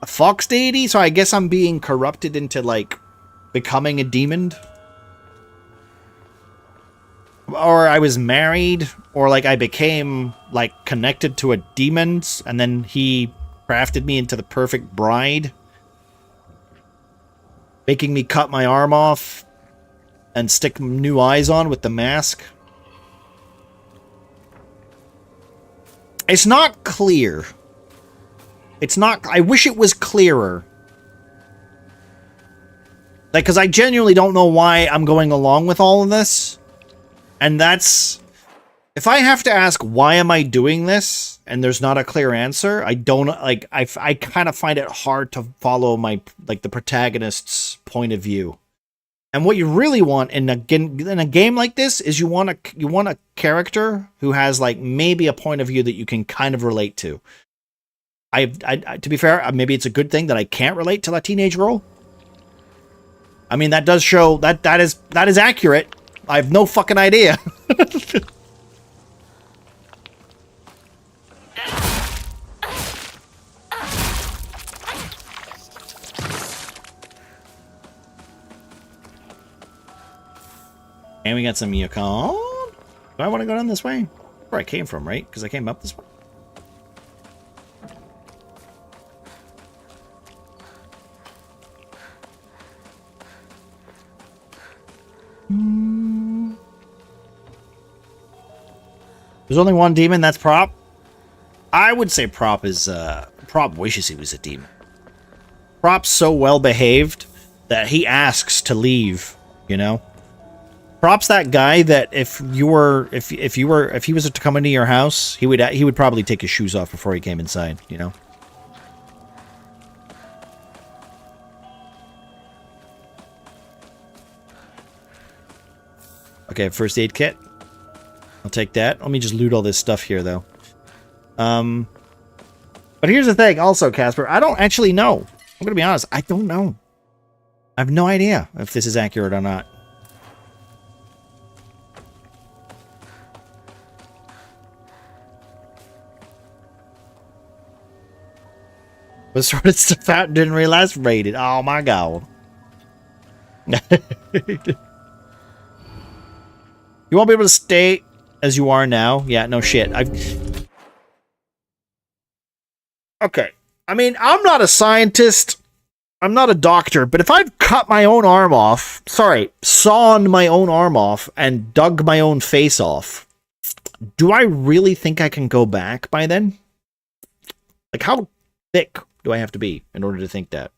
a fox deity, so I guess I'm being corrupted into, like, becoming a demon. Or I was married, or like I became like connected to a demon, and then he crafted me into the perfect bride, making me cut my arm off and stick new eyes on with the mask. It's not clear. It's not. I wish it was clearer. Like, because I genuinely don't know why I'm going along with all of this. And that's, if I have to ask, why am I doing this? And there's not a clear answer. I don't, like, I kind of find it hard to follow my, like, the protagonist's point of view. And what you really want in a game like this is you want a character who has, like, maybe a point of view that you can kind of relate to. To be fair, maybe it's a good thing that I can't relate to that teenage girl. I mean, that does show that is accurate. I have no fucking idea. And we got some Yukon. Do I want to go down this way? Where I came from, right? Because I came up this way. There's only one demon, that's Prop. I would say Prop is, Prop wishes he was a demon. Prop's so well behaved that he asks to leave, you know? Prop's that guy that if he was to come into your house, he would probably take his shoes off before he came inside, you know? Okay, first aid kit. I'll take that. Let me just loot all this stuff here, though. But here's the thing, also, Casper. I don't actually know. I'm gonna be honest. I don't know. I have no idea if this is accurate or not. But sorted stuff out and didn't realize rated. Oh my god. You won't be able to stay as you are now. Yeah, no shit. Okay. I mean, I'm not a scientist. I'm not a doctor, but if I've cut my own arm off, sawn my own arm off and dug my own face off, do I really think I can go back by then? Like, how thick do I have to be in order to think that?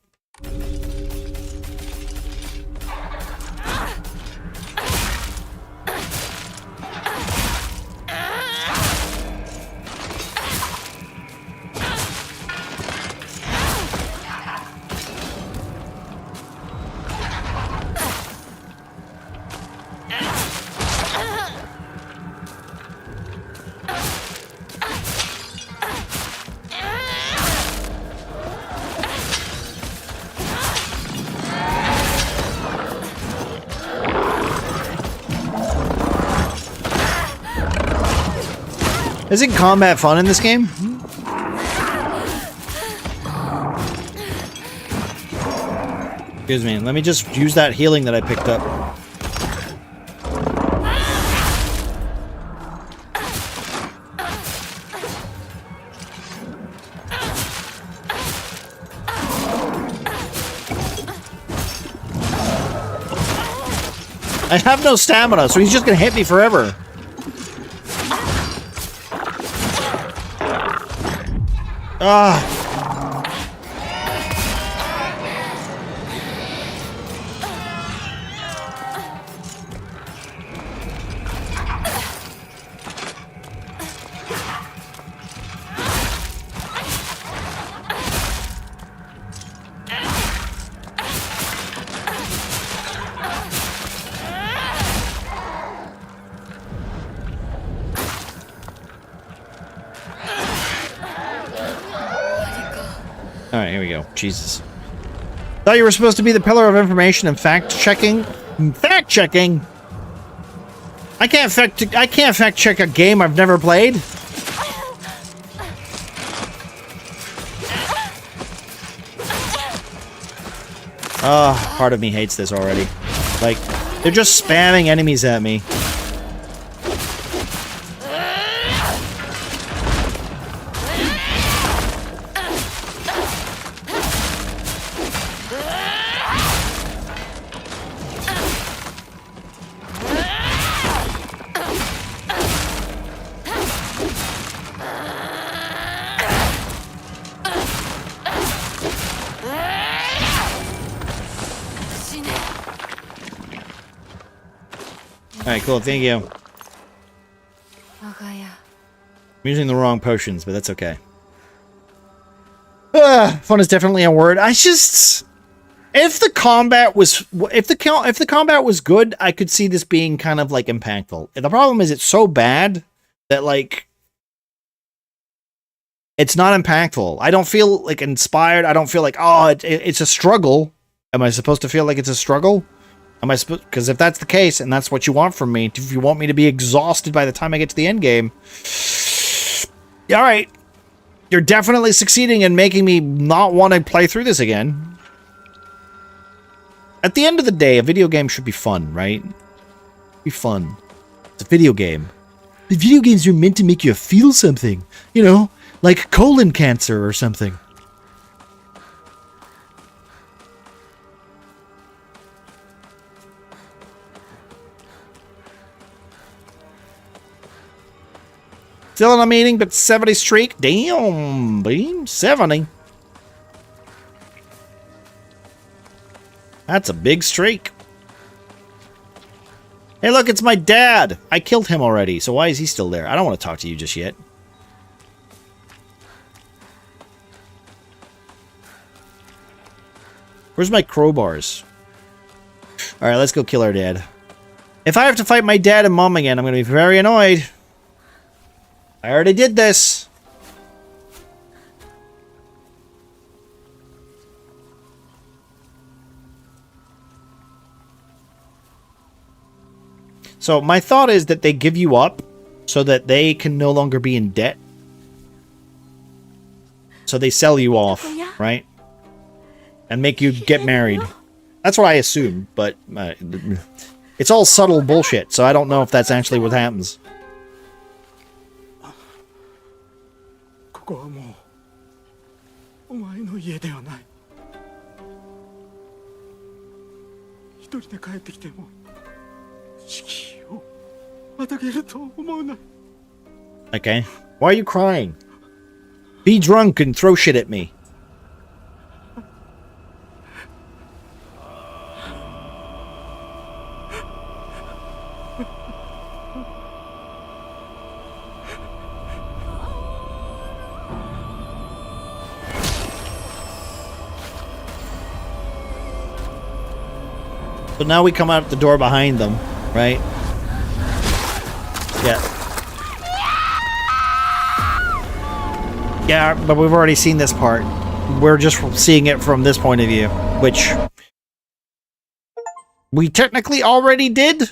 Isn't combat fun in this game? Excuse me, let me just use that healing that I picked up. I have no stamina, so he's just gonna hit me forever. Ah. Alright, here we go. Jesus. Thought you were supposed to be the pillar of information and fact-checking? Fact-checking? I can't fact-check a game I've never played. Oh, part of me hates this already. Like, they're just spamming enemies at me. Alright, cool, thank you. I'm using the wrong potions, but that's okay. Fun is definitely a word. If the combat was good, I could see this being kind of like impactful. The problem is it's so bad that like it's not impactful. I don't feel like inspired. I don't feel like, oh, it's a struggle. Am I supposed to feel like it's a struggle? Am I supposed? Because if that's the case, and that's what you want from me, if you want me to be exhausted by the time I get to the end game, all right, you're definitely succeeding in making me not want to play through this again. At the end of the day, a video game should be fun, right? Be fun. It's a video game. The video games are meant to make you feel something, you know, like colon cancer or something. Still in a meeting, but 70 streak. Damn, beam 70. That's a big streak. Hey, look, it's my dad. I killed him already, so why is he still there? I don't want to talk to you just yet. Where's my crowbars? All right, let's go kill our dad. If I have to fight my dad and mom again, I'm going to be very annoyed. I already did this. So my thought is that they give you up so that they can no longer be in debt. So they sell you off, right? And make you get married. That's what I assume, but it's all subtle bullshit, so I don't know if that's actually what happens. Okay. Why are you crying? Be drunk and throw shit at me. So now we come out the door behind them, right? Yeah. Yeah, but we've already seen this part. We're just seeing it from this point of view, which we technically already did.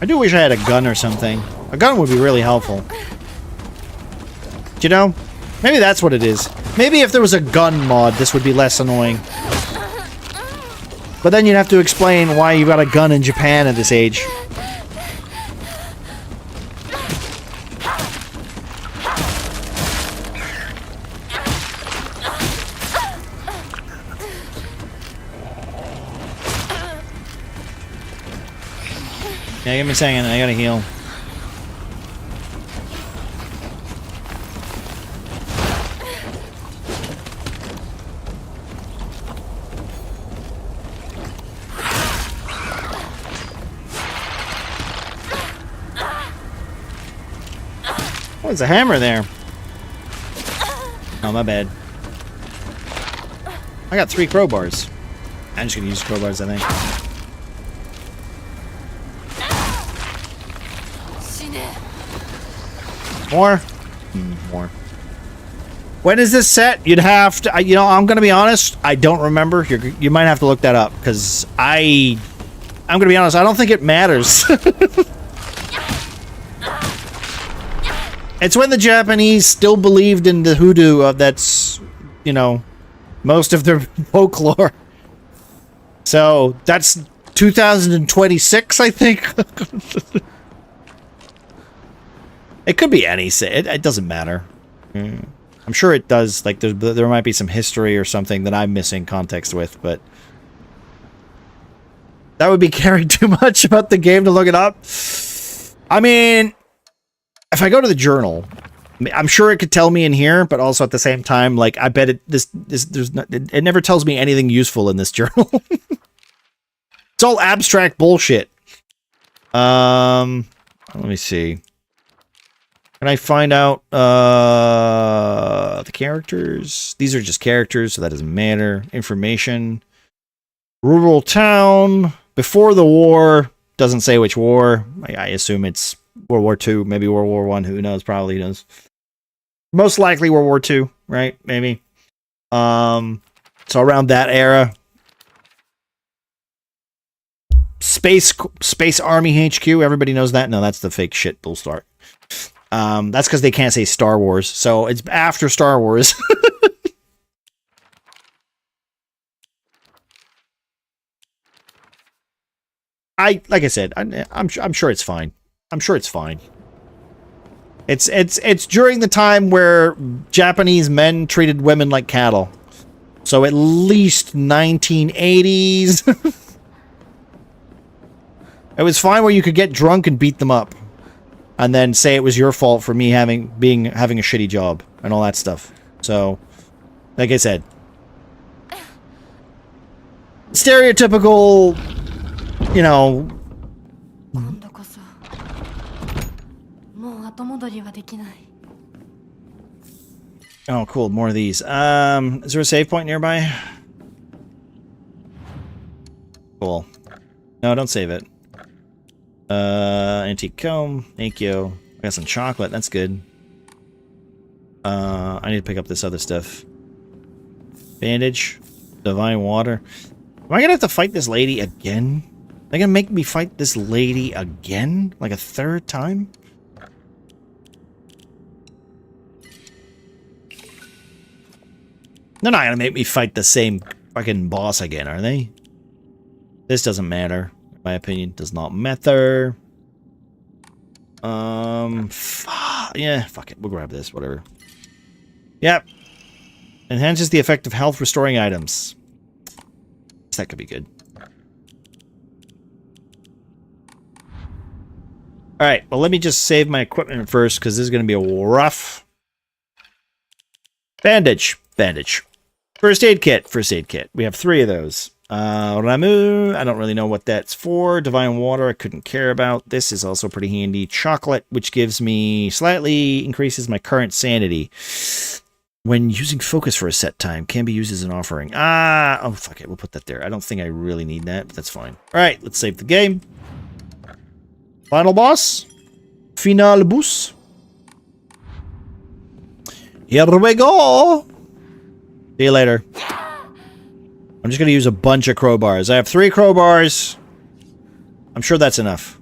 I do wish I had a gun or something. A gun would be really helpful. You know? Maybe that's what it is. Maybe if there was a gun mod, this would be less annoying. But then you'd have to explain why you got a gun in Japan at this age. Yeah, give me a second. I gotta heal. Oh, there's a hammer there. Oh, my bad. I got 3 crowbars. I'm just gonna use crowbars, I think. More? More. When is this set? You'd have to... you know, I'm gonna be honest. I don't remember. You might have to look that up, because I'm gonna be honest. I don't think it matters. It's when the Japanese still believed in the hoodoo of that's, you know, most of their folklore. So, that's 2026, I think. It could be any set. It doesn't matter. I'm sure it does. Like, there might be some history or something that I'm missing context with, but... that would be caring too much about the game to look it up. I mean... if I go to the journal, I'm sure it could tell me in here, but also at the same time, like, I bet it never tells me anything useful in this journal. It's all abstract bullshit. Let me see. Can I find out, the characters? These are just characters, so that doesn't matter. Information. Rural town. Before the war. Doesn't say which war. I assume it's World War II, maybe World War I, who knows, probably knows. Most likely World War II, right? Maybe. So around that era. Space Army HQ, everybody knows that? No, that's the fake shit bull start. That's because they can't say Star Wars, so it's after Star Wars. Like I said, I'm sure it's fine. I'm sure it's fine. It's during the time where Japanese men treated women like cattle. So at least 1980s. It was fine where you could get drunk and beat them up. And then say it was your fault for me having a shitty job and all that stuff. So, like I said, stereotypical, you know. Oh, cool. More of these. Is there a save point nearby? Cool. No, don't save it. Antique comb. Thank you. I got some chocolate. That's good. I need to pick up this other stuff. Bandage. Divine water. Am I gonna have to fight this lady again? Are they gonna make me fight this lady again? Like a third time? They're not gonna make me fight the same fucking boss again, are they? This doesn't matter. In my opinion, does not matter. Yeah, fuck it. We'll grab this, whatever. Yep. Enhances the effect of health restoring items. That could be good. Alright, well let me just save my equipment first, because this is going to be a rough... Bandage. Bandage. First aid kit. First aid kit. We have 3 of those. Ramu. I don't really know what that's for. Divine water. I couldn't care about. This is also pretty handy. Chocolate, which gives me... slightly increases my current sanity. When using focus for a set time, can be used as an offering. Oh, fuck it. We'll put that there. I don't think I really need that, but that's fine. Alright, let's save the game. Final boss. Final boss. Here we go. See you later. I'm just going to use a bunch of crowbars. I have 3 crowbars. I'm sure that's enough.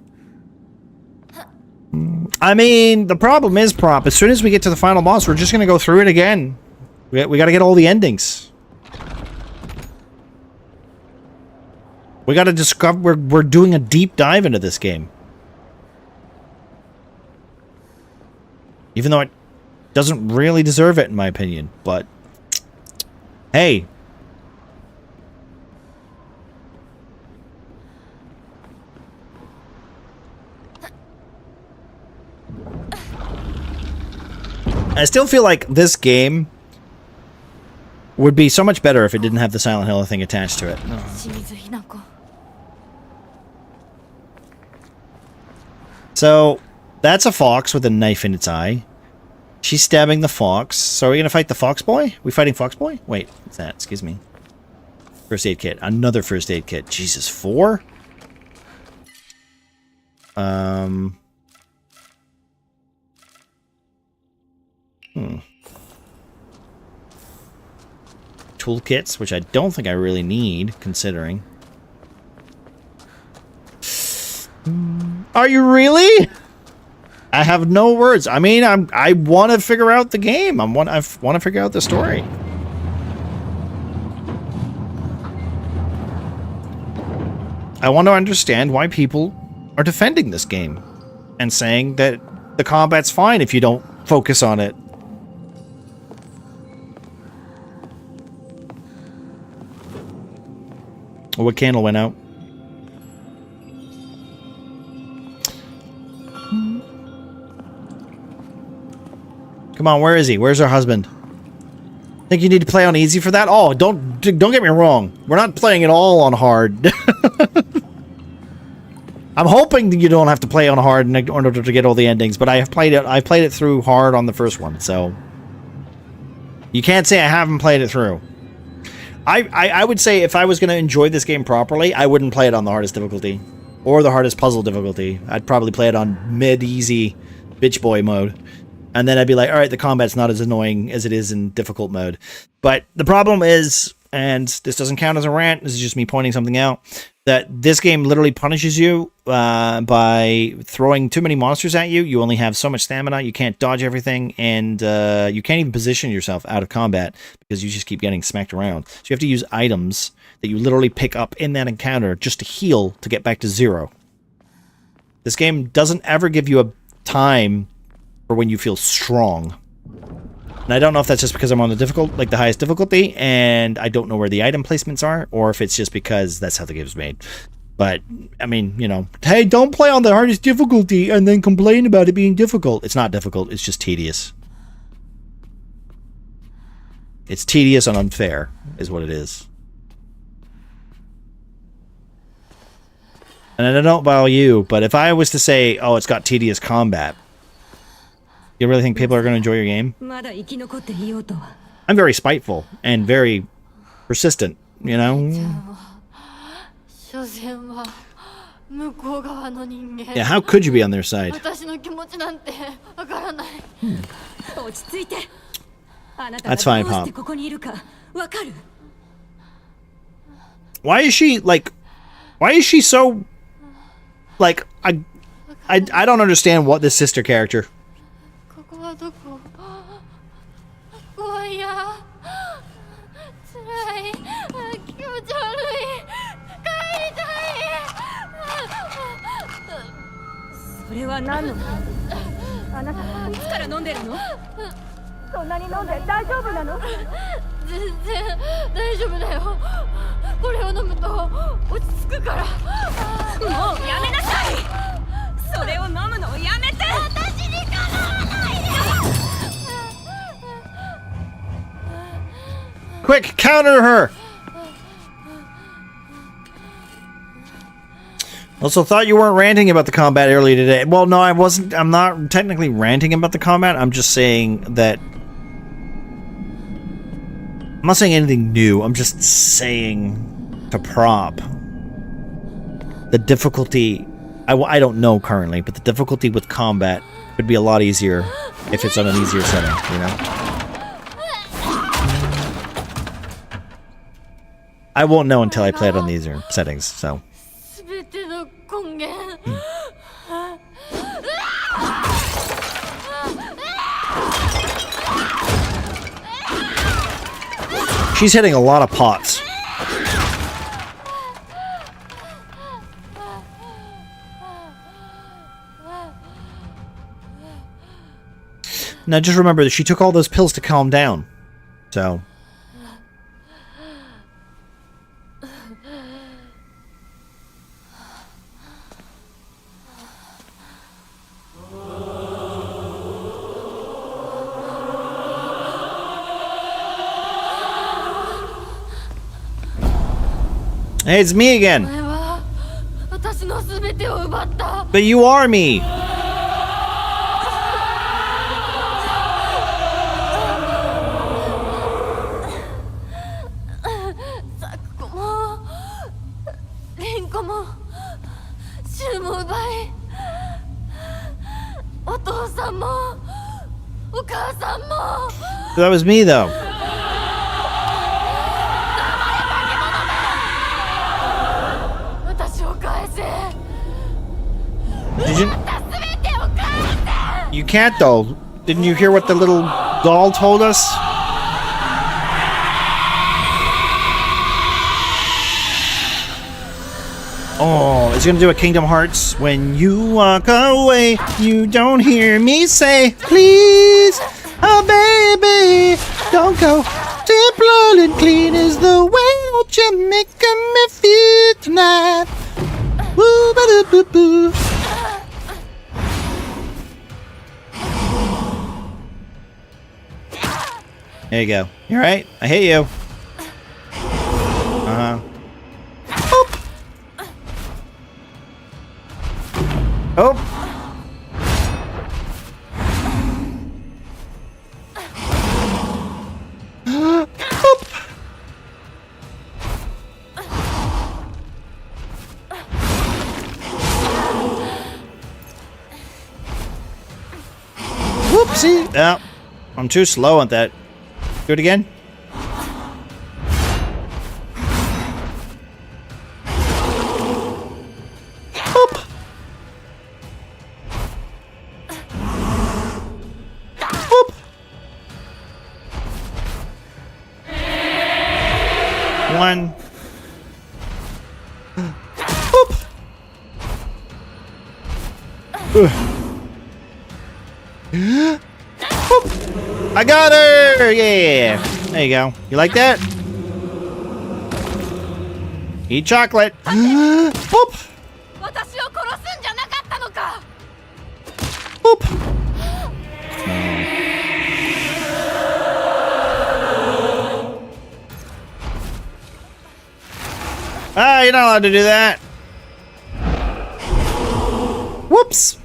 I mean, the problem is, Prop, as soon as we get to the final boss, we're just going to go through it again. We got to get all the endings. We got to discover... We're doing a deep dive into this game. Even though it doesn't really deserve it, in my opinion. But, hey. I still feel like this game would be so much better if it didn't have the Silent Hill thing attached to it. So, that's a fox with a knife in its eye. She's stabbing the fox. So are we going to fight the fox boy? We fighting fox boy? Wait, what's that? Excuse me. First aid kit. Another first aid kit. Jesus, 4? Toolkits, which I don't think I really need, considering. Are you really? I have no words. I mean, I want to figure out the game. I want to figure out the story. I want to understand why people are defending this game and saying that the combat's fine if you don't focus on it. Oh, what candle went out? Come on, where is he? Where's her husband? Think you need to play on easy for that? Oh, don't get me wrong. We're not playing it all on hard. I'm hoping that you don't have to play on hard in order to get all the endings, but I played it through hard on the first one, so you can't say I haven't played it through. I would say if I was going to enjoy this game properly, I wouldn't play it on the hardest difficulty or the hardest puzzle difficulty. I'd probably play it on mid-easy bitch boy mode. And then I'd be like, all right, the combat's not as annoying as it is in difficult mode. But the problem is, and this doesn't count as a rant, this is just me pointing something out, that this game literally punishes you by throwing too many monsters at you. You only have so much stamina, you can't dodge everything, and you can't even position yourself out of combat because you just keep getting smacked around. So you have to use items that you literally pick up in that encounter just to heal to get back to 0. This game doesn't ever give you a time for when you feel strong. And I don't know if that's just because I'm on the highest difficulty, and I don't know where the item placements are, or if it's just because that's how the game's made. But, I mean, you know, hey, don't play on the hardest difficulty and then complain about it being difficult. It's not difficult, it's just tedious. It's tedious and unfair, is what it is. And I don't know about you, but if I was to say, oh, it's got tedious combat, you really think people are going to enjoy your game? I'm very spiteful and very persistent, you know? Yeah, how could you be on their side? That's fine, Pop. Why is she, like... Why is she so... Like, I don't understand what this sister character... Quick, counter her! Also, thought you weren't ranting about the combat earlier today. Well, no, I wasn't. I'm not technically ranting about the combat. I'm just saying that... I'm not saying anything new. I'm just saying to Prop. The difficulty... I don't know currently, but the difficulty with combat could be a lot easier if it's on an easier setting, you know? I won't know until I play it on the easier settings, so... She's hitting a lot of pots. Now just remember that she took all those pills to calm down. So... Hey, it's me again. お前は私の全てを奪った。 But you are me. サクコもリンコもシュウも奪い、お父さんもお母さんも。 That was me, though. 私を返せ。 Did you? 全てを返せ。 You can't, though. Didn't you hear what the little doll told us? Oh, it's gonna do a Kingdom Hearts. When you walk away, you don't hear me say, please, oh baby, don't go. Simple and clean is the way that you're making me feel tonight. Woo, ba, boo, boo. There you go. You alright? I hit you. Uh-huh. Oh! Whoopsie! Oh, I'm too slow on that. Do it again. Whoop! Whoop! One. Whoop! Whoop! I got her! Yeah! There you go. You like that? Eat chocolate. Whoop! 私を殺すんじゃなかったのか。 Whoop! Ah, you're not allowed to do that. Whoops!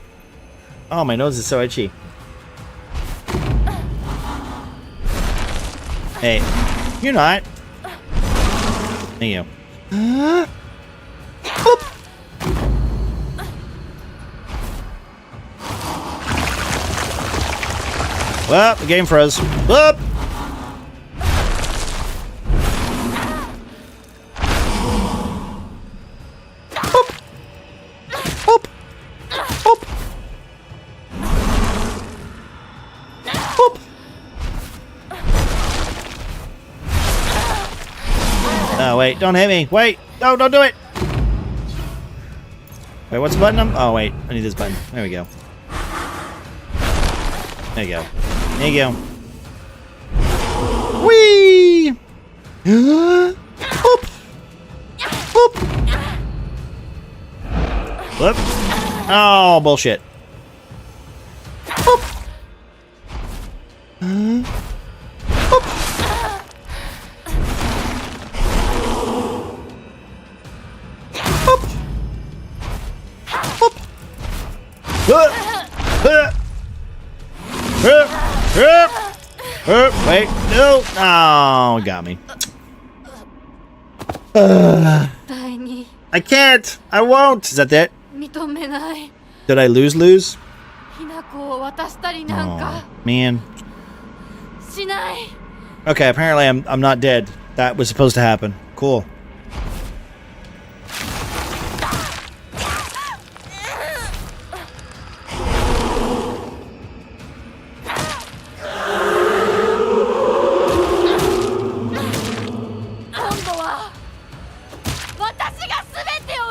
Oh, my nose is so itchy. Hey, you're not. There you go. Whoop! Well, the game froze. Whoop! Whoop! Whoop! Whoop! Whoop! Oh, wait, don't hit me. Wait, no, don't do it. Wait, what's the button? Oh, wait, I need this button. There we go. There you go. There you go. Whee! Whoop! Whoop! Whoop! Oh, bullshit. Whoop! Whoop! Whoop! Whoop! Wait, no! Oh, got me. 第に I can't! I won't! Is that it? 認めない。 Did I lose? ひな子を渡したりなん Oh, か man. しない。 Okay, apparently I'm not dead. That was supposed to happen. Cool.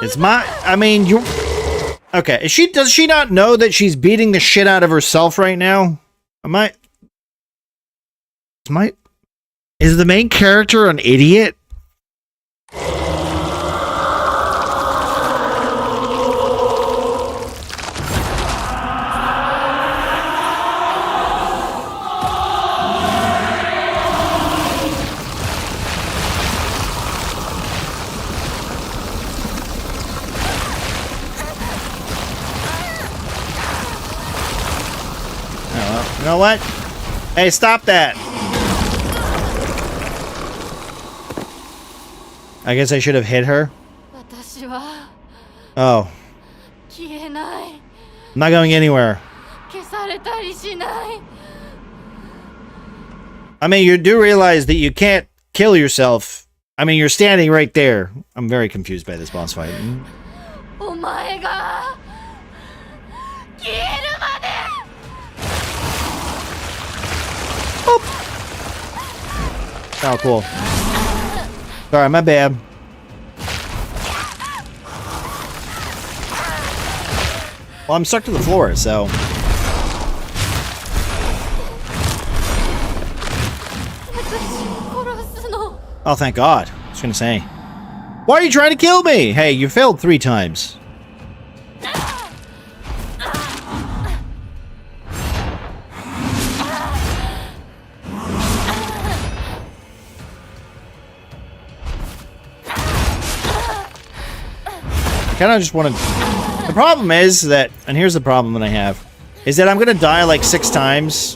It's my. I mean, you. Okay, does she not know that she's beating the shit out of herself right now? Is the main character an idiot? You know what? Hey, stop that! I guess I should have hit her. 私は Oh, 消えない I'm not going anywhere. 消されたりしない I mean, you do realize that you can't kill yourself. I mean, you're standing right there. I'm very confused by this boss fight. お前が消えるまで Oh, cool. Sorry, my bad. Well, I'm stuck to the floor, so... Oh, thank God. I was gonna say. Why are you trying to kill me? Hey, you failed 3 times. I kind of just want to... The problem is that... And here's the problem that I have. Is that I'm going to die like 6 times.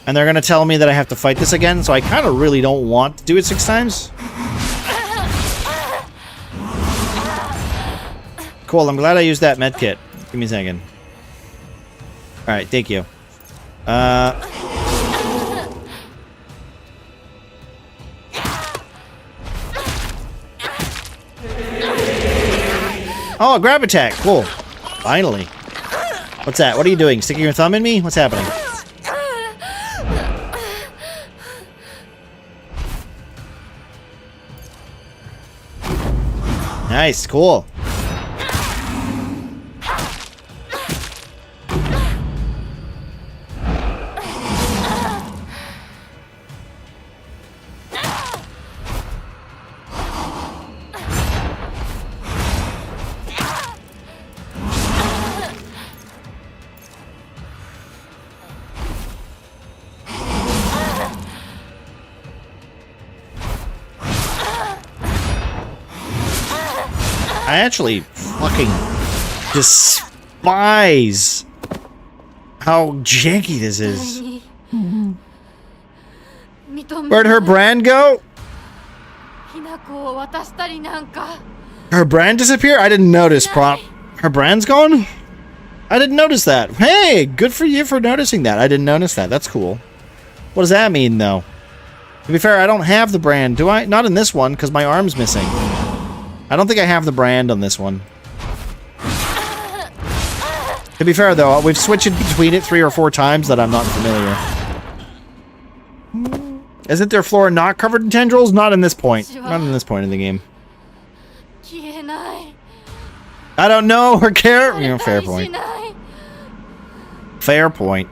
And they're going to tell me that I have to fight this again. So I kind of really don't want to do it 6 times. Cool, I'm glad I used that medkit. Give me a second. Alright, thank you. Oh, a grab attack. Cool. Finally. What's that? What are you doing? Sticking your thumb in me? What's happening? Nice. Cool. I actually fucking despise how janky this is. Where'd her brand go? Her brand disappear? I didn't notice, prop. Her brand's gone? I didn't notice that. Hey, good for you for noticing that. I didn't notice that. That's cool. What does that mean, though? To be fair, I don't have the brand. Do I? Not in this one, because my arm's missing. I don't think I have the brand on this one. To be fair, though, we've switched between it 3 or 4 times that I'm not familiar. Isn't their floor not covered in tendrils? Not in this point. Not in this point in the game. I don't know her character. You know, fair point. Fair point.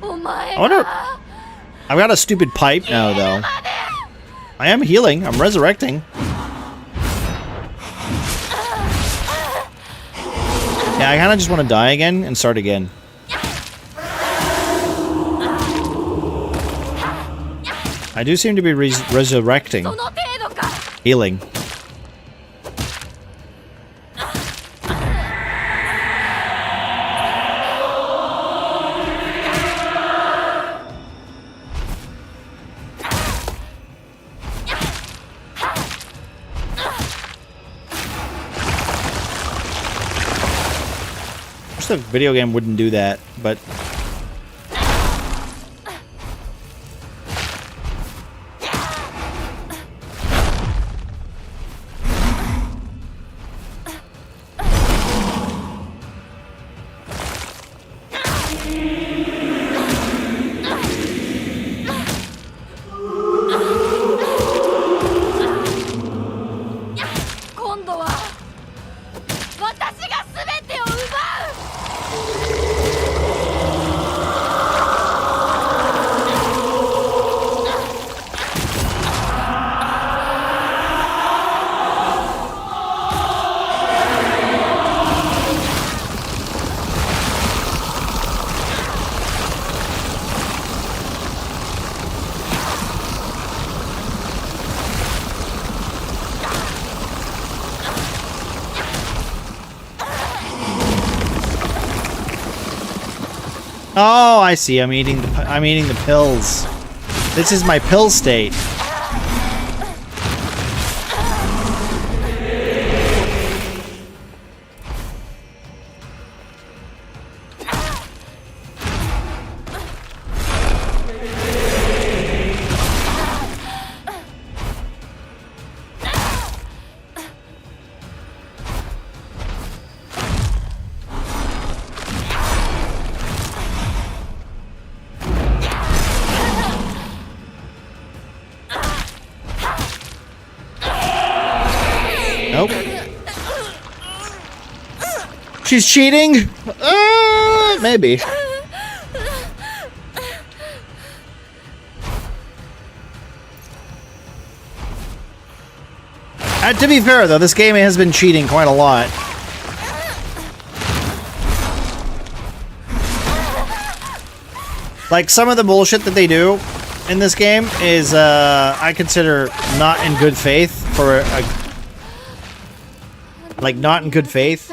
I wonder... I've got a stupid pipe now, though. I am healing. I'm resurrecting. Yeah, I kind of just want to die again and start again. I do seem to be resurrecting. Healing. The video game wouldn't do that, but Oh, I see. I'm eating the pills. This is my pill state. Nope. She's cheating? Maybe. To be fair, though, this game has been cheating quite a lot. Like, some of the bullshit that they do in this game is, I consider not in good faith for a... Like, not in good faith.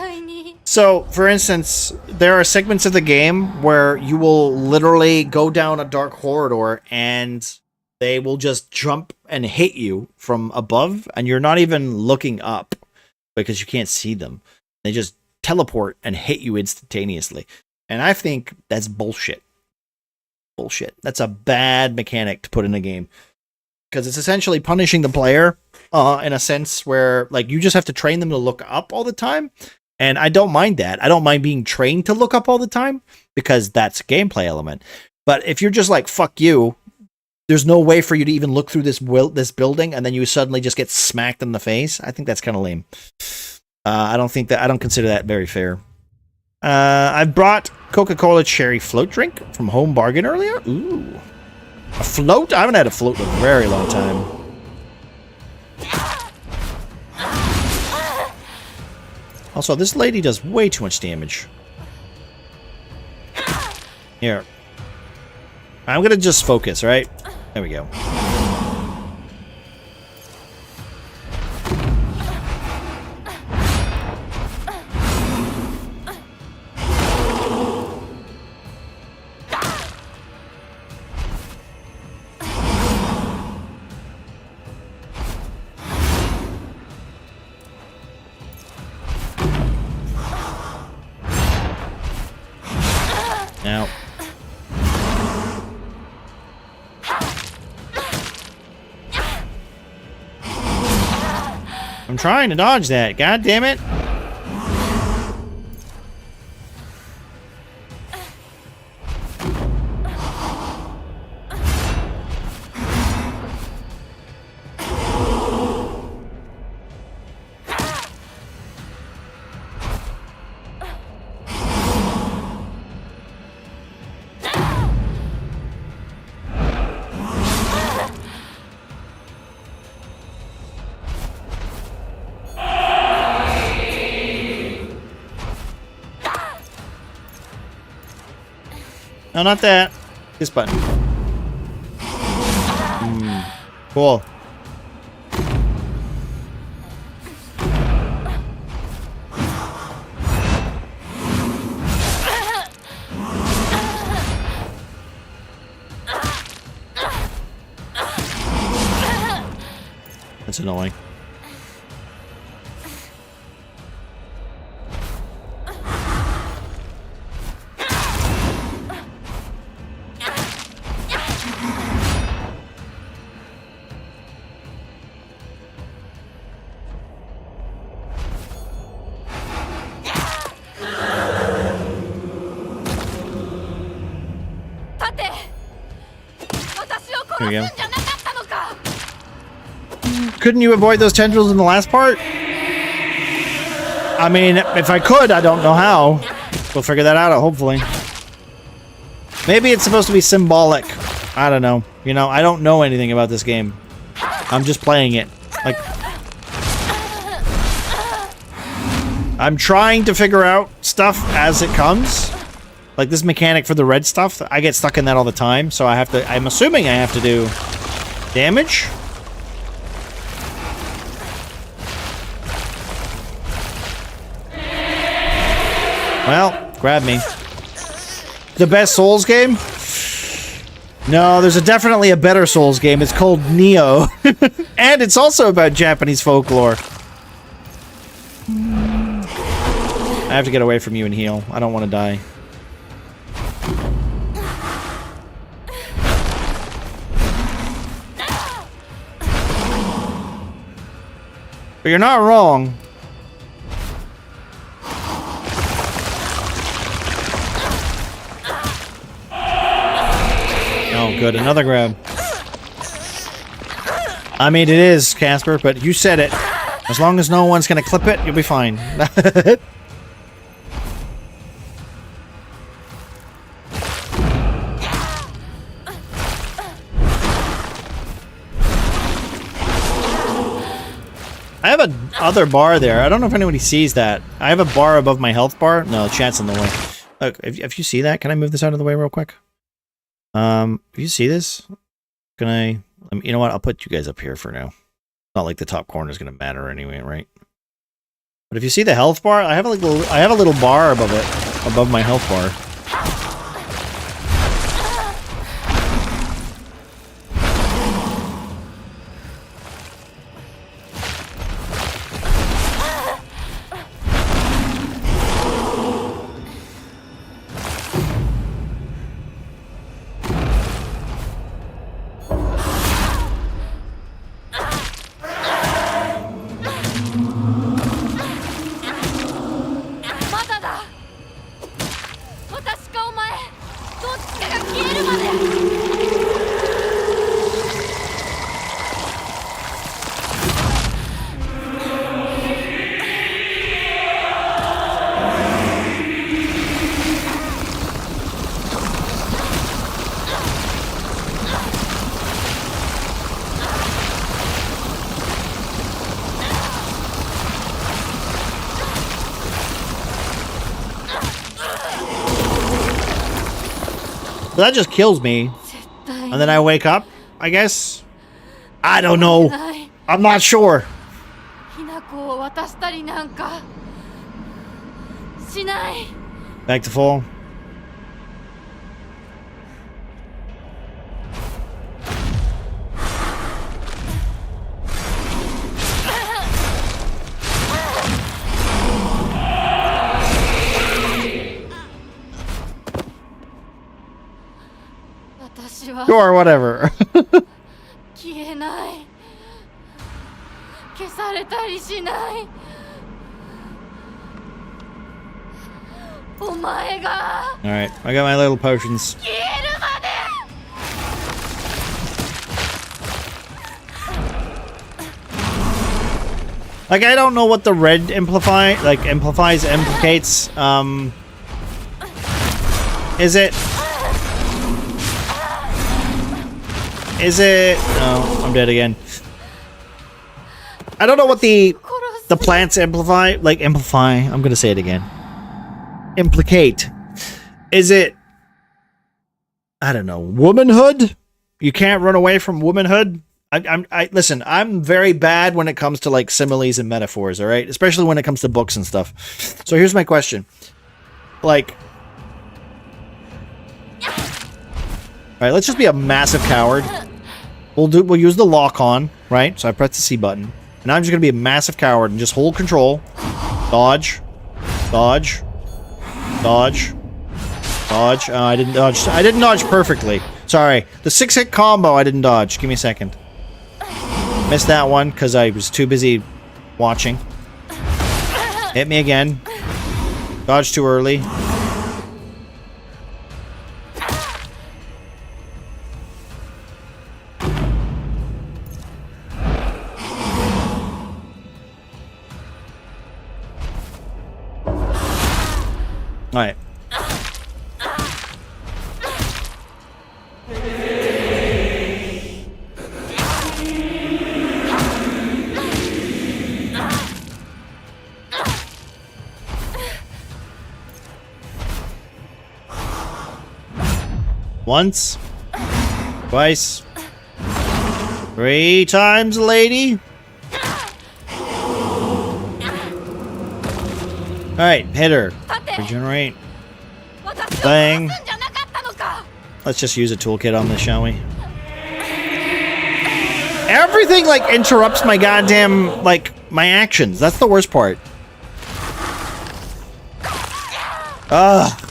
So, for instance, there are segments of the game where you will literally go down a dark corridor and they will just jump and hit you from above, and you're not even looking up because you can't see them. They just teleport and hit you instantaneously. And I think that's bullshit. Bullshit. That's a bad mechanic to put in a game. Because it's essentially punishing the player in a sense where, like, you just have to train them to look up all the time. And I don't mind that. I don't mind being trained to look up all the time because that's a gameplay element. But if you're just like, fuck you, there's no way for you to even look through this building and then you suddenly just get smacked in the face. I think that's kind of lame. I don't consider that very fair. I've brought Coca-Cola cherry float drink from Home Bargain earlier. Ooh. A float? I haven't had a float in a very long time. Also, this lady does way too much damage. Here. I'm gonna just focus, right? There we go. Now. I'm trying to dodge that. God damn it. No, not that. This button. Cool. That's annoying. Here we go. Couldn't you avoid those tendrils in the last part? I mean, if I could, I don't know how. We'll figure that out, hopefully. Maybe it's supposed to be symbolic. I don't know. You know, I don't know anything about this game. I'm just playing it. Like, I'm trying to figure out stuff as it comes. Like this mechanic for the red stuff, I get stuck in that all the time, so I'm assuming I have to do damage. Well, grab me. The best Souls game? No, there's definitely a better Souls game. It's called Neo. And it's also about Japanese folklore. I have to get away from you and heal. I don't want to die. But you're not wrong. Oh, good. Another grab. I mean, it is, Casper, but you said it. As long as no one's gonna clip it, you'll be fine. I have a other bar there. I don't know if anybody sees that. I have a bar above my health bar. No, chat's in the way. Look, if you see that, can I move this out of the way real quick? If you see this, can I you know what? I'll put you guys up here for now. Not like the top corner is going to matter anyway, right? But if you see the health bar, I have a little bar above it, above my health bar. That just kills me. And then I wake up, I guess? I don't know. I'm not sure. Back to full. Sure, whatever. Alright, I got my little potions. Like, I don't know what the red implicates. Is it? Oh, I'm dead again. I don't know what the plants amplify. I'm gonna say it again. Implicate. Is it? I don't know. Womanhood? You can't run away from womanhood. Listen. I'm very bad when it comes to like similes and metaphors. All right, especially when it comes to books and stuff. So here's my question. Like, all right, let's just be a massive coward. We'll use the lock on, right? So I press the C button. And I'm just gonna be a massive coward and just hold control. Dodge. Dodge. Dodge. Dodge. I didn't dodge. I didn't dodge perfectly. Sorry. The 6-hit combo I didn't dodge. Give me a second. Missed that one because I was too busy watching. Hit me again. Dodge too early. Alright. Once. Twice. 3 times, lady. Alright, hit her. Regenerate. Bang. Let's just use a toolkit on this, shall we? Everything, like, interrupts my goddamn, like, my actions. That's the worst part. Ugh.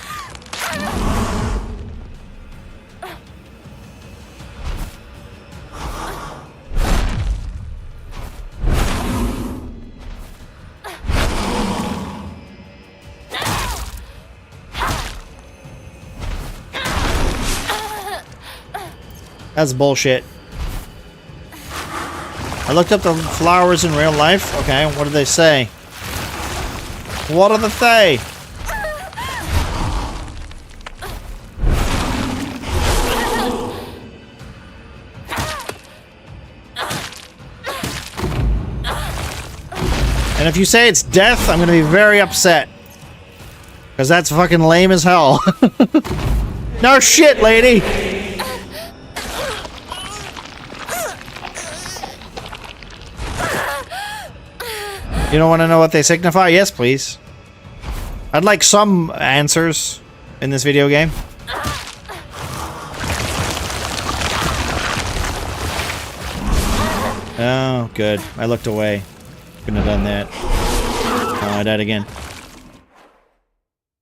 That's bullshit. I looked up the flowers in real life. Okay, what do they say? What do they say? And if you say it's death, I'm gonna be very upset. Because that's fucking lame as hell. No shit, lady! You don't want to know what they signify? Yes, please. I'd like some answers in this video game. Oh, good. I looked away. Couldn't have done that. Oh, I died again.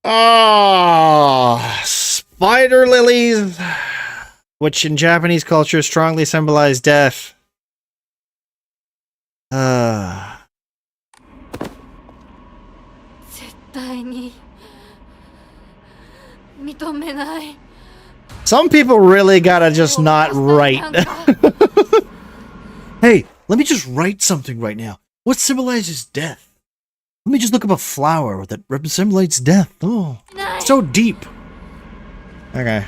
Oh, spider lilies, which in Japanese culture strongly symbolize death. 絶対に認めない。 Some people really gotta just not write. Hey, let me just write something right now. What symbolizes death? Let me just look up a flower that symbolizes death. Oh, so deep. Okay.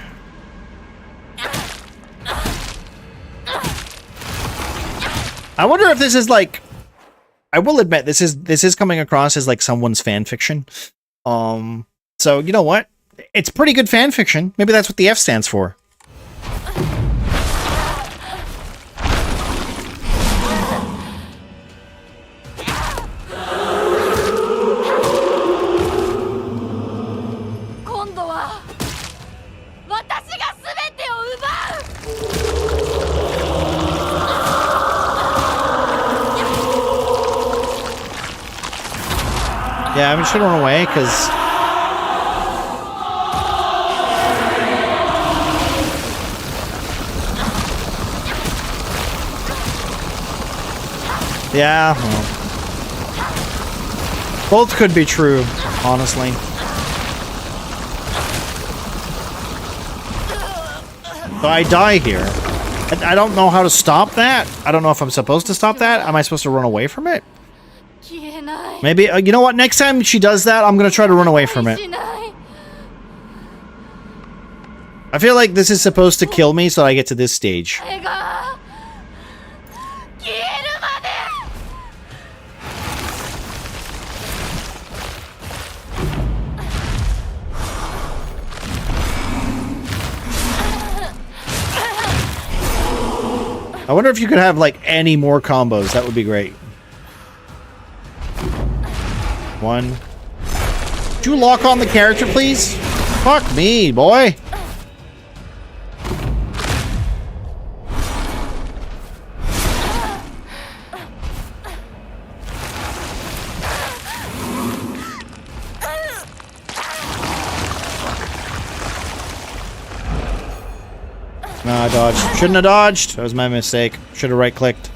I wonder if this is like, I will admit this is coming across as like someone's fan fiction. So you know what? It's pretty good fan fiction. Maybe that's what the F stands for. Yeah, I'm just gonna run away because yeah, well, both could be true, honestly. So I die here. I don't know how to stop that. I don't know if I'm supposed to stop that. Am I supposed to run away from it? Maybe, you know what? Next time she does that, I'm gonna try to run away from it. I feel like this is supposed to kill me so I get to this stage. I wonder if you could have, like, any more combos. That would be great. One. Would you lock on the character, please? Fuck me, boy. No, I dodged. Shouldn't have dodged. That was my mistake. Should have right-clicked.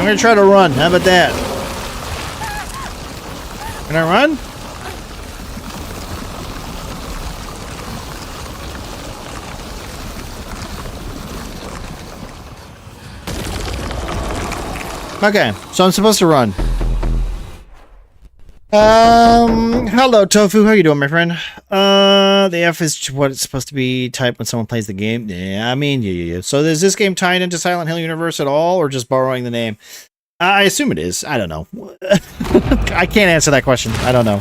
gonna try to run. How about that? Can I run? Okay, so I'm supposed to run. Hello Tofu, how you doing, my friend? The F is what it's supposed to be typed when someone plays the game. Yeah, I mean, yeah. So is this game tied into Silent Hill universe at all, or just borrowing the name? I assume it is. I don't know. I can't answer that question. I don't know.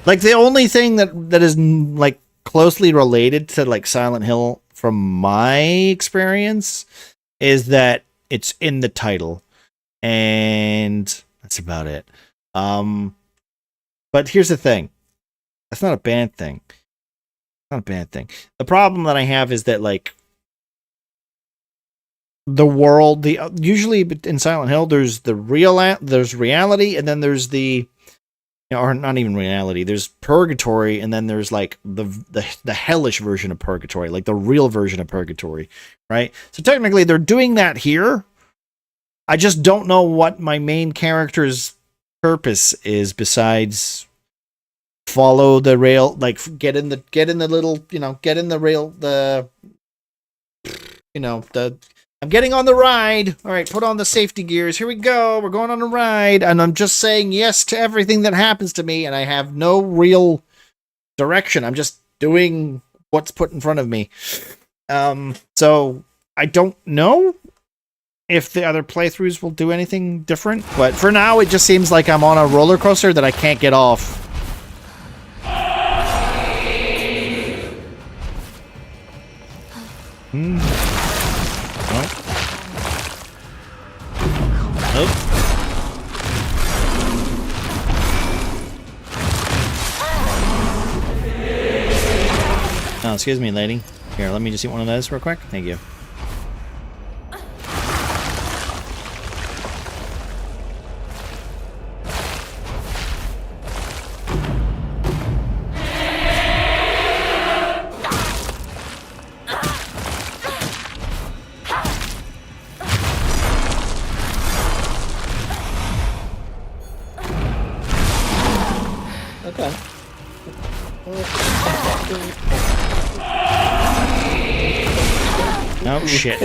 Like, the only thing that is, like, closely related to, like, Silent Hill from my experience is that it's in the title. And that's about it. But here's the thing. That's not a bad thing. Not a bad thing. The problem that I have is that, like, the world, usually in Silent Hill, there's there's reality, and then there's the, or not even reality, there's purgatory, and then there's like the hellish version of purgatory, like the real version of purgatory, right? So technically they're doing that here. I just don't know what my main character's purpose is besides follow the rail, like get in the little, get in the rail, I'm getting on the ride. All right, put on the safety gears. Here we go. We're going on a ride. And I'm just saying yes to everything that happens to me. And I have no real direction. I'm just doing what's put in front of me. So I don't know if the other playthroughs will do anything different. But for now, it just seems like I'm on a roller coaster that I can't get off. Oh, excuse me, lady. Here, let me just eat one of those real quick. Thank you. Okay. Oh, shit.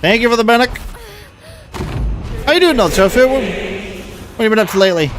Thank you for the medic. How you doing, though, Tofu? What have you been up to lately?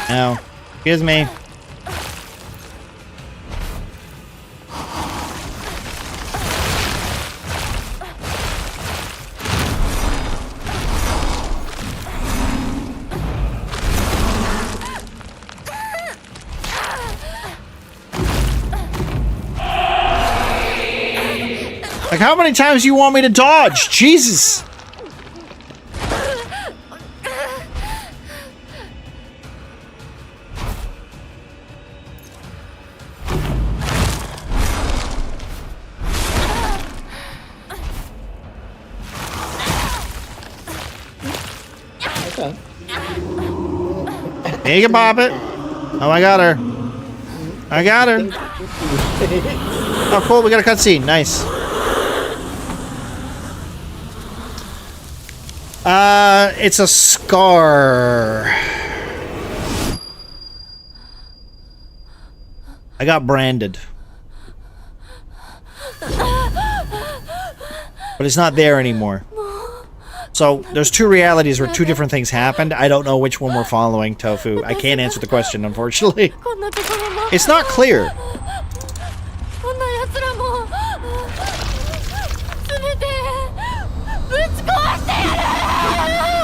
No. Excuse me. Like, how many times do you want me to dodge? Jesus! Okay. You can pop it. Oh, I got her. I got her. Oh, cool. We got a cutscene. Nice. It's a scar. I got branded. But it's not there anymore. So, there's two realities where two different things happened. I don't know which one we're following, Tofu. I can't answer the question, unfortunately. It's not clear.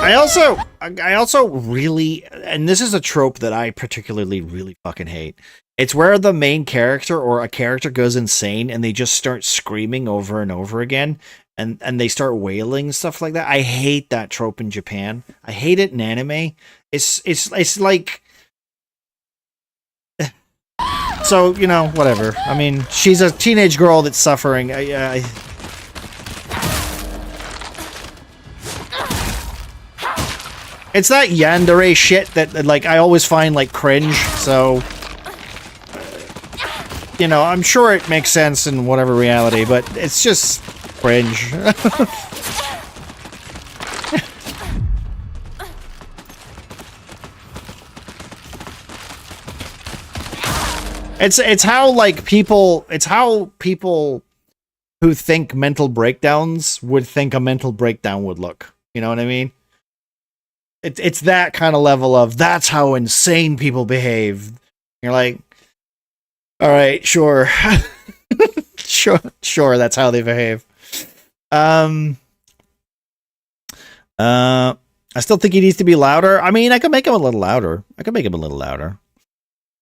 I also really, and this is a trope that I particularly really fucking hate. It's where the main character or a character goes insane and they just start screaming over and over again, and they start wailing and stuff like that. I hate that trope in Japan. I hate it in anime. It's like, so, you know, whatever. I mean, she's a teenage girl that's suffering. It's that yandere shit that, like, I always find, like, cringe, so... You know, I'm sure it makes sense in whatever reality, but it's just cringe. It's how, like, people... It's how people who think mental breakdowns would think a mental breakdown would look. You know what I mean? It's that kind of level of, that's how insane people behave. You're like, all right, sure. sure, that's how they behave. I still think he needs to be louder. I mean, I could make him a little louder.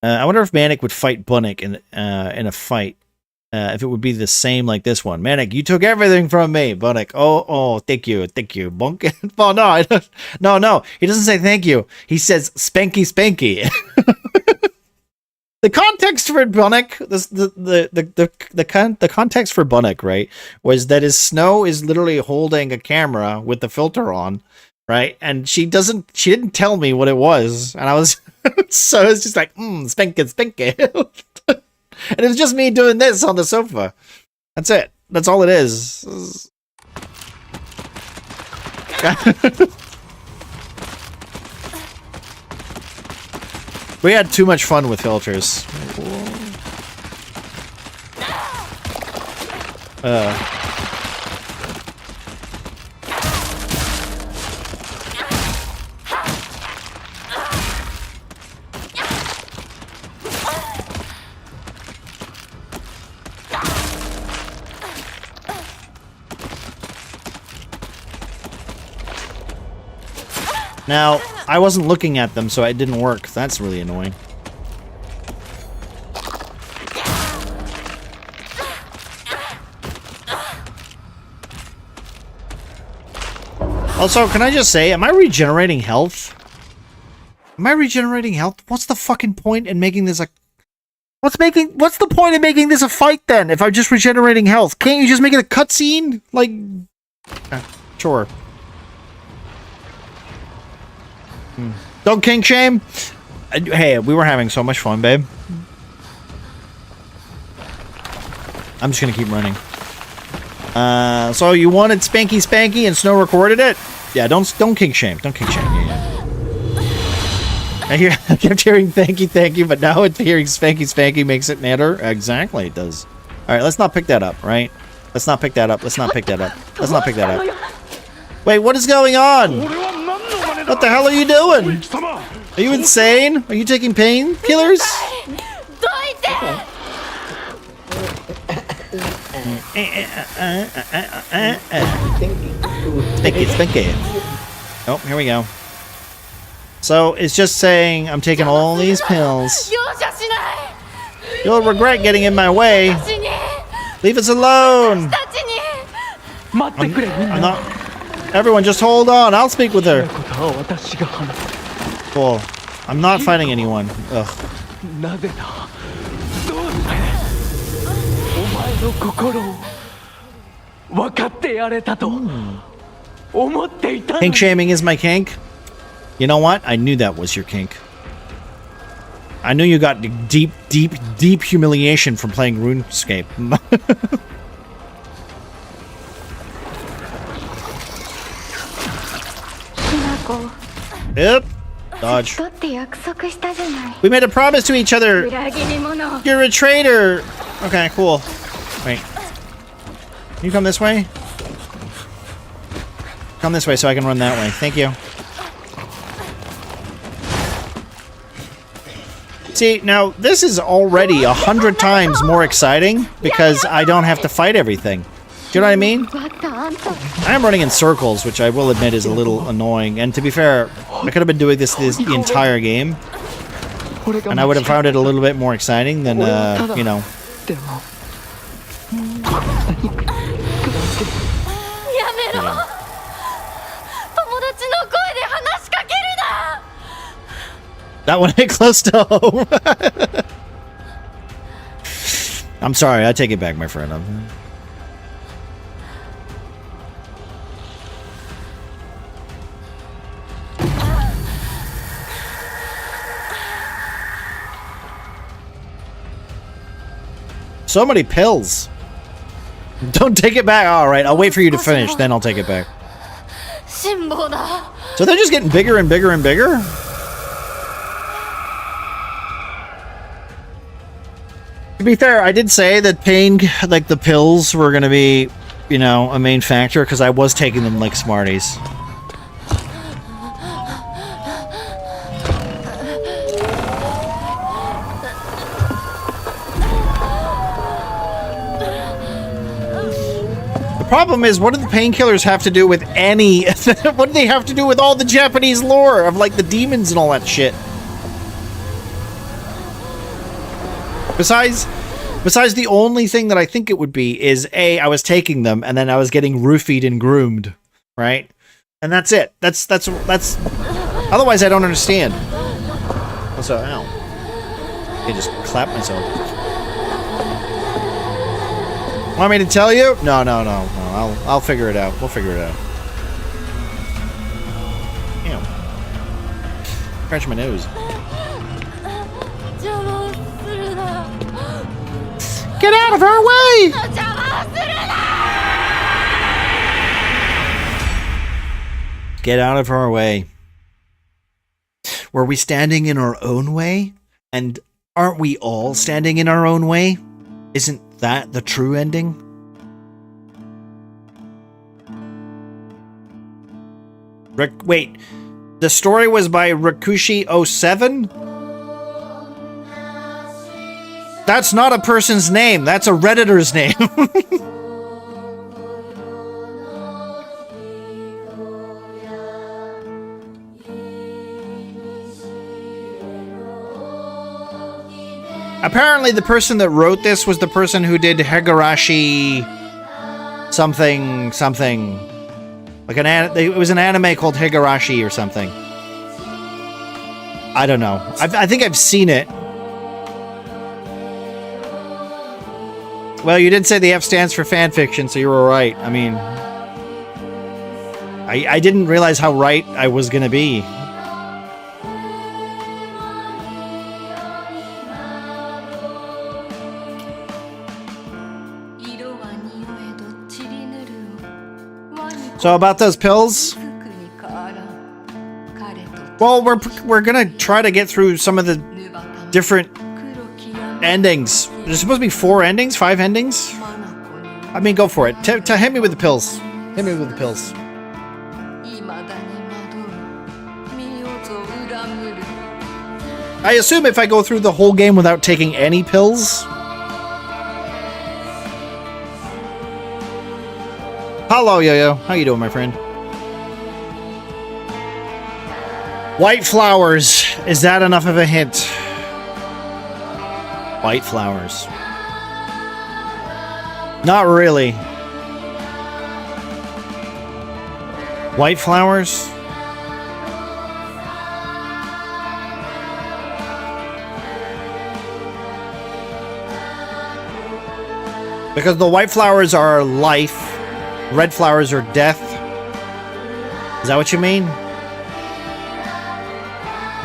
I wonder if Manic would fight Bunnik in a fight. If it would be the same like this one. Manic, you took everything from me. Bunnik, oh, thank you. Bunk. Oh, no. He doesn't say thank you. He says spanky. The context for Bunnik, the context for Bunnik, right, was that his Snow is literally holding a camera with the filter on, right, and she didn't tell me what it was, and I was, so it's just like, spanky. And it was just me doing this on the sofa. That's it. That's all it is. We had too much fun with filters. Now, I wasn't looking at them, so it didn't work. That's really annoying. Also, can I just say, am I regenerating health? What's the fucking point in making this a... What's the point in making this a fight, then, if I'm just regenerating health? Can't you just make it a cutscene? Like... sure. Don't kink shame. Hey, we were having so much fun, babe. I'm just gonna keep running. So you wanted Spanky and Snow recorded it? Yeah, don't kink shame. Don't kink shame. Yeah. I kept hearing thank you, but now it's hearing Spanky makes it matter. Exactly, it does. All right, let's not pick that up, right? Let's not pick that up. Wait, what is going on? What the hell are you doing? Are you insane? Are you taking painkillers? Spanky. Oh, here we go. So it's just saying I'm taking all these pills. You'll regret getting in my way. Leave us alone. I'm not. Everyone, just hold on. I'll speak with her. Cool. I'm not fighting anyone. Ugh. Kink shaming is my kink. You know what? I knew that was your kink. I knew you got deep humiliation from playing RuneScape. Yep. Dodge. We made a promise to each other. You're a traitor. Okay, cool. Wait. Can you come this way? Come this way so I can run that way. Thank you. See, now this is already 100 times more exciting because I don't have to fight everything. you know what I mean? 奪ったあんた I am running in circles, which I will admit is a little annoying. And to be fair, I could have been doing this the entire game, and I would have found it a little bit more exciting than, you know. やめろ友達の声で話しかけるな That one hit close to home. I'm sorry, I take it back, my friend. So many pills. Don't take it back. All right, I'll wait for you to finish, then I'll take it back. 辛抱だ So they're just getting bigger and bigger and bigger? To be fair, I did say that pain, like the pills, were going to be, you know, a main factor because I was taking them like Smarties. The problem is, what do the painkillers have to do with any... what do they have to do with all the Japanese lore of, like, the demons and all that shit? Besides the only thing that I think it would be is, A, I was taking them, and then I was getting roofied and groomed, right? And that's it. That's... Otherwise, I don't understand. Also, ow. I just clapped myself. Want me to tell you? No. I'll figure it out. We'll figure it out. Damn. Scratch my nose. 邪魔をするな Get out of our way! 邪魔をするな Get out of our way. Were we standing in our own way? And aren't we all standing in our own way? Isn't that the true ending? Wait, the story was by Rakushi07? That's not a person's name, that's a Redditor's name. Apparently the person that wrote this was the person who did Higurashi something. Like it was an anime called Higurashi or something. I don't know. I think I've seen it. Well, you did say the F stands for fanfiction, so you were right. I mean, I didn't realize how right I was gonna be. So about those pills? Well, we're gonna try to get through some of the different endings. There's supposed to be 4 endings? 5 endings? I mean, go for it. Hit me with the pills. Hit me with the pills. I assume if I go through the whole game without taking any pills... Hello, Yo-Yo. How you doing, my friend? White flowers. Is that enough of a hint? White flowers. Not really. White flowers? Because the white flowers are life. Red flowers are death. Is that what you mean?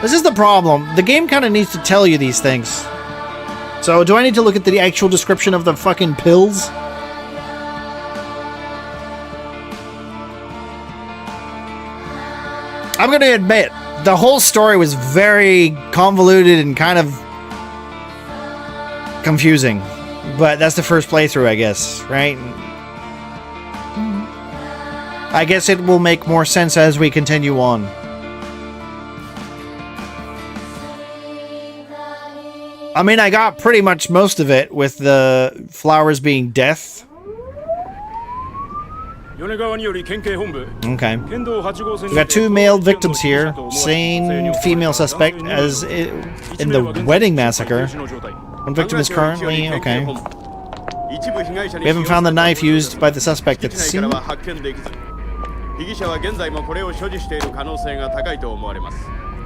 This is the problem. The game kind of needs to tell you these things. So, do I need to look at the actual description of the fucking pills? I'm gonna admit, the whole story was very convoluted and kind of confusing. But that's the first playthrough, I guess, right? I guess it will make more sense as we continue on. I mean, I got pretty much most of it with the flowers being death. Okay. We got 2 male victims here. Same female suspect as in the wedding massacre. One victim is currently... Okay. We haven't found the knife used by the suspect at the scene. 被疑者は現在もこれを所持している可能性が高いと思われます。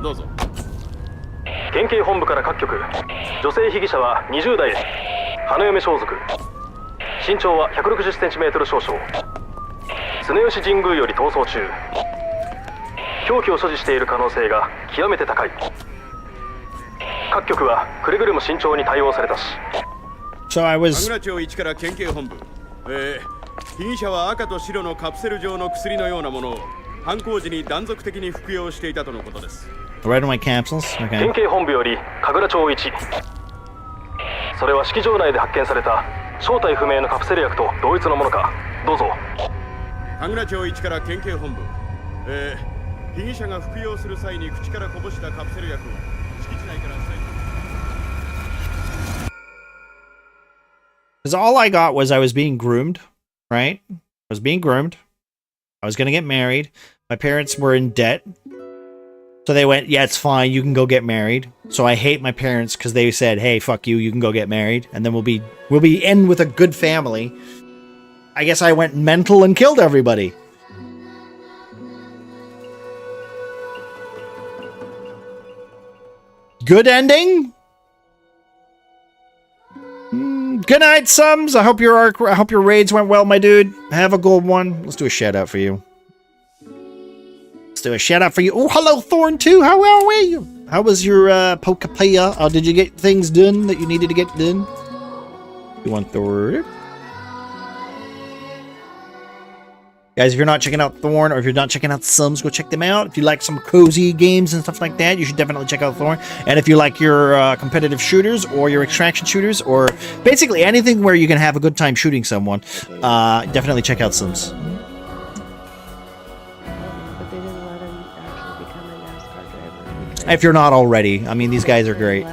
どうぞ。県警本部から各局。女性被疑者は20代です。花嫁装束。身長は 160cm 少々。常吉神宮より逃走中。凶器を所持している可能性が極めて高い。各局はくれぐれも慎重に対応されたし。So I was... 神楽町1から県警本部。被疑者は赤と白のカプセル状の薬のようなものを犯行時に断続的に服用していたとのことです。Red and white capsules? Okay. 県警本部より神楽町1。それは式場内で発見された正体不明のカプセル薬と同一のものか。どうぞ。神楽町1から県警本部。被疑者が服用する際に口からこぼしたカプセル薬を敷地内から採取。 Because all I got was I was being groomed, right? I was being groomed. I was going to get married. My parents were in debt. So they went, yeah, it's fine. You can go get married. So I hate my parents because they said, hey, fuck you. You can go get married. And then we'll be in with a good family. I guess I went mental and killed everybody. Good ending? Good night, Sums. I hope your raids went well, my dude. Have a gold one. Let's do a shout out for you. Let's do a shout out for you. Oh, hello, Thorn 2. How are you? How was your Pokapaya? Did you get things done that you needed to get done? You want Thorn? Guys, if you're not checking out Thorn, or if you're not checking out Sums, go check them out. If you like some cozy games and stuff like that, you should definitely check out Thorn. And if you like your competitive shooters, or your extraction shooters, or basically anything where you can have a good time shooting someone, definitely check out Sums. But they didn't let him actually become a NASCAR driver. If you're not already. I mean, these guys are great.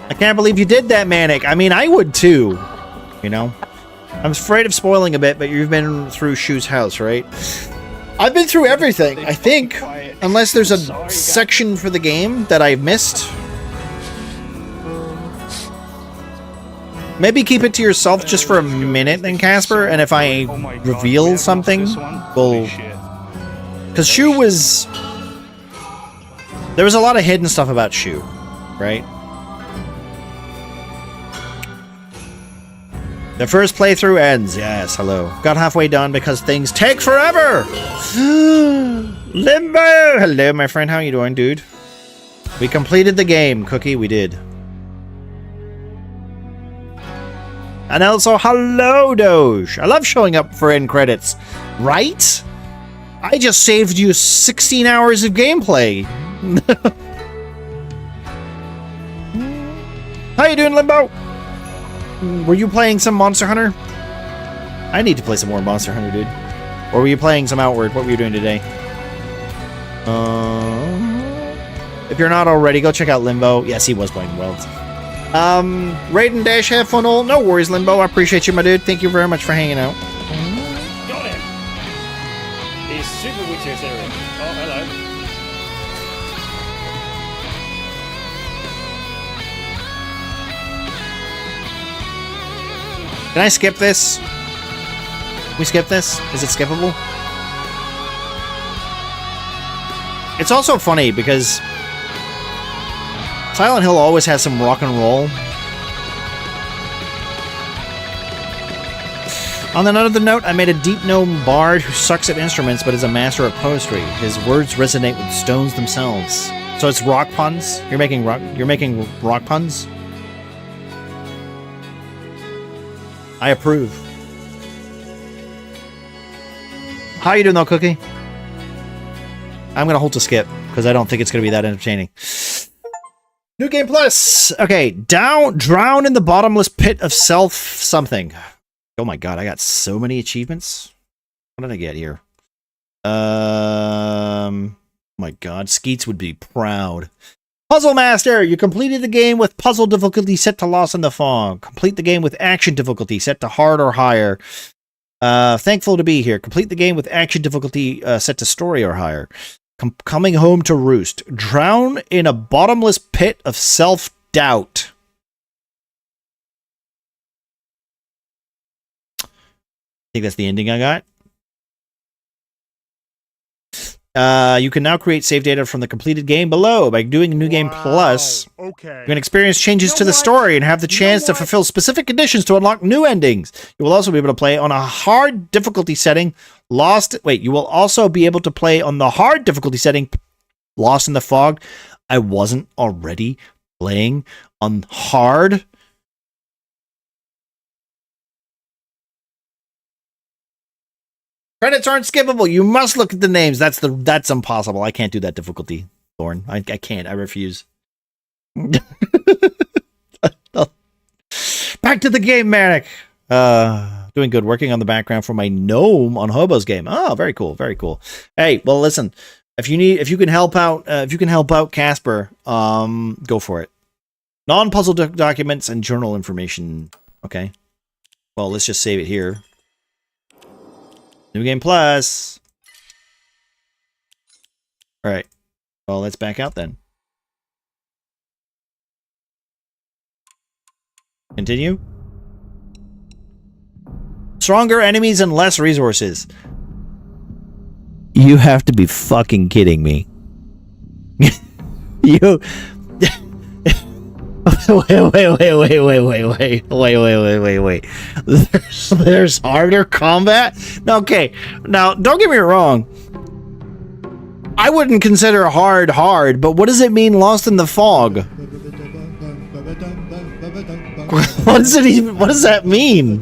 I can't believe you did that, Manic. I mean, I would too. You know? I'm afraid of spoiling a bit, but you've been through Shu's house, right? I've been through everything, I think. Unless there's a section for the game that I've missed. Maybe keep it to yourself just for a minute then, Casper, and if I reveal something, we'll... Because Shu was... There was a lot of hidden stuff about Shu, right? The first playthrough ends. Yes, hello. Got halfway done because things take forever! Limbo! Hello, my friend. How you doing, dude? We completed the game, Cookie. We did. And also, hello, Doge. I love showing up for end credits. Right? I just saved you 16 hours of gameplay. How you doing, Limbo? Were you playing some Monster Hunter? I need to play some more Monster Hunter, dude. Or were you playing some Outward? What were you doing today? If you're not already, go check out Limbo. Yes, he was playing Worlds. Raiden Dash, have fun all. No worries, Limbo. I appreciate you, my dude. Thank you very much for hanging out. Got him! He's super witches area. Oh, hello. Can I skip this? Can we skip this? Is it skippable? It's also funny because Silent Hill always has some rock and roll. On another note, I made a deep gnome bard who sucks at instruments but is a master of poetry. His words resonate with stones themselves. So it's rock puns? You're making rock puns? I approve. How you doing though, Cookie? I'm gonna hold to skip because I don't think it's gonna be that entertaining. New Game Plus. Okay, drown in the bottomless pit of self something. Oh my god, I got so many achievements. What did I get here? Oh my god, Skeets would be proud. Puzzle Master, you completed the game with puzzle difficulty set to Lost in the Fog. Complete the game with action difficulty set to hard or higher. Thankful to be here. Complete the game with action difficulty set to story or higher. Coming home to roost. Drown in a bottomless pit of self-doubt. I think that's the ending I got. You can now create save data from the completed game below by doing New Game Plus. Okay. You can experience changes to the story and have the chance to fulfill specific conditions to unlock new endings. You will also be able to play on a hard difficulty setting. You will also be able to play on the hard difficulty setting. Lost in the Fog. I wasn't already playing on hard. Credits aren't skippable. You must look at the names. That's impossible. I can't do that difficulty, Thorn. I can't. I refuse. Back to the game, Manic. Doing good. Working on the background for my gnome on Hobo's game. Oh, very cool. Very cool. Hey, well, listen. If you can help out Casper, go for it. Non-puzzle documents and journal information. Okay. Well, let's just save it here. New Game Plus. All right. Well, let's back out then. Continue. Stronger enemies and less resources. You have to be fucking kidding me. You... Wait. There's harder combat? Okay, now, don't get me wrong. I wouldn't consider hard, but what does it mean Lost in the Fog? What does that mean?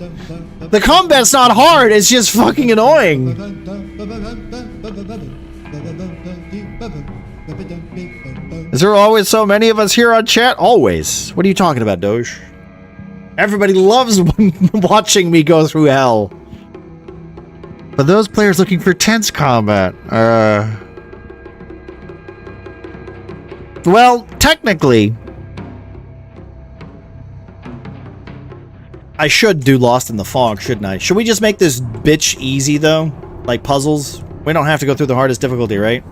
The combat's not hard, it's just fucking annoying. Is there always so many of us here on chat? Always. What are you talking about, Doge? Everybody loves watching me go through hell. For those players looking for tense combat, well, technically, I should do Lost in the Fog, shouldn't I? Should we just make this bitch easy, though? Like puzzles? We don't have to go through the hardest difficulty, right?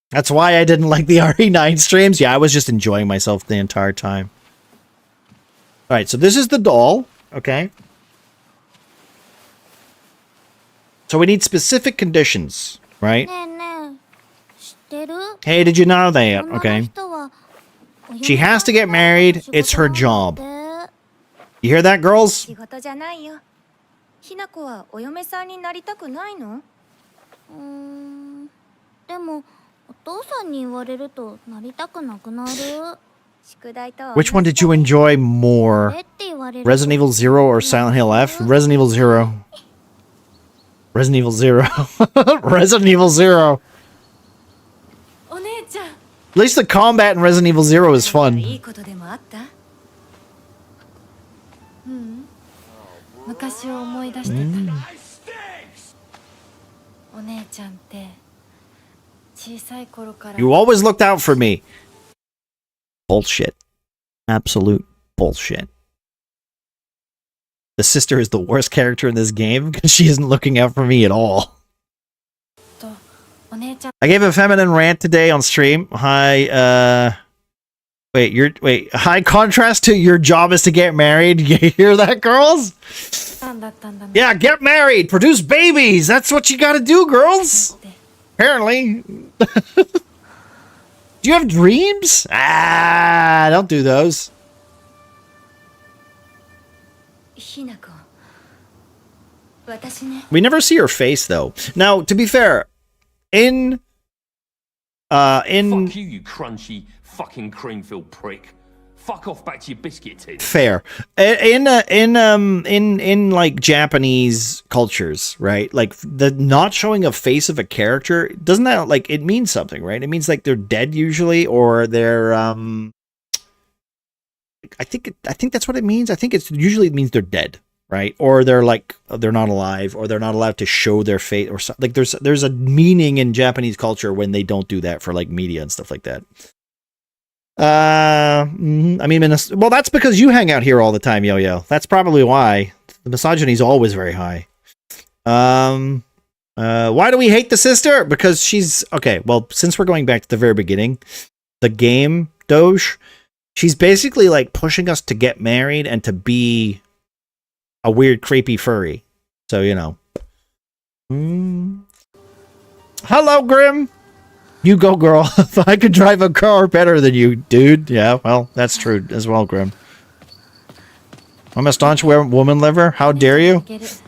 That's why I didn't like the RE9 streams. Yeah, I was just enjoying myself the entire time. Alright, so this is the doll. Okay. So we need specific conditions, right? Hey, did you know that? Okay. She has to get married. It's her job. You hear that, girls? Which one did you enjoy more? Resident Evil 0 or Silent Hill F? Resident Evil 0. Resident Evil 0. Resident Evil 0. At least the combat in Resident Evil 0 is fun. You always looked out for me. Bullshit. Absolute bullshit. The sister is the worst character in this game because she isn't looking out for me at all. I gave a feminine rant today on stream. High contrast to your job is to get married. You hear that, girls? Yeah, get married, produce babies. That's what you gotta do, girls. Apparently. Do you have dreams? Don't do those. We never see her face, though. Now, to be fair, in Fuck you, you crunchy fucking cream-filled prick. Fuck off back to your biscuit tin. Fair. In like Japanese cultures, right? Like the not showing a face of a character, doesn't that like it means something, right? It means like they're dead usually, or they're I think that's what it means. I think it's usually it means they're dead, right? Or they're like they're not alive, or they're not allowed to show their fate, or something. Like there's a meaning in Japanese culture when they don't do that for like media and stuff like that. I mean, well, that's because you hang out here all the time, Yo-Yo. That's probably why the misogyny is always very high. Why do we hate the sister? Because she's okay. Well, since we're going back to the very beginning, the game Doge, she's basically like pushing us to get married and to be a weird, creepy furry. So you know. Hello, Grim. You go, girl. If I could drive a car better than you, dude. Yeah, well, that's true as well, Grim. I'm a staunch woman liver. How dare you? Get it.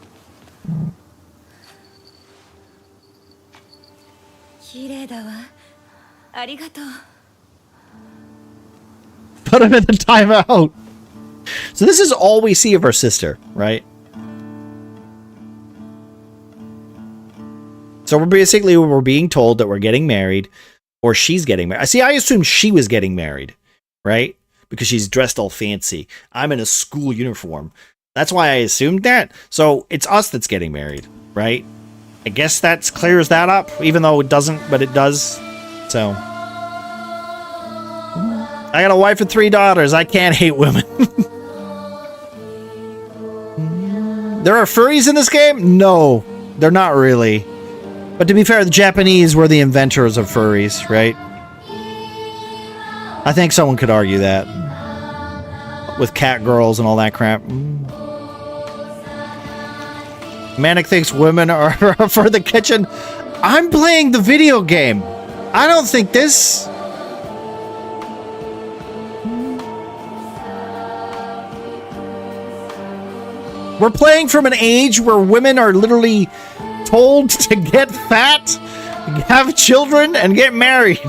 Put him in the timeout. So this is all we see of our sister, right? So we're being told that we're getting married, or she's getting married. See, I assumed she was getting married, right? Because she's dressed all fancy. I'm in a school uniform. That's why I assumed that. So it's us that's getting married, right? I guess that clears that up, even though it doesn't, but it does. So I got a wife and 3 daughters. I can't hate women. There are furries in this game? No, they're not really. But to be fair, the Japanese were the inventors of furries, right? I think someone could argue that. With cat girls and all that crap. Manic thinks women are for the kitchen. I'm playing the video game. I don't think this... We're playing from an age where women are literally told to get fat, have children, and get married.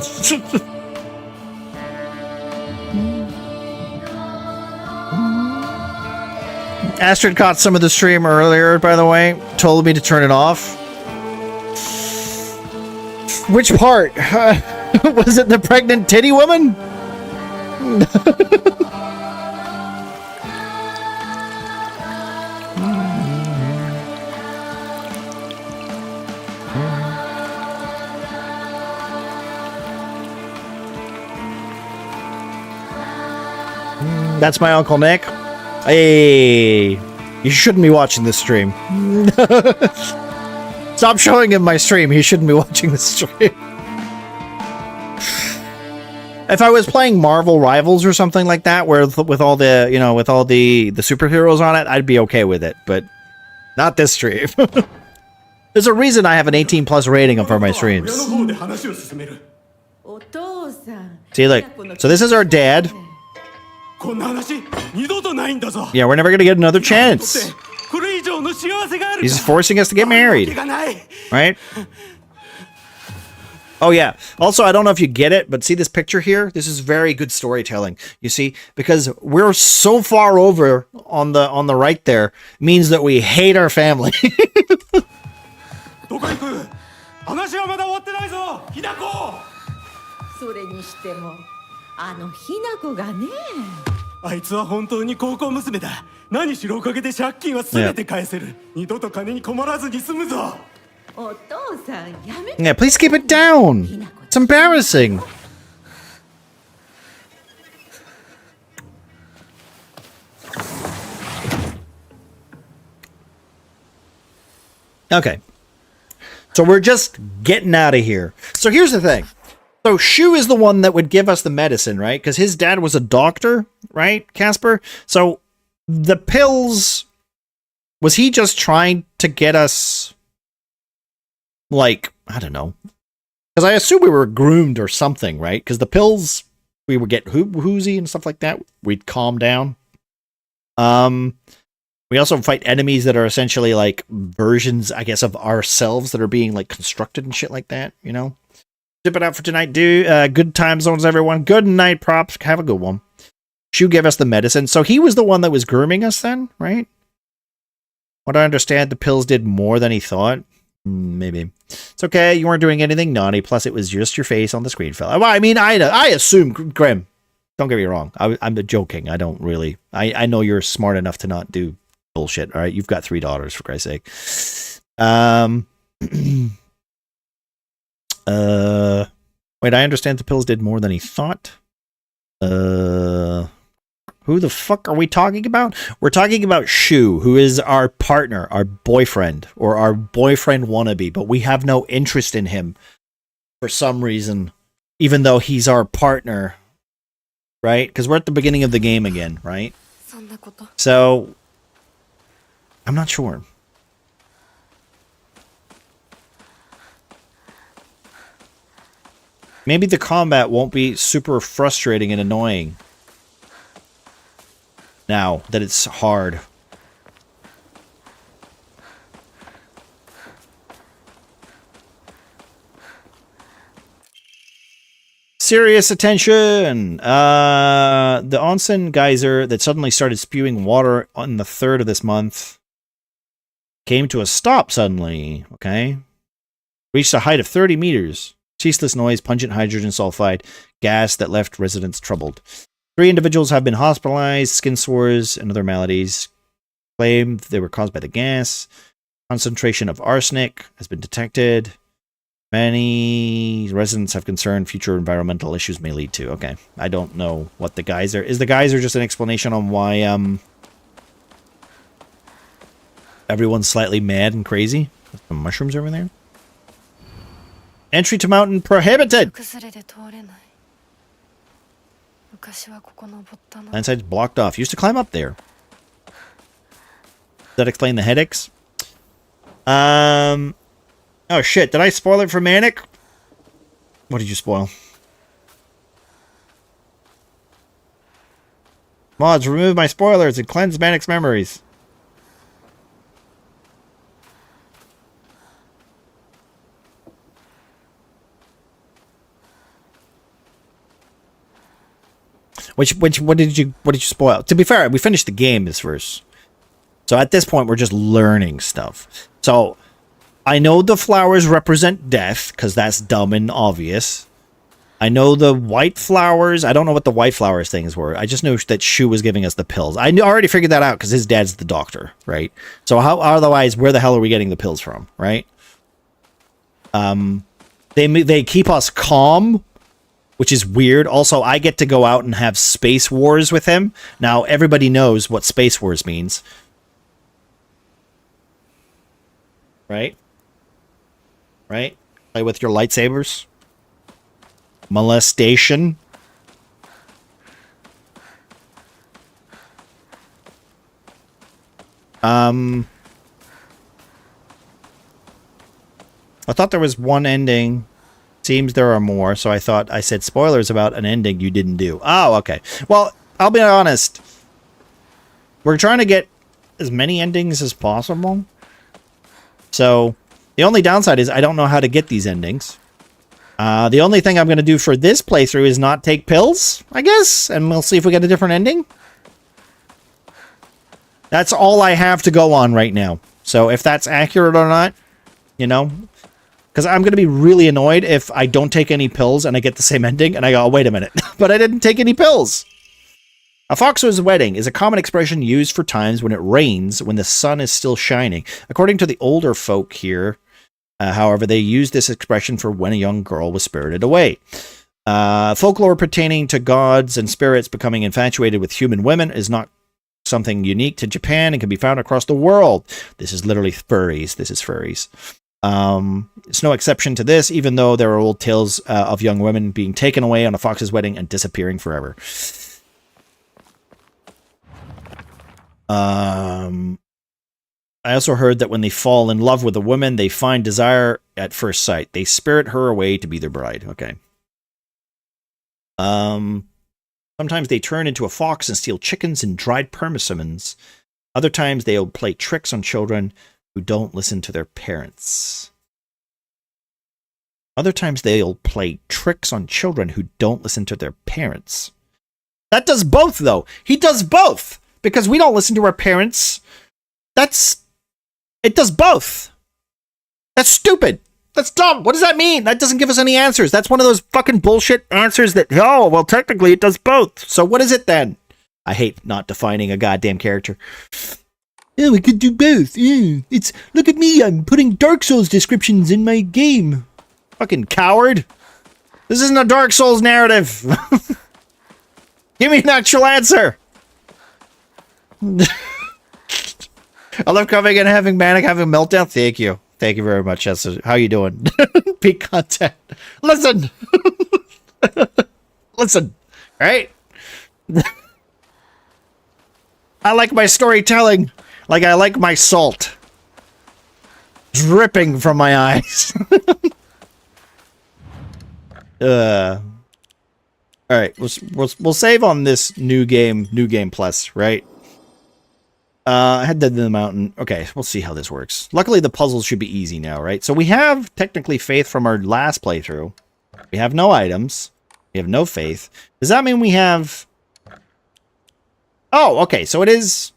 Astrid caught some of the stream earlier, by the way. Told me to turn it off. Which part? Was it the pregnant titty woman? That's my Uncle Nick. Hey, you shouldn't be watching this stream. Stop showing him my stream. He shouldn't be watching this stream. If I was playing Marvel Rivals or something like that, where with all the, you know, with all the superheroes on it, I'd be okay with it, but not this stream. There's a reason I have an 18+ rating for my streams. See, look. So this is our dad. Yeah, we're never gonna get another chance. He's forcing us to get married, right? Oh yeah. Also, I don't know if you get it, but see this picture here? This is very good storytelling. You see, because we're so far over on the right there, means that we hate our family. Yeah, please keep it down. It's embarrassing. Okay. So we're just getting out of here. So here's the thing. So Shu is the one that would give us the medicine, right? Because his dad was a doctor, right, Casper? So the pills, was he just trying to get us, like, I don't know. Because I assume we were groomed or something, right? Because the pills, we would get woozy and stuff like that. We'd calm down. We also fight enemies that are essentially like versions, I guess, of ourselves that are being like constructed and shit like that, you know? Zip it out for tonight, dude. Good time zones, everyone. Good night, props. Have a good one. Shu gave us the medicine. So he was the one that was grooming us then, right? What I understand, the pills did more than he thought. Maybe. It's okay. You weren't doing anything naughty. Plus, it was just your face on the screen, fella. Well, I mean, I assume, Grim, Don't get me wrong. I'm joking. I don't really. I know you're smart enough to not do bullshit. All right, you've got 3 daughters, for Christ's sake. Wait. I understand the pills did more than he thought. Who the fuck are we talking about? We're talking about Shu, who is our partner, our boyfriend, or our boyfriend wannabe, but we have no interest in him for some reason, even though he's our partner, right? Because we're at the beginning of the game again, right? So, I'm not sure. Maybe the combat won't be super frustrating and annoying now that it's hard. Serious attention! The onsen geyser that suddenly started spewing water on the 3rd of this month came to a stop suddenly, okay? Reached a height of 30 meters. Ceaseless noise, pungent hydrogen sulfide, gas that left residents troubled. 3 individuals have been hospitalized, skin sores, and other maladies. Claimed they were caused by the gas. Concentration of arsenic has been detected. Many residents have concerned future environmental issues may lead to. Okay, I don't know what the geyser is. The geyser just an explanation on why everyone's slightly mad and crazy? Some mushrooms over there. Entry to mountain prohibited. Landside's blocked off. Used to climb up there. Does that explain the headaches? Oh shit, did I spoil it for Manic? What did you spoil? Mods, remove my spoilers and cleanse Manic's memories. What did you spoil? To be fair, we finished the game this verse. So at this point we're just learning stuff. So I know the flowers represent death, because that's dumb and obvious. I know the white flowers. I don't know what the white flowers things were. I just know that Shu was giving us the pills. I already figured that out because his dad's the doctor, right? So how otherwise, where the hell are we getting the pills from, right? They keep us calm, which is weird. Also, I get to go out and have space wars with him. Now, everybody knows what space wars means. Right? Right? Play with your lightsabers. Molestation. I thought there was one ending. Seems there are more, so I said spoilers about an ending you didn't do. Oh, okay. Well, I'll be honest. We're trying to get as many endings as possible. So, the only downside is I don't know how to get these endings. The only thing I'm going to do for this playthrough is not take pills, I guess, and we'll see if we get a different ending. That's all I have to go on right now. So, if that's accurate or not, you know... Because I'm going to be really annoyed if I don't take any pills and I get the same ending and I go, oh, wait a minute, but I didn't take any pills. A fox's wedding is a common expression used for times when it rains when the sun is still shining. According to the older folk here, however, they used this expression for when a young girl was spirited away. Folklore pertaining to gods and spirits becoming infatuated with human women is not something unique to Japan and can be found across the world. This is literally furries. This is furries. It's no exception to this, even though there are old tales of young women being taken away on a fox's wedding and disappearing forever. I also heard that when they fall in love with a woman, they find desire at first sight. They spirit her away to be their bride. Okay. Sometimes they turn into a fox and steal chickens and dried persimmons. Other times they'll play tricks on children who don't listen to their parents. Other times they'll play tricks on children who don't listen to their parents. That does both, though. He does both. Because we don't listen to our parents. It does both. That's stupid. That's dumb. What does that mean? That doesn't give us any answers. That's one of those fucking bullshit answers that, oh, well, technically it does both. So what is it then? I hate not defining a goddamn character. Oh, we could do both. Yeah. Look at me. I'm putting Dark Souls descriptions in my game. Fucking coward. This isn't a Dark Souls narrative. Give me an actual answer. I love coming and having Manic having a meltdown. Thank you. Thank you very much. How you doing? Peak content. Listen. Listen. All right? I like my storytelling like I like my salt. Dripping from my eyes. Alright, we'll save on this new game plus, right? Head to the mountain. Okay, we'll see how this works. Luckily, the puzzles should be easy now, right? So we have, technically, faith from our last playthrough. We have no items. We have no faith. Does that mean we have... Oh, okay, so it is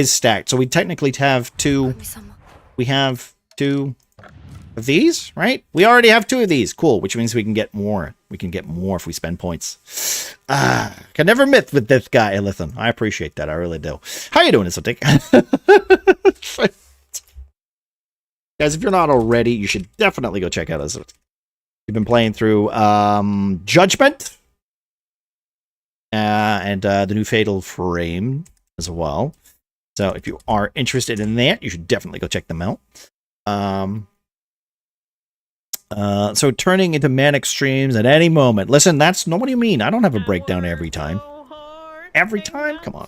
stacked. So we technically have two... We have two of these, right? We already have two of these. Cool, which means we can get more. We can get more if we spend points. Can never myth with this guy, Elithan. I appreciate that. I really do. How you doing, Isotic? Guys, if you're not already, you should definitely go check out Isotic. We've been playing through Judgment and the new Fatal Frame as well. So if you are interested in that, you should definitely go check them out. So turning into manic streams at any moment. Listen, that's not what do you mean? I don't have a breakdown every time. Every time? Come on.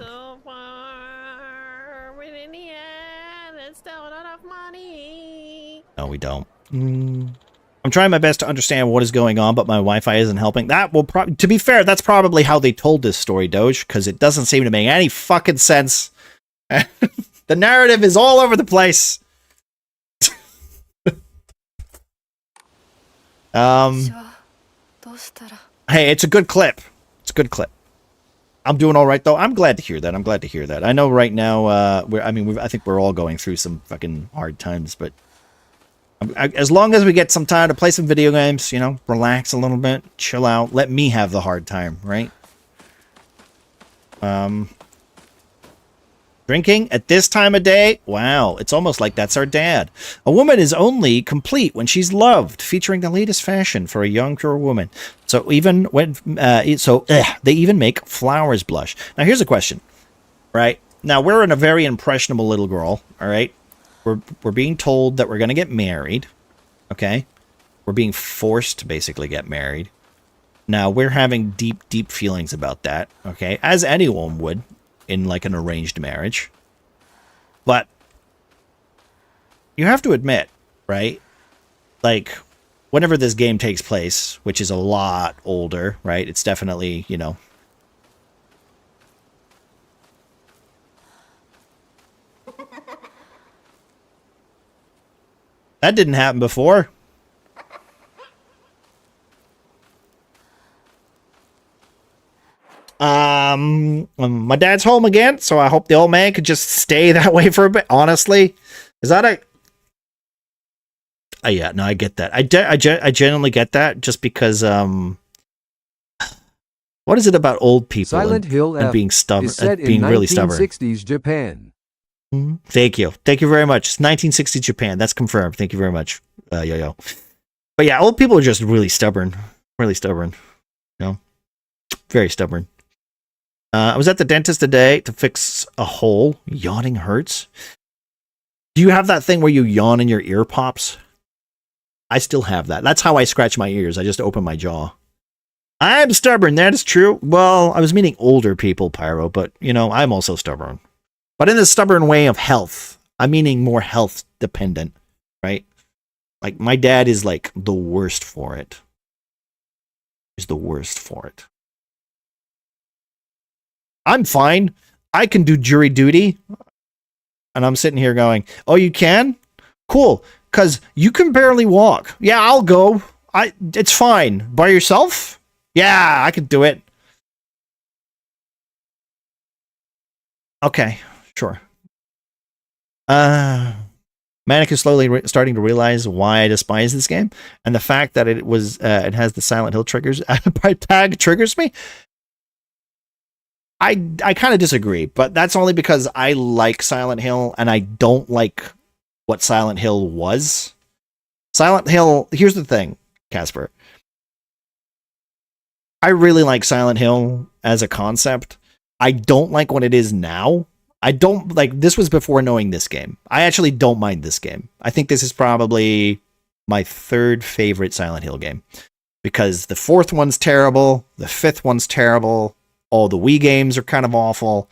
No, we don't. I'm trying my best to understand what is going on, but my Wi-Fi isn't helping. That will probably, to be fair, that's probably how they told this story, Doge, because it doesn't seem to make any fucking sense. The narrative is all over the place. Hey, it's a good clip. It's a good clip. I'm doing all right though. I'm glad to hear that. I'm glad to hear that. I know right now, I think we're all going through some fucking hard times, but as long as we get some time to play some video games, you know, relax a little bit, chill out, let me have the hard time, right? Drinking at this time of day? Wow, it's almost like that's our dad. A woman is only complete when she's loved, featuring the latest fashion for a young, pure woman. So even when, they even make flowers blush. Now here's a question, right? Now we're in a very impressionable little girl, all right? We're being told that we're going to get married, okay? We're being forced to basically get married. Now we're having deep, deep feelings about that, okay? As anyone would in like an arranged marriage. But you have to admit, right? Like whenever this game takes place, which is a lot older, right? It's definitely, you know, that didn't happen before. My dad's home again, so I hope the old man could just stay that way for a bit. Honestly, is that a? Yeah, no, I get that. I genuinely get that, just because what is it about old people Silent Hill and being stubborn, is set being in really stubborn? 1960s Japan. Thank you very much. It's 1960 Japan. That's confirmed. Thank you very much, yo. But yeah, old people are just really stubborn, you know, very stubborn. I was at the dentist today to fix a hole. Yawning hurts. Do you have that thing where you yawn and your ear pops? I still have that. That's how I scratch my ears. I just open my jaw. I'm stubborn. That is true. Well, I was meaning older people, Pyro, but, you know, I'm also stubborn. But in the stubborn way of health. I'm meaning more health dependent, right? Like, my dad is, like, the worst for it. He's the worst for it. I'm fine. I can do jury duty. And I'm sitting here going, oh, you can? Cool. Because you can barely walk. Yeah, I'll go. It's fine. By yourself? Yeah, I could do it. Okay, sure. Manic is slowly starting to realize why I despise this game, and the fact that it has the Silent Hill triggers tag triggers me. I kind of disagree, but that's only because I like Silent Hill and I don't like what Silent Hill was. Silent Hill, here's the thing, Casper. I really like Silent Hill as a concept. I don't like what it is now. I don't like, this was before knowing this game. I actually don't mind this game. I think this is probably my third favorite Silent Hill game, because the fourth one's terrible, the fifth one's terrible, all the Wii games are kind of awful.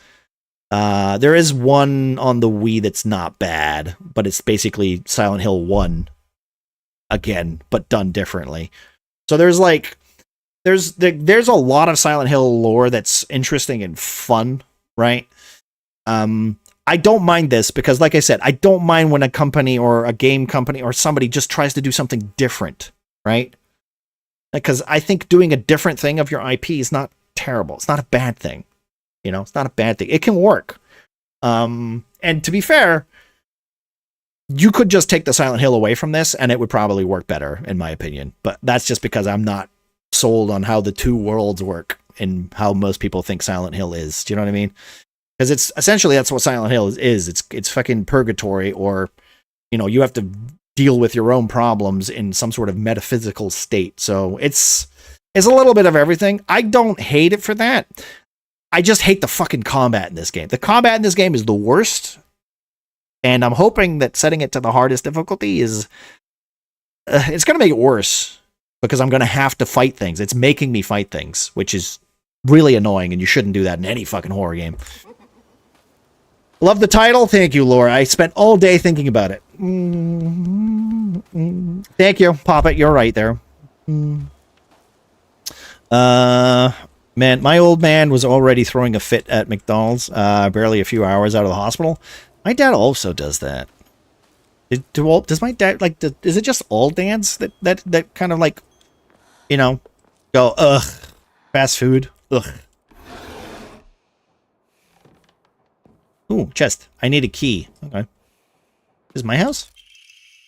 There is one on the Wii that's not bad, but it's basically Silent Hill 1 again, but done differently. So there's a lot of Silent Hill lore that's interesting and fun, right? I don't mind this because, like I said, I don't mind when a company or a game company or somebody just tries to do something different, right? Because I think doing a different thing of your IP is not terrible. It's not a bad thing. You know, it's not a bad thing. It can work. And to be fair, you could just take the Silent Hill away from this and it would probably work better, in my opinion. But that's just because I'm not sold on how the two worlds work and how most people think Silent Hill is. Do you know what I mean? Because it's essentially, that's what Silent Hill is. It's fucking purgatory, or, you know, you have to deal with your own problems in some sort of metaphysical state. So it's a little bit of everything. I don't hate it for that. I just hate the fucking combat in this game. The combat in this game is the worst. And I'm hoping that setting it to the hardest difficulty is, it's going to make it worse, because I'm going to have to fight things. It's making me fight things, which is really annoying, and you shouldn't do that in any fucking horror game. Love the title. Thank you, Laura. I spent all day thinking about it. Thank you, Papa. You're right there. Man, my old man was already throwing a fit at McDonald's, barely a few hours out of the hospital. My dad also does that. Does my dad, like, is it just all dads that kind of, like, you know, go, ugh, fast food, ugh. Ooh, chest. I need a key. Okay. This is my house?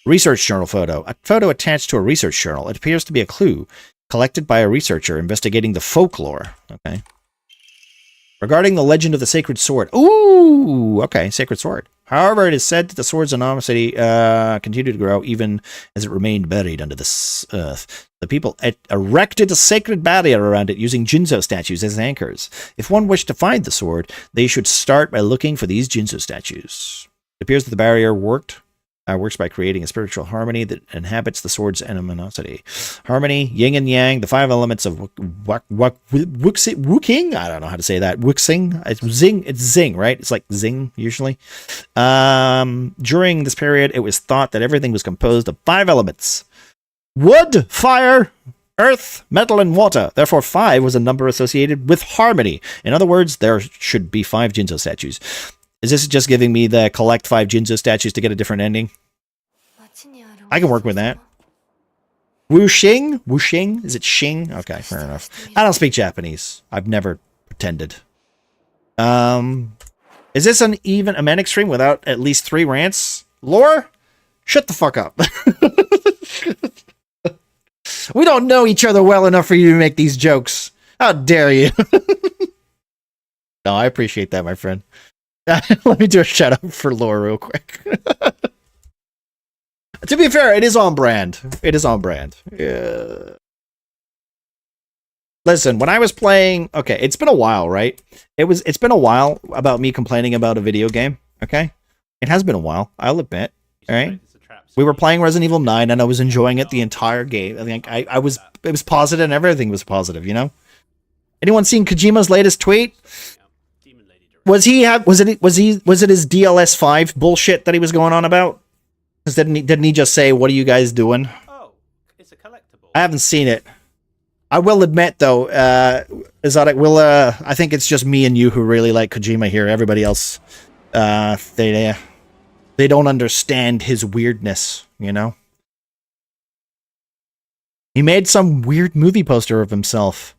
Research journal photo. A photo attached to a research journal. It appears to be a clue collected by a researcher investigating the folklore. Okay. Regarding the legend of the sacred sword. Ooh, okay, sacred sword. However, it is said that the sword's enormity continued to grow even as it remained buried under the earth. The people erected a sacred barrier around it using Jinzo statues as anchors. If one wished to find the sword, they should start by looking for these Jinzo statues. It appears that the barrier works by creating a spiritual harmony that inhabits the sword's animosity. Harmony, yin and yang, the five elements of Wuxing. I don't know how to say that. Wuxing. It's Zing, right? It's like Zing, usually. During this period, it was thought that everything was composed of five elements. Wood, fire, earth, metal, and water. Therefore, 5 was a number associated with harmony. In other words, there should be 5 Jinzo statues. Is this just giving me the collect 5 Jinzo statues to get a different ending? I can work with that. Wuxing? Wuxing? Is it Xing? Okay, fair enough. I don't speak Japanese. I've never pretended. Is this a Manic stream without at least 3 rants? Lore? Shut the fuck up. We don't know each other well enough for you to make these jokes. How dare you? No, I appreciate that, my friend. Let me do a shout out for Lore real quick. To be fair, it is on brand. It is on brand. Yeah. Listen, when I was playing, okay, it's been a while, right? It's been a while about me complaining about a video game, okay? It has been a while, I'll admit, all right? We were playing Resident Evil 9 and I was enjoying it the entire game. I think it was positive and everything was positive, you know? Anyone seen Kojima's latest tweet? Was it his DLS 5 bullshit that he was going on about? Because didn't he just say, "What are you guys doing?" Oh, it's a collectible. I haven't seen it. I will admit though, Exotic will I think it's just me and you who really like Kojima here. Everybody else, they don't understand his weirdness, you know? He made some weird movie poster of himself.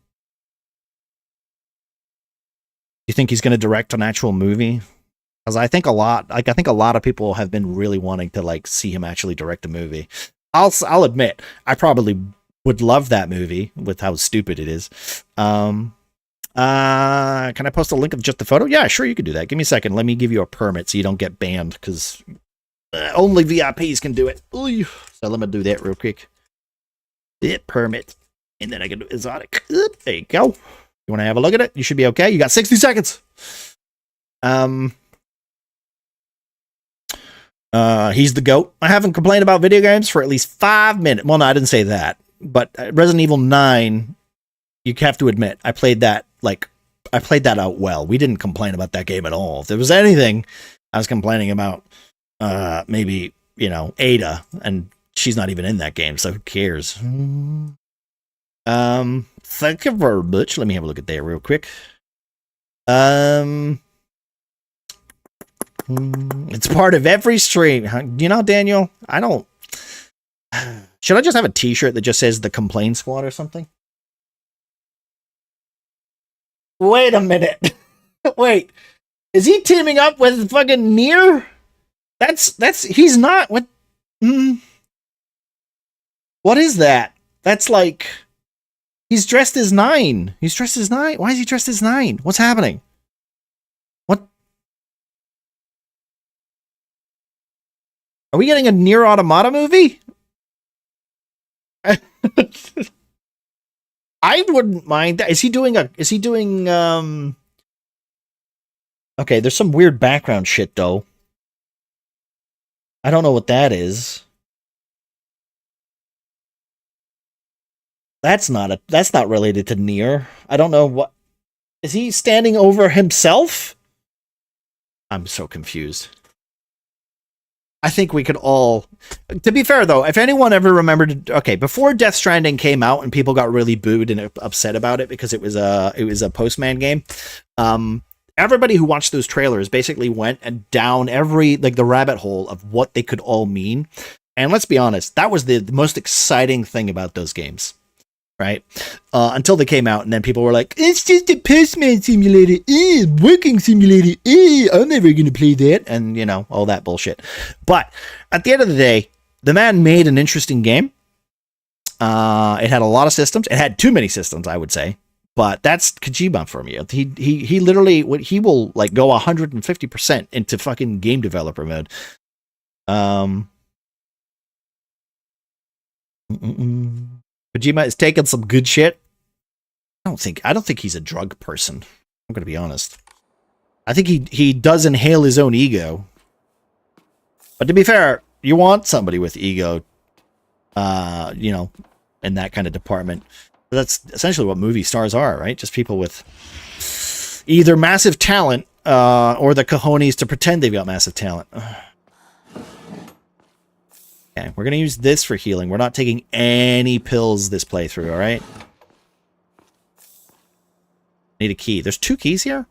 You think he's going to direct an actual movie? Because I think a lot of people have been really wanting to like see him actually direct a movie. I'll admit, I probably would love that movie with how stupid it is. Can I post a link of just the photo? Yeah, sure, you can do that. Give me a second. Let me give you a permit so you don't get banned, because only VIPs can do it. Ooh. So let me do that real quick. Permit. And then I can do exotic. There you go. You want to have a look at it? You should be okay. You got 60 seconds. He's the GOAT. I haven't complained about video games for at least 5 minutes. Well, no, I didn't say that. But Resident Evil 9, you have to admit, I played that out well. We didn't complain about that game at all. If there was anything I was complaining about, maybe, Ada, and she's not even in that game, so who cares? Thank you very much. Let me have a look at that real quick. It's part of every stream. Daniel, I don't... Should I just have a t-shirt that just says the Complain Squad or something? Wait a minute. Wait. Is he teaming up with fucking Nier? He's not. What? What is that? That's like... He's dressed as 9. He's dressed as 9? Why is he dressed as 9? What's happening? What? Are we getting a Nier Automata movie? I wouldn't mind that. Is he doing okay, there's some weird background shit though. I don't know what that is. That's not related to Nier. I don't know what. Is he standing over himself? I'm so confused. I think we could all... To be fair, though, if anyone ever remembered... Okay, before Death Stranding came out and people got really booed and upset about it because it was a Postman game, everybody who watched those trailers basically went and down the rabbit hole of what they could all mean. And let's be honest, that was the most exciting thing about those games. Right? Until they came out, and then people were like, it's just a Postman simulator, working simulator, I'm never gonna play that, and all that bullshit. But at the end of the day, the man made an interesting game. It had a lot of systems. It had too many systems, I would say. But that's Kojima for me. He literally he will like go 150% into fucking game developer mode. Kojima is taking some good shit. I don't think he's a drug person. I'm gonna be honest. I think he does inhale his own ego. But to be fair, you want somebody with ego, in that kind of department. But that's essentially what movie stars are, right? Just people with either massive talent or the cojones to pretend they've got massive talent. Okay, we're going to use this for healing. We're not taking any pills this playthrough, all right? Need a key. There's 2 keys here?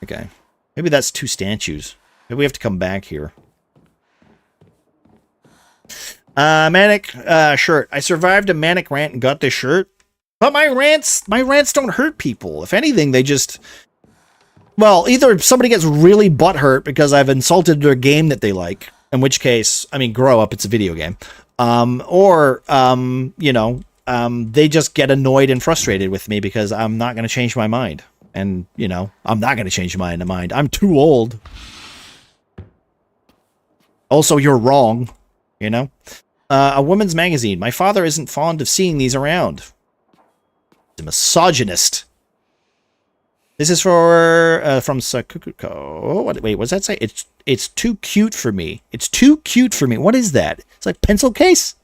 Okay. Maybe that's 2 statues. Maybe we have to come back here. Manic shirt. I survived a manic rant and got this shirt. But my rants don't hurt people. If anything, they just... Well, either somebody gets really butthurt because I've insulted their game that they like. In which case, I mean, grow up, it's a video game. Or they just get annoyed and frustrated with me because I'm not going to change my mind. And, I'm not going to change my mind. I'm too old. Also, you're wrong, A woman's magazine. My father isn't fond of seeing these around. He's a misogynist. This is from Sakuko. Wait, what's that say? It's too cute for me. It's too cute for me. What is that? It's like pencil case?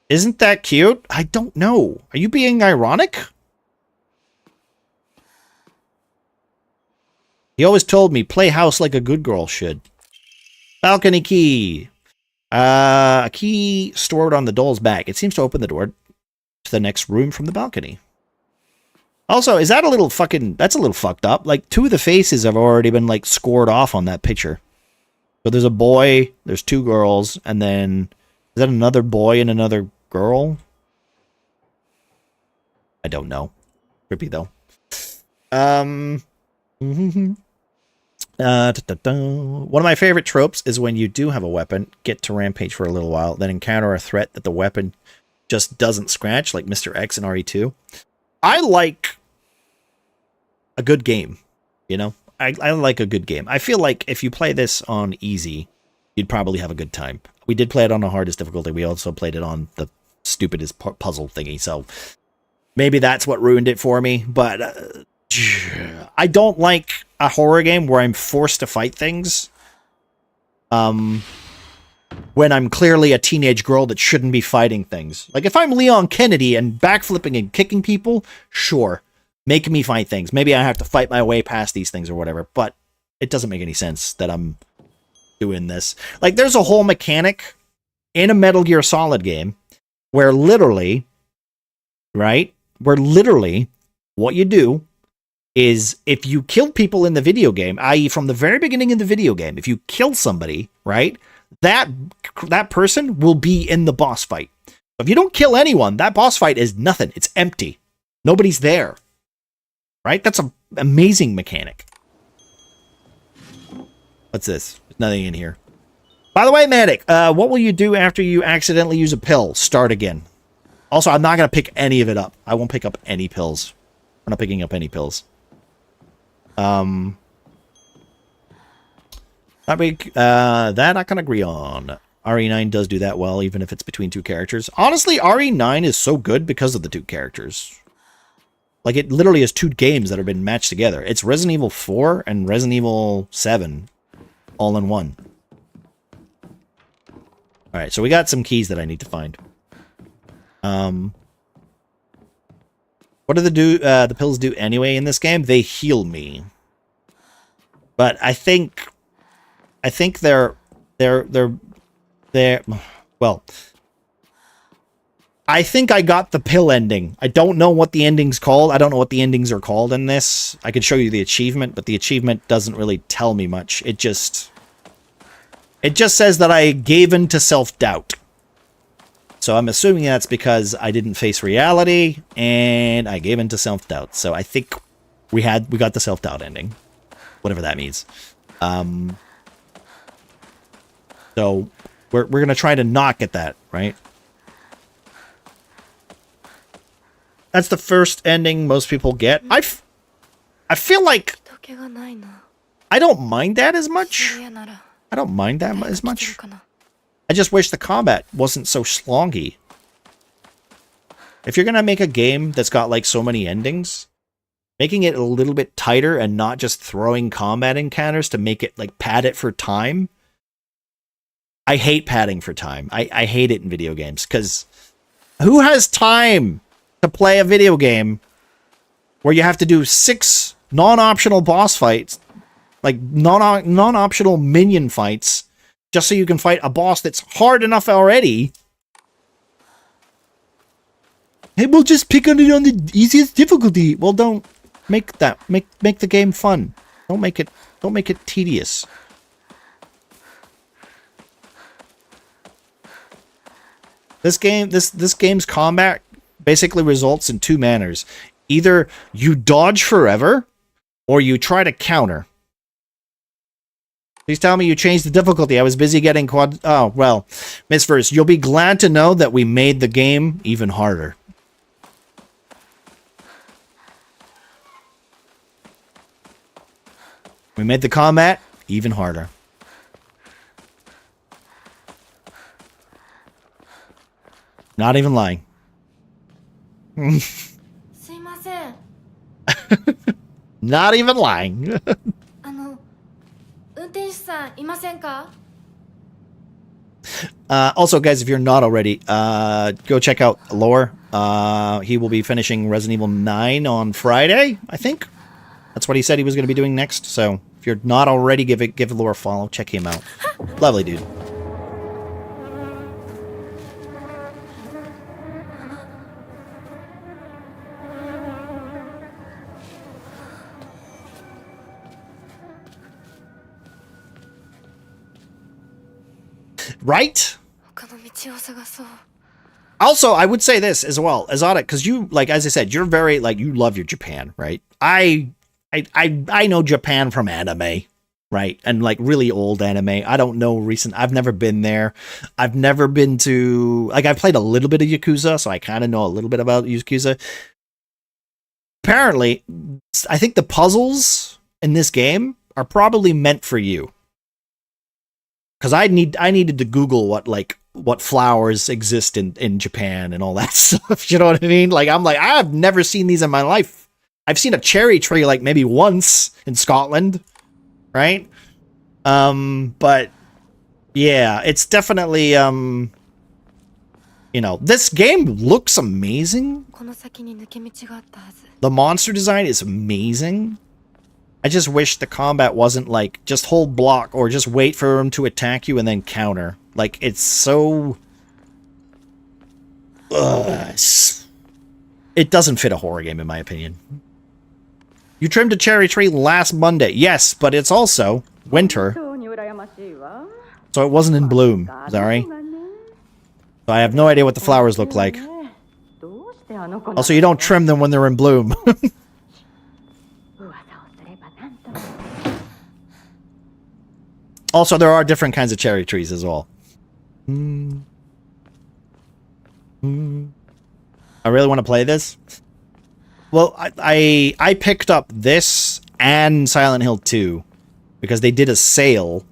Isn't that cute? I don't know. Are you being ironic? He always told me, play house like a good girl should. Balcony key. A key stored on the doll's back. It seems to open the door to the next room from the balcony. Also, is that that's a little fucked up. Like, 2 of the faces have already been, like, scored off on that picture. So there's a boy, there's 2 girls, and then, is that another boy and another girl? I don't know. Trippy, though. One of my favorite tropes is when you do have a weapon, get to rampage for a little while, then encounter a threat that the weapon just doesn't scratch, like Mr. X in RE2. I like a good game, you know? I like a good game. I feel like if you play this on easy, you'd probably have a good time. We did play it on the hardest difficulty. We also played it on the stupidest puzzle thingy, so maybe that's what ruined it for me, but I don't like a horror game where I'm forced to fight things when I'm clearly a teenage girl that shouldn't be fighting things. Like, if I'm Leon Kennedy and backflipping and kicking people, sure, make me fight things. Maybe I have to fight my way past these things or whatever, but it doesn't make any sense that I'm doing this. Like, there's a whole mechanic in a Metal Gear Solid game where literally, right, what you do is if you kill people in the video game, i.e. from the very beginning of the video game, if you kill somebody, right, that person will be in the boss fight. If you don't kill anyone, that boss fight is nothing. It's empty. Nobody's there. Right? That's an amazing mechanic. What's this? There's nothing in here. By the way, Medic, what will you do after you accidentally use a pill? Start again. Also, I'm not going to pick any of it up. I won't pick up any pills. I'm not picking up any pills. That I can agree on. RE9 does do that well, even if it's between two characters. Honestly, RE9 is so good because of the two characters. Like, it literally is two games that have been matched together. It's Resident Evil 4 and Resident Evil 7 all in one. Alright, so we got some keys that I need to find. What do the pills do anyway in this game? They heal me. But I think they're well, I think I got the pill ending. I don't know what the ending's called. I don't know what the endings are called in this. I could show you the achievement, but the achievement doesn't really tell me much. It just says that I gave in to self-doubt. So I'm assuming that's because I didn't face reality and I gave in to self-doubt. So I think we got the self-doubt ending. Whatever that means. So we're going to try to not get that, right? That's the first ending most people get. I feel like I don't mind that as much. I don't mind that as much. I just wish the combat wasn't so slongy. If you're going to make a game that's got like so many endings, making it a little bit tighter and not just throwing combat encounters to make it like pad it for time. I hate padding for time. I hate it in video games because who has time to play a video game where you have to do 6 non-optional boss fights, like non-optional minion fights, just so you can fight a boss that's hard enough already? Hey, we'll just pick on it on the easiest difficulty. Well, don't make that make the game fun. Don't make it tedious. This game's combat basically results in 2 manners. Either you dodge forever, or you try to counter. Please tell me you changed the difficulty. I was busy getting quad... Oh, well. Miss Verse, you'll be glad to know that we made the game even harder. We made the combat even harder. Not even lying. Not even lying. Also, guys, if you're not already, go check out Lore. He will be finishing Resident Evil 9 on Friday, I think. That's what he said he was going to be doing next. So if you're not already, give Lore a follow. Check him out. Lovely dude. Right? Also, I would say this as well, Azada, because you, like, as I said, you're very, like, you love your Japan, right? I I know Japan from anime, right? And like really old anime. I don't know recent. I've never been there. I've never been to, like, I've played a little bit of Yakuza, so I kind of know a little bit about Yakuza. Apparently, I think the puzzles in this game are probably meant for you. Because I needed to Google what flowers exist in Japan and all that stuff. You know what I mean? Like, I'm like, I've never seen these in my life. I've seen a cherry tree like maybe once in Scotland, right? But yeah, it's definitely you know, this game looks amazing. The monster design is amazing. I just wish the combat wasn't like just hold block or just wait for them to attack you and then counter. Like, it's so it doesn't fit a horror game in my opinion. You trimmed a cherry tree last Monday. Yes, but it's also winter. So it wasn't in bloom, sorry. So I have no idea what the flowers look like. Also, you don't trim them when they're in bloom. Also, there are different kinds of cherry trees as well. I really want to play this. Well, I picked up this and Silent Hill 2 because they did a sale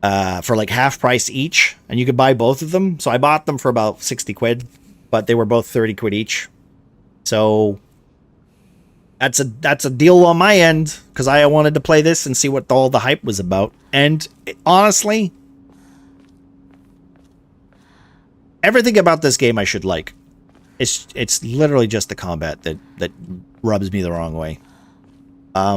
for like half price each, and you could buy both of them. So I bought them for about 60 quid, but they were both 30 quid each. So that's a deal on my end because I wanted to play this and see what all the hype was about. And honestly, everything about this game I should like. It's literally just the combat that rubs me the wrong way. Oh,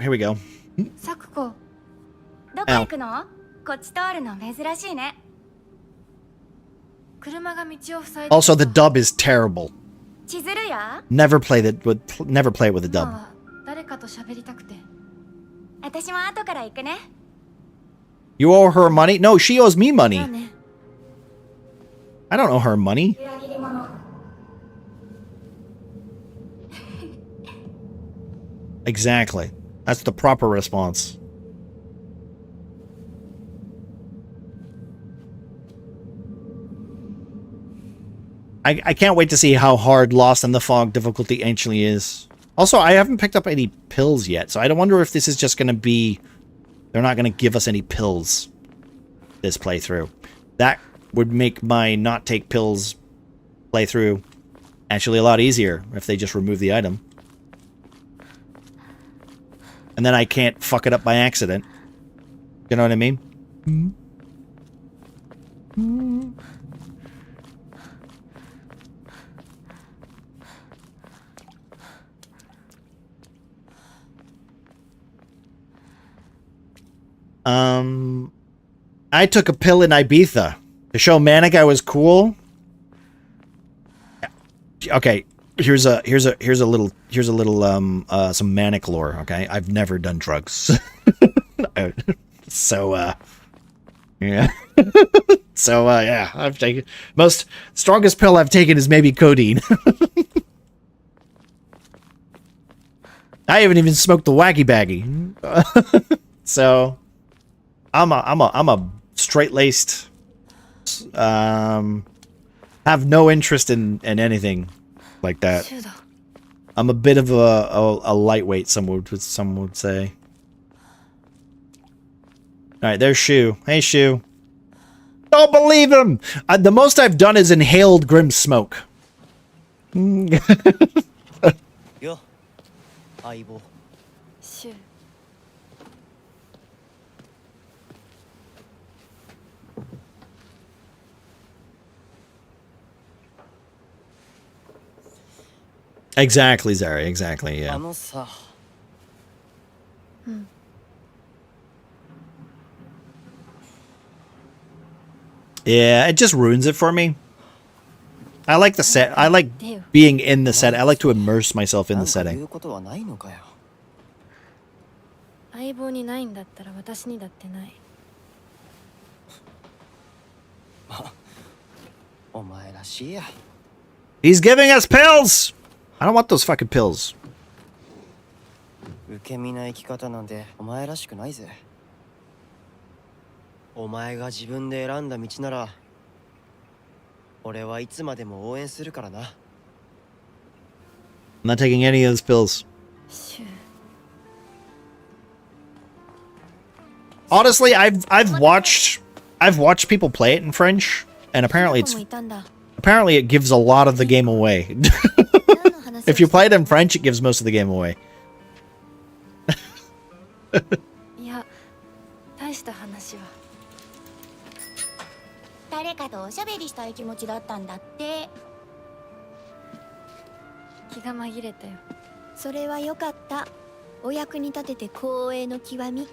here we go. Ow. Also, the dub is terrible. Never play it with the dub. You owe her money? No, she owes me money. I don't owe her money. Exactly. That's the proper response. I can't wait to see how hard Lost in the Fog difficulty actually is. Also, I haven't picked up any pills yet, so I don't wonder if this is just going to be... They're not going to give us any pills this playthrough. That would make my not take pills playthrough actually a lot easier if they just remove the item. And then I can't fuck it up by accident. You know what I mean? I took a pill in Ibiza to show Manic I was cool. Okay, here's a little some Manic lore. Okay, I've never done drugs, so yeah, so yeah, I've taken strongest pill I've taken is maybe codeine. I haven't even smoked the wacky baggy, so. I'm a straight-laced, have no interest in anything like that. I'm a bit of a lightweight, some would say. Alright, there's Shu. Hey, Shu. Don't believe him! The most I've done is inhaled grim smoke. Yo, Aibo. Shu. Exactly, Zari. Exactly, yeah. Yeah, it just ruins it for me. I like the set. I like being in the set. I like to immerse myself in the setting. 相棒にないんだったら私にだってない。お前らしいや。 He's giving us pills! I don't want those fucking pills. 受け身な生き方なんてお前らしくないぜ。お前が自分で選んだ道なら、俺はいつまでも応援するからな。 I'm not taking any of those pills. Honestly, I've watched people play it in French, and apparently it gives a lot of the game away. If you play it in French, it gives most of the game away. いや、大した話は。誰かとおしゃべりしたい気持ちだったんだって。気が紛れたよ。それはよかった。お役に立てて光栄の極み。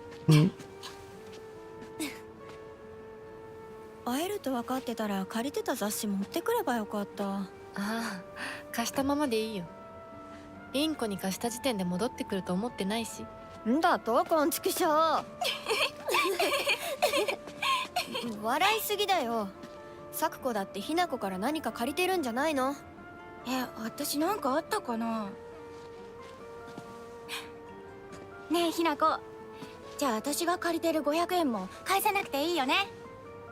会えると分かってたら借りてた雑誌持ってくればよかった。ああ、貸したままでいいよ。リンコに貸した時点で戻ってくると思ってないし。んだとこんちくしょう。笑いすぎだよ。サクコだってひなこから何か借りてるんじゃないの？私なんかあったかな。ねえひなこ、じゃあ私が借りてる500円も返さなくていいよね。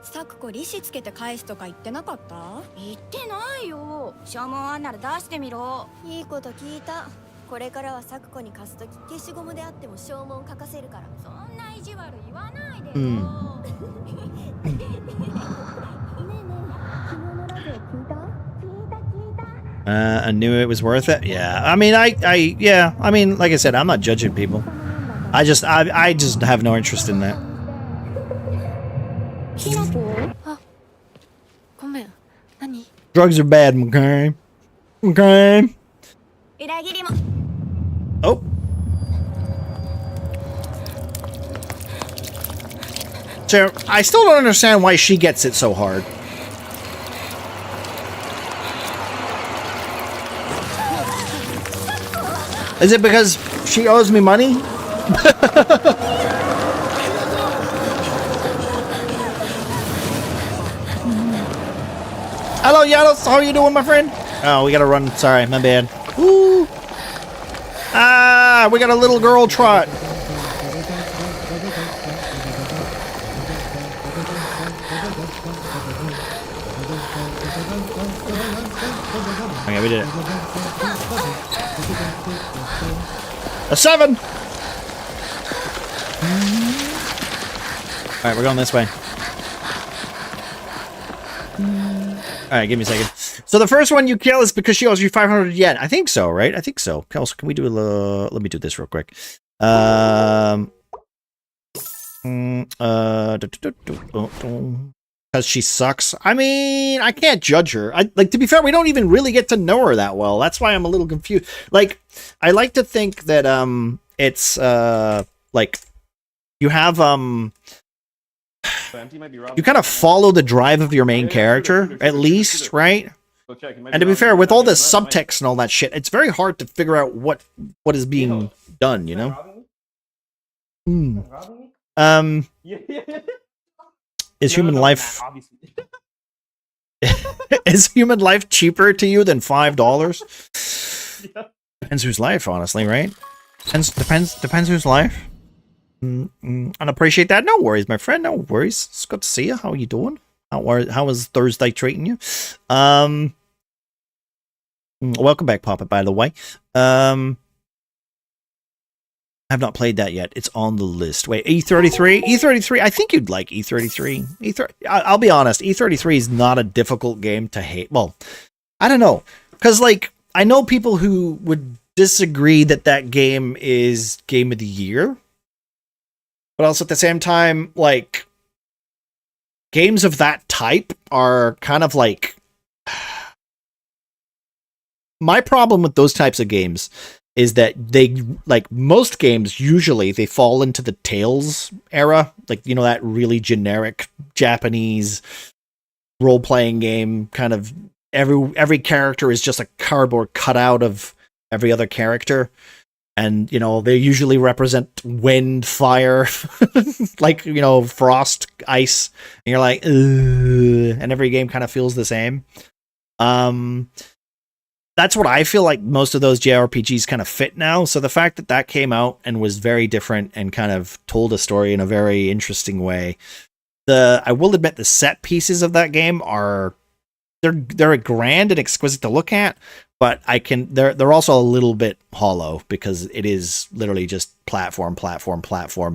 サクコ利子つけて返すとか言ってなかった？言ってないよ。証文あんなら出してみろ。いいこと聞いた。これからはサクコに貸すとき消しゴムであっても証文書かせるから。そんな意地悪言わないでよ。ねえねえ、昨日のラジオ聞いた？I knew it was worth it. Yeah, I mean, yeah, I mean, like I said, I'm not judging people. I just have no interest in that. ひなこ？あ、ごめん。何？ Drugs are bad, McCain. McCain. 裏切りも。Oh. So I still don't understand why she gets it so hard. Is it because she owes me money? Hello, Yanos. How are you doing, my friend? Oh, we gotta run. Sorry, my bad. Ooh. Ah, we got a little girl trot. Okay, we did it. A 7! Alright, we're going this way. Alright, give me a second. So the first one you kill is because she owes you 500 yen. I think so, right? I think so. Also, can we do a let me do this real quick. Because she sucks. I mean, I can't judge her. Like, to be fair, we don't even really get to know her that well. That's why I'm a little confused. Like, I like to think that it's like you have you kind of follow the drive of your main character, at least, right? And to be fair, with all this subtext and all that shit, it's very hard to figure out what is being done, you know? Is human life is human life cheaper to you than $5? Depends whose life, honestly, right? Depends whose life. And appreciate that. No worries, my friend. No worries. It's good to see you. How are you doing? How is Thursday treating you? Welcome back, Papa, by the way. I have not played that yet. It's on the list. Wait, E33? E33, I think you'd like E33. I'll be honest, E33 is not a difficult game to hate. Well, I don't know. Because, like, I know people who would disagree that that game is Game of the Year. But also at the same time, like, games of that type are kind of like... My problem with those types of games is that they, like most games, usually they fall into the Tales era. Like, you know, that really generic Japanese role-playing game kind of every character is just a cardboard cutout of every other character. And, you know, they usually represent wind, fire, like, you know, frost, ice. And you're like, ugh, and every game kind of feels the same. That's what I feel like most of those JRPGs kind of fit now. So the fact that that came out and was very different and kind of told a story in a very interesting way. I will admit the set pieces of that game are they're grand and exquisite to look at, but they're also a little bit hollow because it is literally just platform,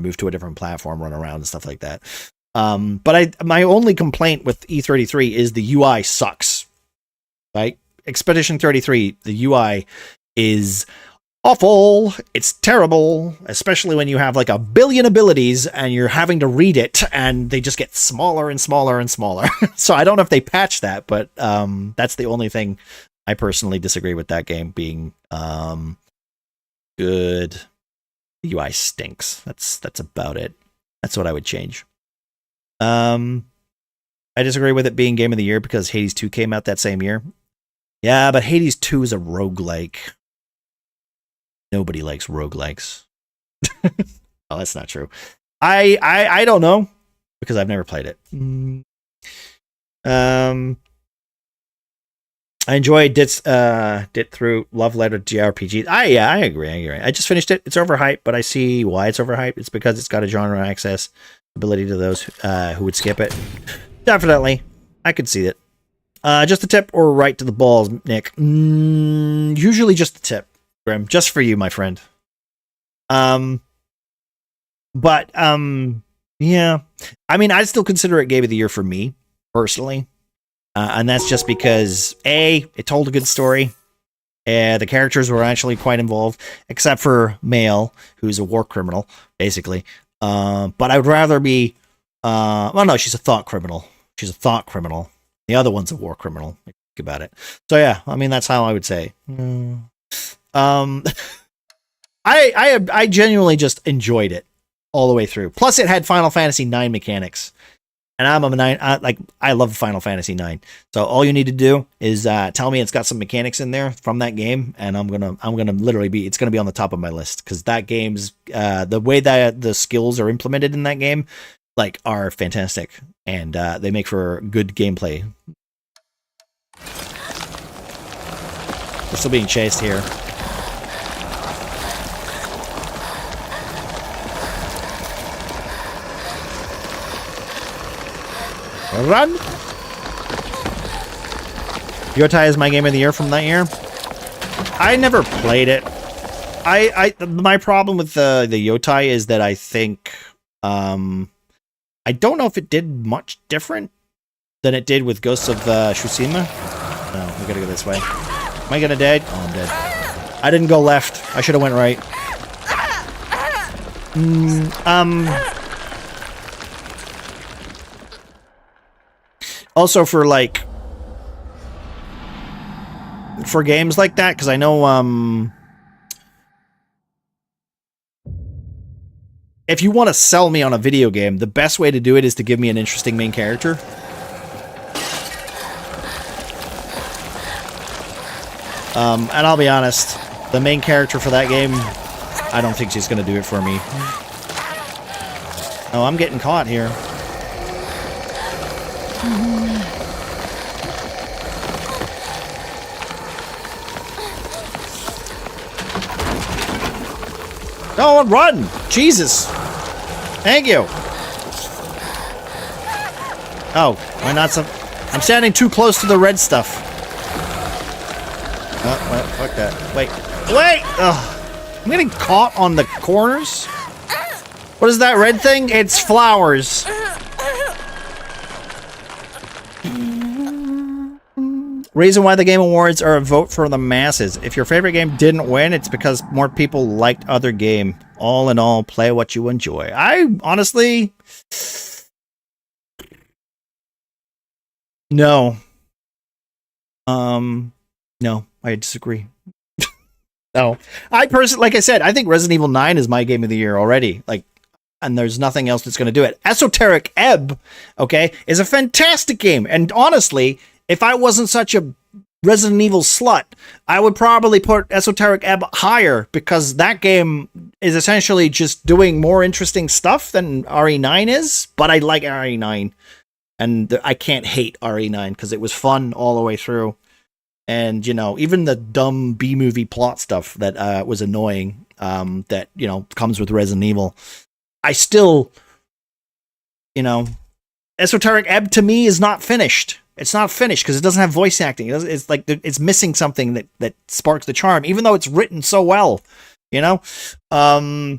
move to a different platform, run around and stuff like that. But my only complaint with E33 is the UI sucks. Right? Expedition 33, the UI is awful. It's terrible, especially when you have like a billion abilities and you're having to read it and they just get smaller and smaller and smaller. So I don't know if they patched that, but that's the only thing I personally disagree with that game being good. The UI stinks. That's about it. That's what I would change. I disagree with it being Game of the Year because Hades 2 came out that same year. Yeah, but Hades 2 is a roguelike. Nobody likes roguelikes. Oh, that's not true. I don't know because I've never played it. I enjoyed Dit through Love Letter to JRPG. I agree. I just finished it. It's overhyped, but I see why it's overhyped. It's because it's got a genre access ability to those who would skip it. Definitely. I could see it. Just a tip or right to the balls, Nick? Usually just a tip, Grim. Just for you, my friend. Yeah. I mean, I still consider it Game of the Year for me, personally. And that's just because, A, it told a good story. The characters were actually quite involved, except for Mael, who's a war criminal, basically. But I would rather be... well, no, she's a thought criminal. She's a thought criminal. The other one's a war criminal. Think about it. So yeah, I mean, that's how I would say. I genuinely just enjoyed it all the way through. Plus, it had Final Fantasy IX mechanics. And I'm a 9, I love Final Fantasy 9. So all you need to do is tell me it's got some mechanics in there from that game, and I'm gonna literally it's gonna be on the top of my list because that game's the way that the skills are implemented in that game like are fantastic, and they make for good gameplay. We're still being chased here. Run! Yotai is my game of the year from that year. I never played it. My problem with the Yotai is that I think I don't know if it did much different than it did with Ghosts of Tsushima. No, we gotta go this way. Am I gonna dead? Oh, I'm dead. I didn't go left. I should have went right. Also for games like that, because I know if you want to sell me on a video game, the best way to do it is to give me an interesting main character. And I'll be honest, the main character for that game, I don't think she's going to do it for me. Oh, I'm getting caught here. Oh, run! Jesus! Thank you! Oh, why not some... I'm standing too close to the red stuff. Oh, well, fuck that. Wait. Wait! Ugh. I'm getting caught on the corners? What is that red thing? It's flowers. Reason why the Game Awards are a vote for the masses. If your favorite game didn't win, it's because more people liked other game. All in all, play what you enjoy. I honestly... No. No, I disagree. No. I personally, like I said, I think Resident Evil 9 is my game of the year already. And there's nothing else that's going to do it. Esoteric Ebb, okay, is a fantastic game. And honestly... if I wasn't such a Resident Evil slut, I would probably put Esoteric Ebb higher because that game is essentially just doing more interesting stuff than RE9 is, but I like RE9. And I can't hate RE9 because it was fun all the way through. And, you know, even the dumb B-movie plot stuff that was annoying that, you know, comes with Resident Evil. I still, you know, Esoteric Ebb to me is not finished. It's not finished because it doesn't have voice acting. It's like it's missing something that sparks the charm, even though it's written so well, you know? And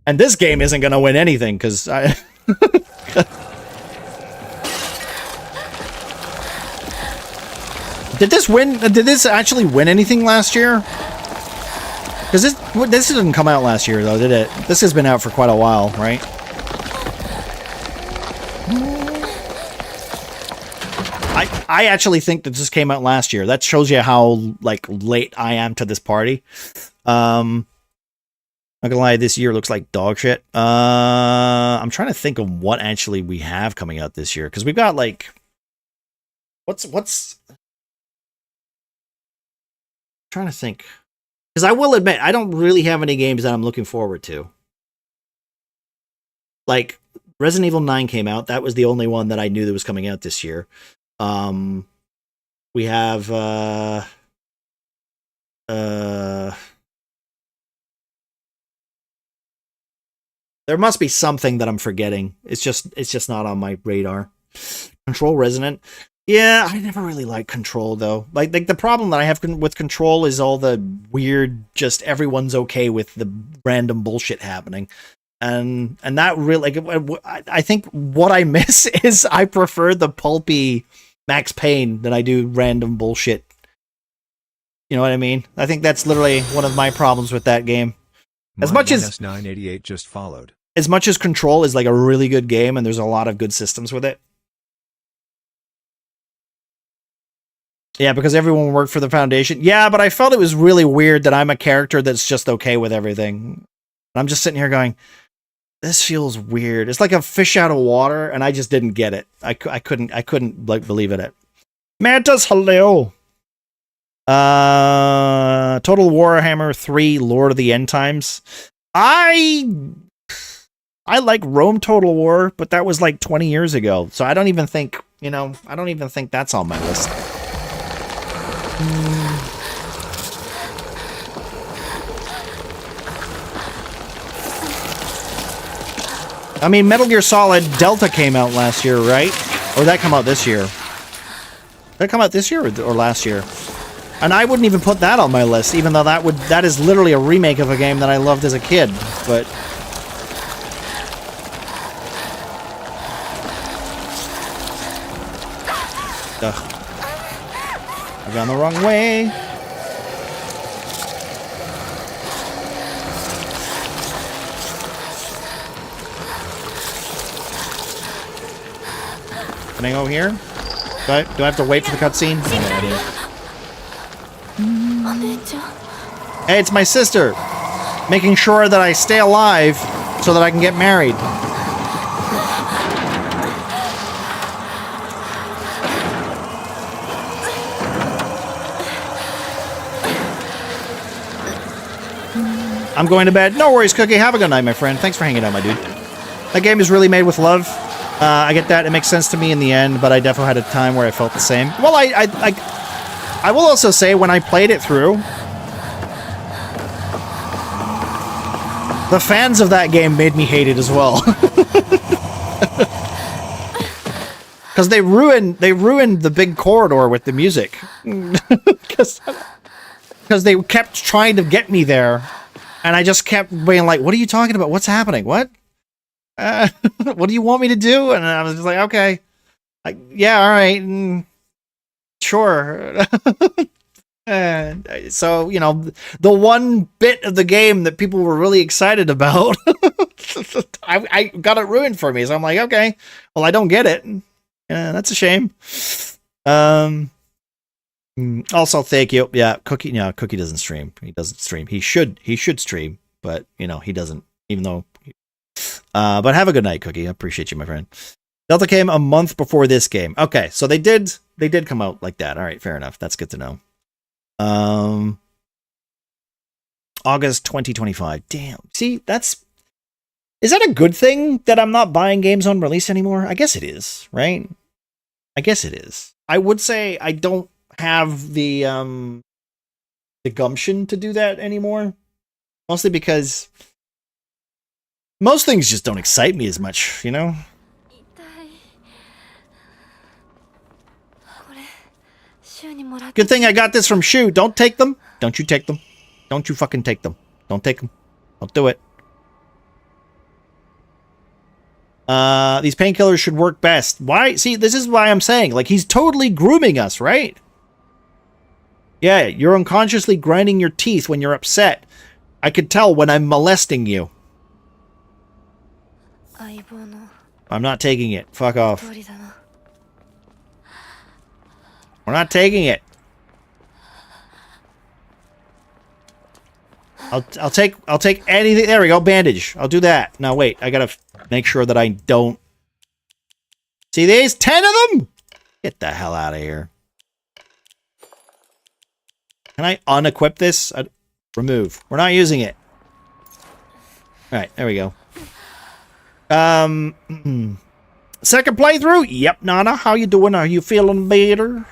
this game isn't going to win anything because I... Did this actually win anything last year? Because this didn't come out last year, though, did it? This has been out for quite a while, right? I actually think that this came out last year. That shows you how, like, late I am to this party. Not gonna lie, this year looks like dog shit. I'm trying to think of what actually we have coming out this year. Because we've got, like... What's... trying to think, because I will admit I don't really have any games that I'm looking forward to. Like Resident Evil 9 came out, that was the only one that I knew that was coming out this year. We have there must be something that I'm forgetting. It's just not on my radar. Control Resonant. Yeah, I never really liked Control, though. Like the problem that I have with Control is all the weird, just everyone's okay with the random bullshit happening. And that really, like, I think what I miss is I prefer the pulpy Max Payne than I do random bullshit. You know what I mean? I think that's literally one of my problems with that game. As much as 988 just followed. As much as Control is like a really good game and there's a lot of good systems with it. Yeah, because everyone worked for the Foundation. Yeah, but I felt it was really weird that I'm a character that's just okay with everything. And I'm just sitting here going, this feels weird. It's like a fish out of water, and I just didn't get it. I couldn't like believe in it. Mantis, hello. Total Warhammer 3 Lord of the End Times. I like Rome Total War, but that was like 20 years ago. So I don't even think, you know, I don't even think that's on my list. I mean, Metal Gear Solid Delta came out last year, right? Or did that come out this year? Did that come out this year or last year? And I wouldn't even put that on my list, even though that is literally a remake of a game that I loved as a kid. But ugh. I've gone the wrong way. Can I go here? Do I have to wait for the cutscene? Hey, it's my sister! Making sure that I stay alive so that I can get married. I'm going to bed. No worries, Cookie. Have a good night, my friend. Thanks for hanging out, my dude. That game is really made with love. I get that. It makes sense to me in the end, but I definitely had a time where I felt the same. Well, I will also say, when I played it through, the fans of that game made me hate it as well. Because they ruined the big corridor with the music. Because they kept trying to get me there. And I just kept being like, what are you talking about? What's happening? What? What do you want me to do? And I was just like, okay. Yeah, all right. Sure. So, you know, the one bit of the game that people were really excited about, I got it ruined for me. So I'm like, okay, well, I don't get it. Yeah, that's a shame. Also, thank you. Yeah, Cookie. No, Cookie doesn't stream. He doesn't stream. He should stream, but you know he doesn't. Even though. But have a good night, Cookie. I appreciate you, my friend. Delta came a month before this game. Okay, so they did come out like that. All right, fair enough. That's good to know. August 2025. Damn. See, is that a good thing that I'm not buying games on release anymore? I guess it is, right? I guess it is. I would say I don't have the gumption to do that anymore. Mostly because most things just don't excite me as much, you know? Good thing I got this from Shu. Don't take them. Don't you take them. Don't you fucking take them. Don't take them. Don't do it. These painkillers should work best. Why? See, this is why I'm saying, like, he's totally grooming us, right? Yeah, you're unconsciously grinding your teeth when you're upset. I could tell when I'm molesting you. I'm not taking it. Fuck off. We're not taking it. I'll take anything. There we go. Bandage. I'll do that. Now wait. I gotta make sure that I don't see these 10 of them. Get the hell out of here. Can I unequip this? Remove. We're not using it. All right. There we go. Second playthrough. Yep. Nana, how you doing? Are you feeling better?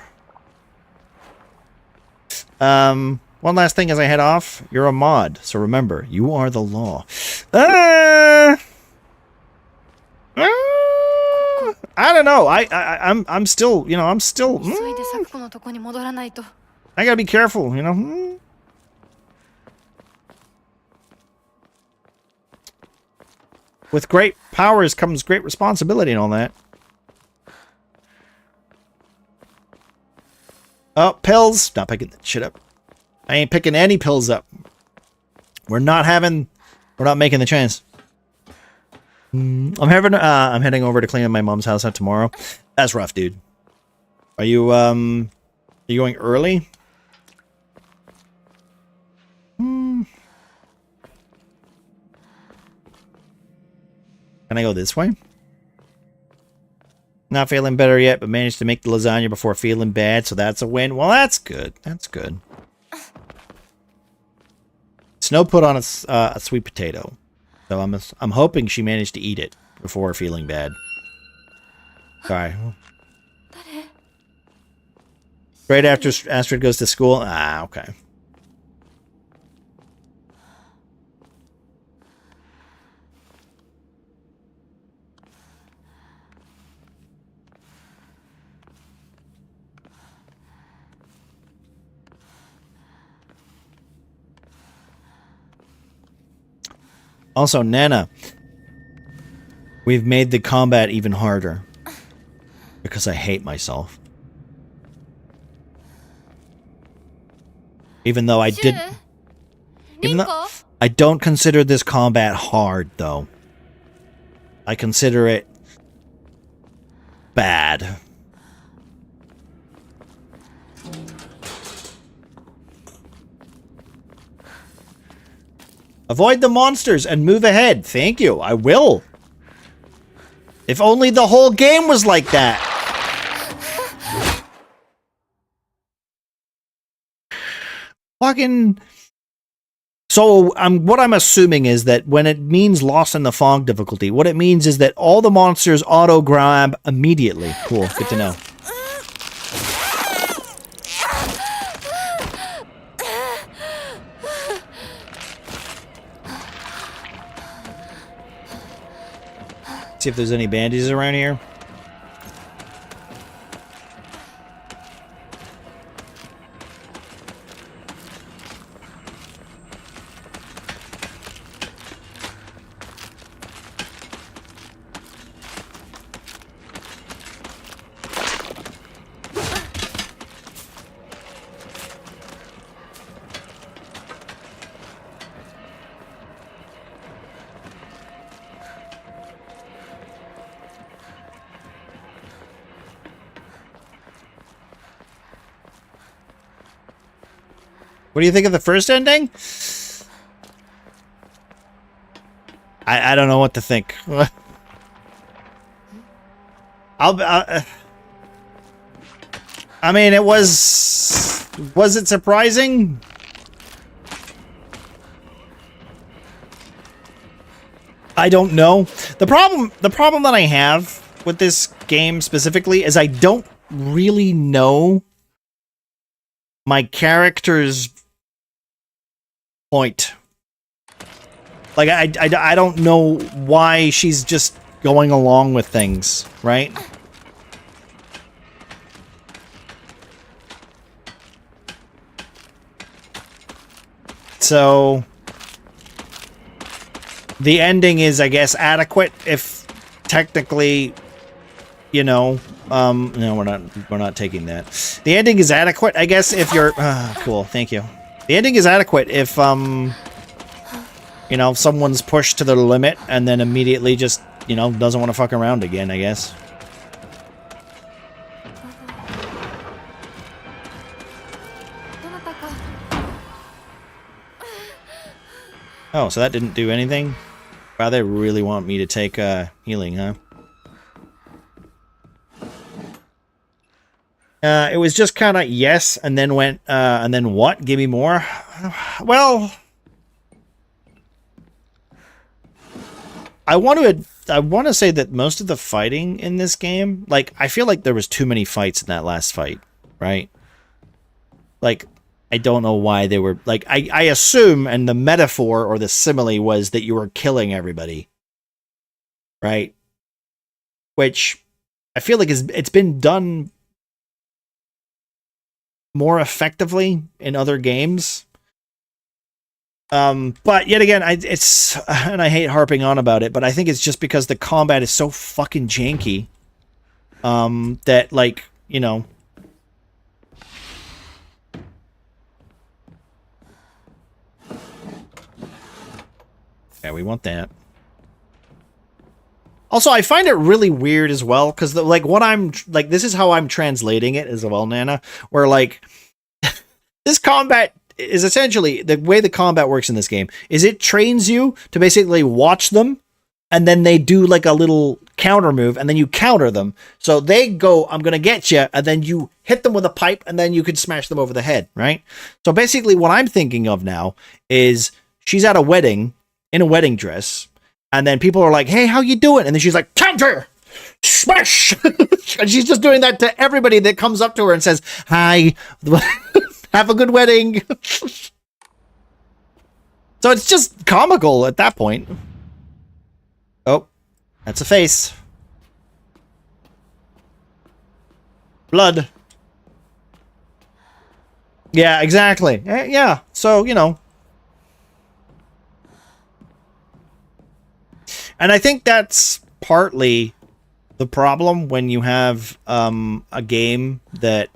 One last thing as I head off. You're a mod, so remember, you are the law. I don't know. I'm still, you know, I'm still. I gotta be careful, you know. With great powers comes great responsibility and all that. Oh, pills. Not picking that shit up. I ain't picking any pills up. We're not making the chance. I'm heading over to clean up my mom's house out tomorrow. That's rough, dude. Are you going early? Can I go this way? Not feeling better yet, but managed to make the lasagna before feeling bad, so that's a win. Well, that's good. That's good. Snow put on a sweet potato, so I'm hoping she managed to eat it before feeling bad. Sorry. Right after Astrid goes to school. Ah, okay. Also, Nana, we've made the combat even harder because I hate myself. Even though I don't consider this combat hard, though. I consider it bad. Avoid the monsters and move ahead. Thank you. I will. If only the whole game was like that. Fucking. So what I'm assuming is that when it means Lost in the Fog difficulty, what it means is that all the monsters auto grab immediately. Cool. Good to know. See if there's any bandages around here. What do you think of the first ending? I don't know what to think. I mean, it was it surprising? I don't know. The problem that I have with this game specifically is I don't really know my character's point. Like, I don't know why she's just going along with things, right? So the ending is, I guess, adequate if technically, you know, no, we're not taking that. The ending is adequate, I guess, if you're cool, thank you. The ending is adequate if you know, someone's pushed to their limit and then immediately just, you know, doesn't want to fuck around again, I guess. Oh, so that didn't do anything? Wow, they really want me to take healing, huh? It was just kind of yes, and then went, and then what? Give me more? Well, I want to say that most of the fighting in this game, like, I feel like there was too many fights in that last fight, right? Like, I don't know why they were, like, I assume, and the metaphor or the simile was that you were killing everybody, right? Which I feel like it's been done more effectively in other games. But yet again, it's, and I hate harping on about it, but I think it's just because the combat is so fucking janky, that, like, you know, yeah, we want that. Also, I find it really weird as well, because, like, what I'm, like, this is how I'm translating it as well, Nana, where, like, this combat is essentially, the way the combat works in this game is it trains you to basically watch them, and then they do, like, a little counter move, and then you counter them. So they go, I'm gonna get you, and then you hit them with a pipe, and then you can smash them over the head, right? So basically what I'm thinking of now is she's at a wedding, in a wedding dress, and then people are like, hey, how you doing? And then she's like, counter! Smash! And she's just doing that to everybody that comes up to her and says, hi, have a good wedding. So it's just comical at that point. Oh, that's a face. Blood. Yeah, exactly. Yeah, so, you know. And I think that's partly the problem when you have a game that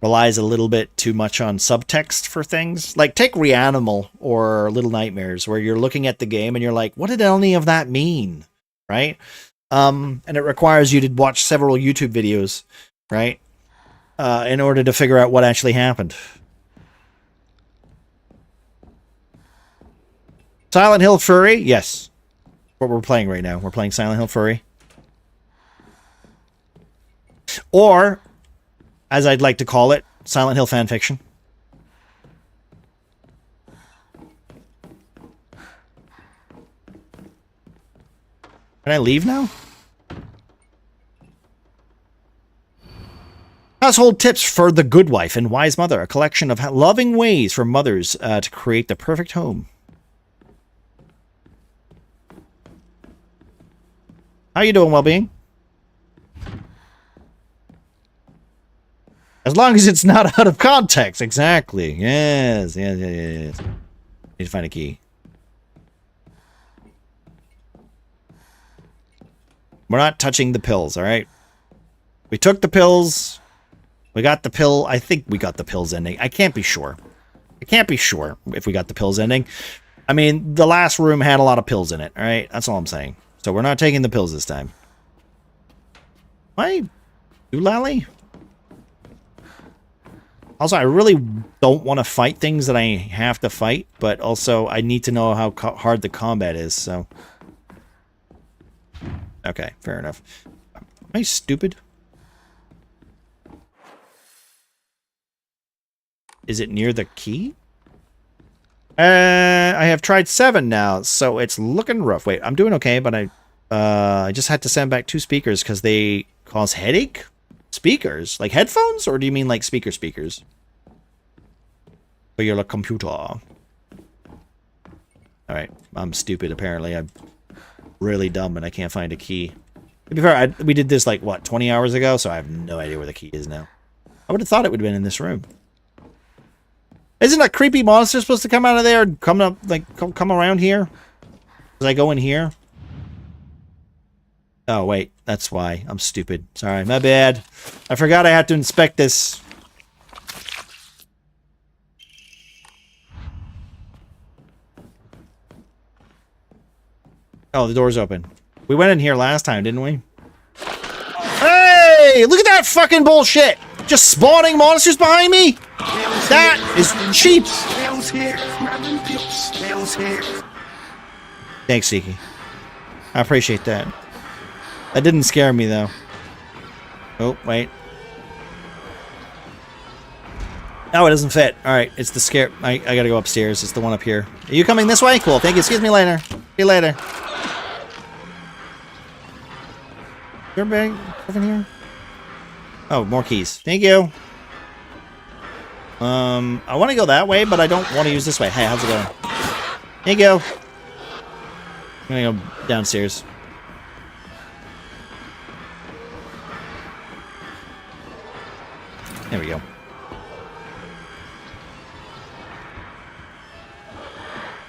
relies a little bit too much on subtext for things. Like, take Reanimal or Little Nightmares, where you're looking at the game and you're like, what did any of that mean? Right? And it requires you to watch several YouTube videos, right? In order to figure out what actually happened. Silent Hill Fury? Yes. What we're playing right now. We're playing Silent Hill Fury. Or, as I'd like to call it, Silent Hill fanfiction. Can I leave now? Household tips for the good wife and wise mother. A collection of loving ways for mothers to create the perfect home. How you doing, Wellbeing? As long as it's not out of context. Exactly. Yes. Yes. Need to find a key. We're not touching the pills, all right? We took the pills. We got the pill. I think we got the pills ending. I can't be sure. I can't be sure if we got the pills ending. I mean, the last room had a lot of pills in it, all right? That's all I'm saying. So we're not taking the pills this time. Why? Doolally? Also, I really don't want to fight things that I have to fight, but also I need to know how hard the combat is, so... Okay, fair enough. Am I stupid? Is it near the key? I have tried 7 now, so it's looking rough. Wait, I'm doing okay, but I just had to send back 2 speakers because they cause headache? Speakers? Like headphones? Or do you mean like speakers? For your computer. Alright, I'm stupid apparently. I'm really dumb and I can't find a key. To be fair, we did this like, what, 20 hours ago? So I have no idea where the key is now. I would have thought it would have been in this room. Isn't a creepy monster supposed to come out of there and come up, like, come around here? Does I go in here? Oh, wait. That's why. I'm stupid. Sorry. My bad. I forgot I had to inspect this. Oh, the door's open. We went in here last time, didn't we? Hey! Look at that fucking bullshit! Just spawning monsters behind me? That is cheap! Thanks, Ziki. I appreciate that. That didn't scare me, though. Oh, wait. Oh, it doesn't fit. Alright, it's the scare... I gotta go upstairs. It's the one up here. Are you coming this way? Cool, thank you. Excuse me later. See you later. Your bag over here? Oh, more keys. Thank you. I want to go that way, but I don't want to use this way. Hey, how's it going? Thank you. I'm gonna go downstairs. There we go.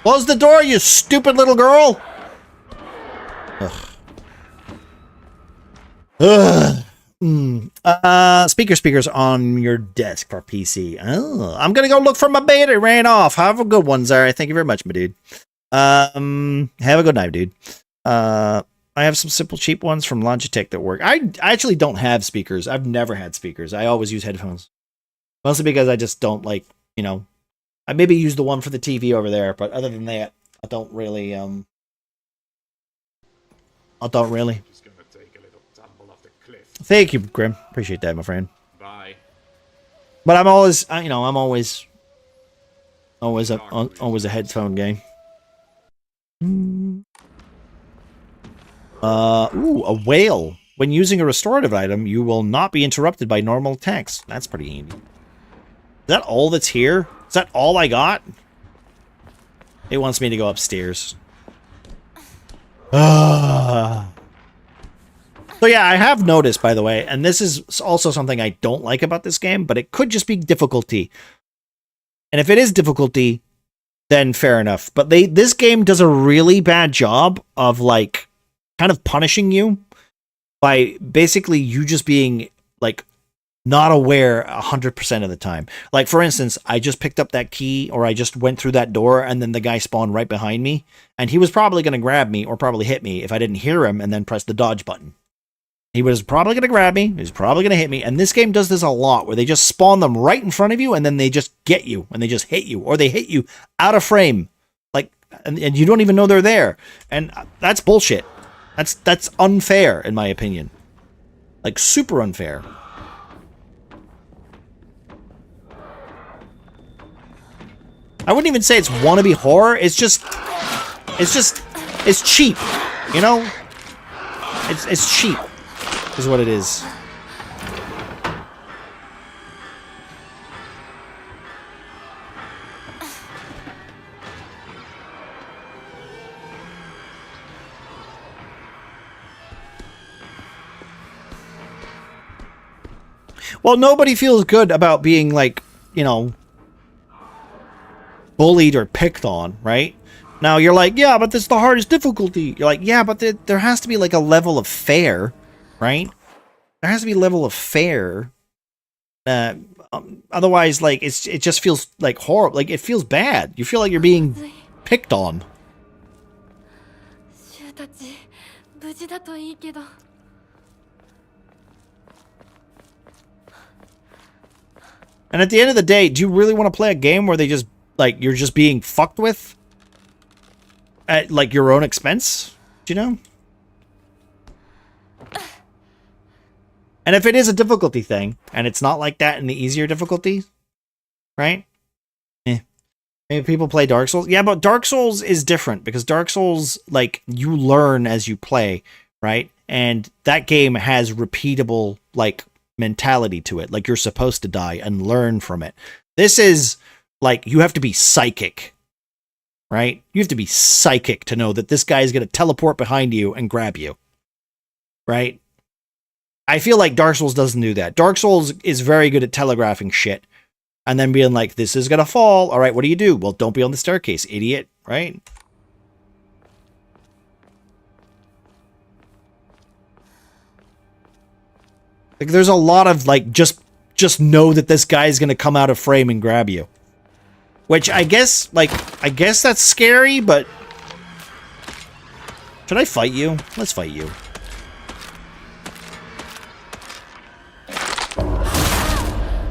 Close the door, you stupid little girl! Ugh. Ugh. Speakers on your desk for PC. Oh, I'm gonna go look for my beta. It ran off. Have a good one, Zara. Thank you very much, my dude. Have a good night, dude. I have some simple cheap ones from Logitech that work. I actually don't have speakers. I've never had speakers. I always use headphones. Mostly because I just don't like, you know, I maybe use the one for the TV over there, but other than that, I don't really, Thank you, Grim. Appreciate that, my friend. Bye. But I'm always, you know, I'm always a headphone game. Ooh, a whale. When using a restorative item, you will not be interrupted by normal attacks. That's pretty handy. Is that all that's here? Is that all I got? It wants me to go upstairs. So yeah, I have noticed, by the way, and this is also something I don't like about this game, but it could just be difficulty. And if it is difficulty, then fair enough. But this game does a really bad job of, like, kind of punishing you by basically you just being, like, not aware 100% of the time. Like, for instance, I just picked up that key, or I just went through that door, and then the guy spawned right behind me, and he was probably going to grab me or probably hit me if I didn't hear him and then press the dodge button. He was probably going to grab me. He was probably going to hit me. And this game does this a lot, where they just spawn them right in front of you, and then they just get you, and they just hit you, or they hit you out of frame, like, and you don't even know they're there. And that's bullshit. That's unfair, in my opinion. Like, super unfair. I wouldn't even say it's wannabe horror. It's cheap, you know? It's cheap. Is what it is. Well, nobody feels good about being, like, you know, bullied or picked on, right? Now you're like, yeah, but this is the hardest difficulty. You're like, yeah, but there has to be, like, a level of fair. Right? There has to be a level of fair. Otherwise, like, it just feels like horrible. Like, it feels bad. You feel like you're being picked on. And at the end of the day, do you really want to play a game where they just, like, you're just being fucked with? At, like, your own expense? Do you know? And if it is a difficulty thing, and it's not like that in the easier difficulty, right? Maybe people play Dark Souls. Yeah, but Dark Souls is different because Dark Souls, like, you learn as you play, right? And that game has repeatable, like, mentality to it. Like, you're supposed to die and learn from it. This is, like, you have to be psychic, right? You have to be psychic to know that this guy is going to teleport behind you and grab you, right? I feel like Dark Souls doesn't do that. Dark Souls is very good at telegraphing shit. And then being like, this is gonna fall. All right, what do? Well, don't be on the staircase, idiot. Right? Like, there's a lot of, like, just know that this guy is gonna come out of frame and grab you. Which I guess that's scary, but... Should I fight you? Let's fight you.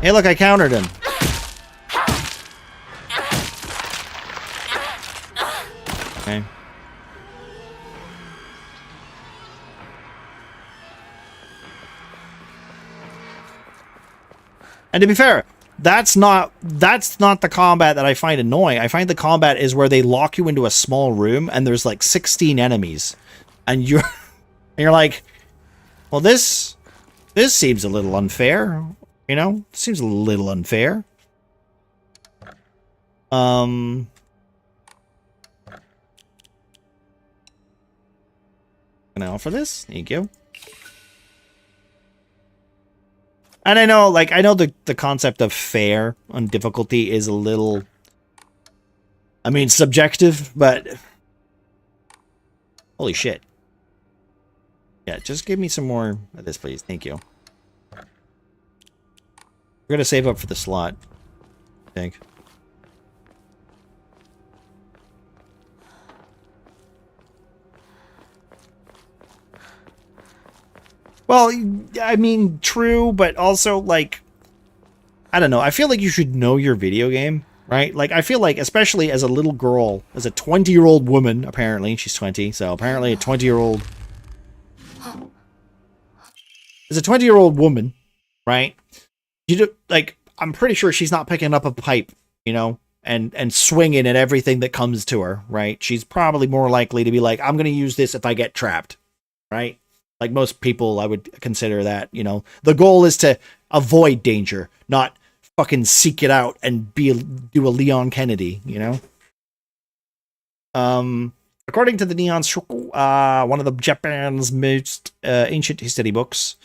Hey, look, I countered him. Okay. And to be fair, that's not the combat that I find annoying. I find the combat is where they lock you into a small room and there's like 16 enemies, and you're like, well, this seems a little unfair, you know? Seems a little unfair. Now for this, thank you. And I know the concept of fair on difficulty is a little, I mean, subjective, but holy shit. Yeah, just give me some more of this, please. Thank you. We're gonna save up for the slot, I think. Well, I mean, true, but also, like, I don't know. I feel like you should know your video game, right? Like, I feel like, especially as a little girl, as a 20-year-old woman, apparently, she's 20, so apparently a 20-year-old... As a 20-year-old woman, right? You do, like, I'm pretty sure she's not picking up a pipe, you know, and swinging at everything that comes to her, right? She's probably more likely to be like, I'm going to use this if I get trapped, right? Like most people, I would consider that, you know, the goal is to avoid danger, not fucking seek it out and do a Leon Kennedy, you know? According to the Neon Shoku, one of the Japan's most ancient history books,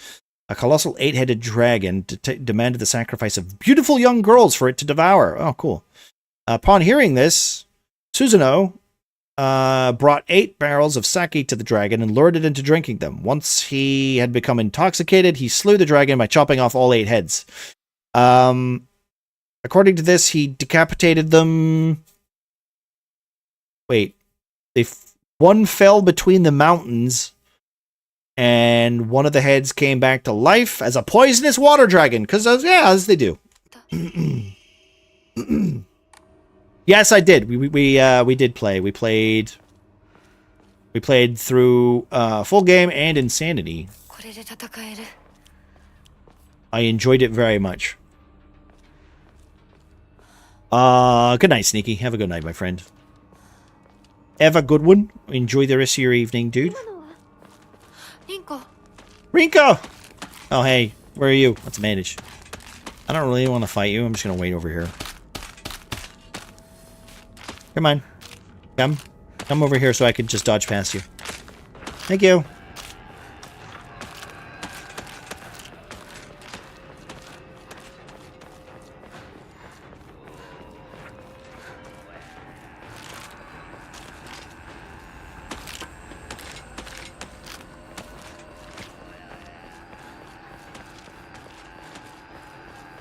a colossal 8-headed dragon demanded the sacrifice of beautiful young girls for it to devour. Oh, cool. Upon hearing this, Susanoo brought 8 barrels of sake to the dragon and lured it into drinking them. Once he had become intoxicated, he slew the dragon by chopping off all 8 heads. According to this, he decapitated them. Wait, one fell between the mountains, and one of the heads came back to life as a poisonous water dragon. Because, yeah, as they do. Yes, I did. We did play. We played through full game and Insanity. I enjoyed it very much. Good night, Sneaky. Have a good night, my friend. Have a good one. Enjoy the rest of your evening, dude. Rinko! Oh, hey. Where are you? Let's manage. I don't really want to fight you. I'm just going to wait over here. Come on. Come over here so I can just dodge past you. Thank you.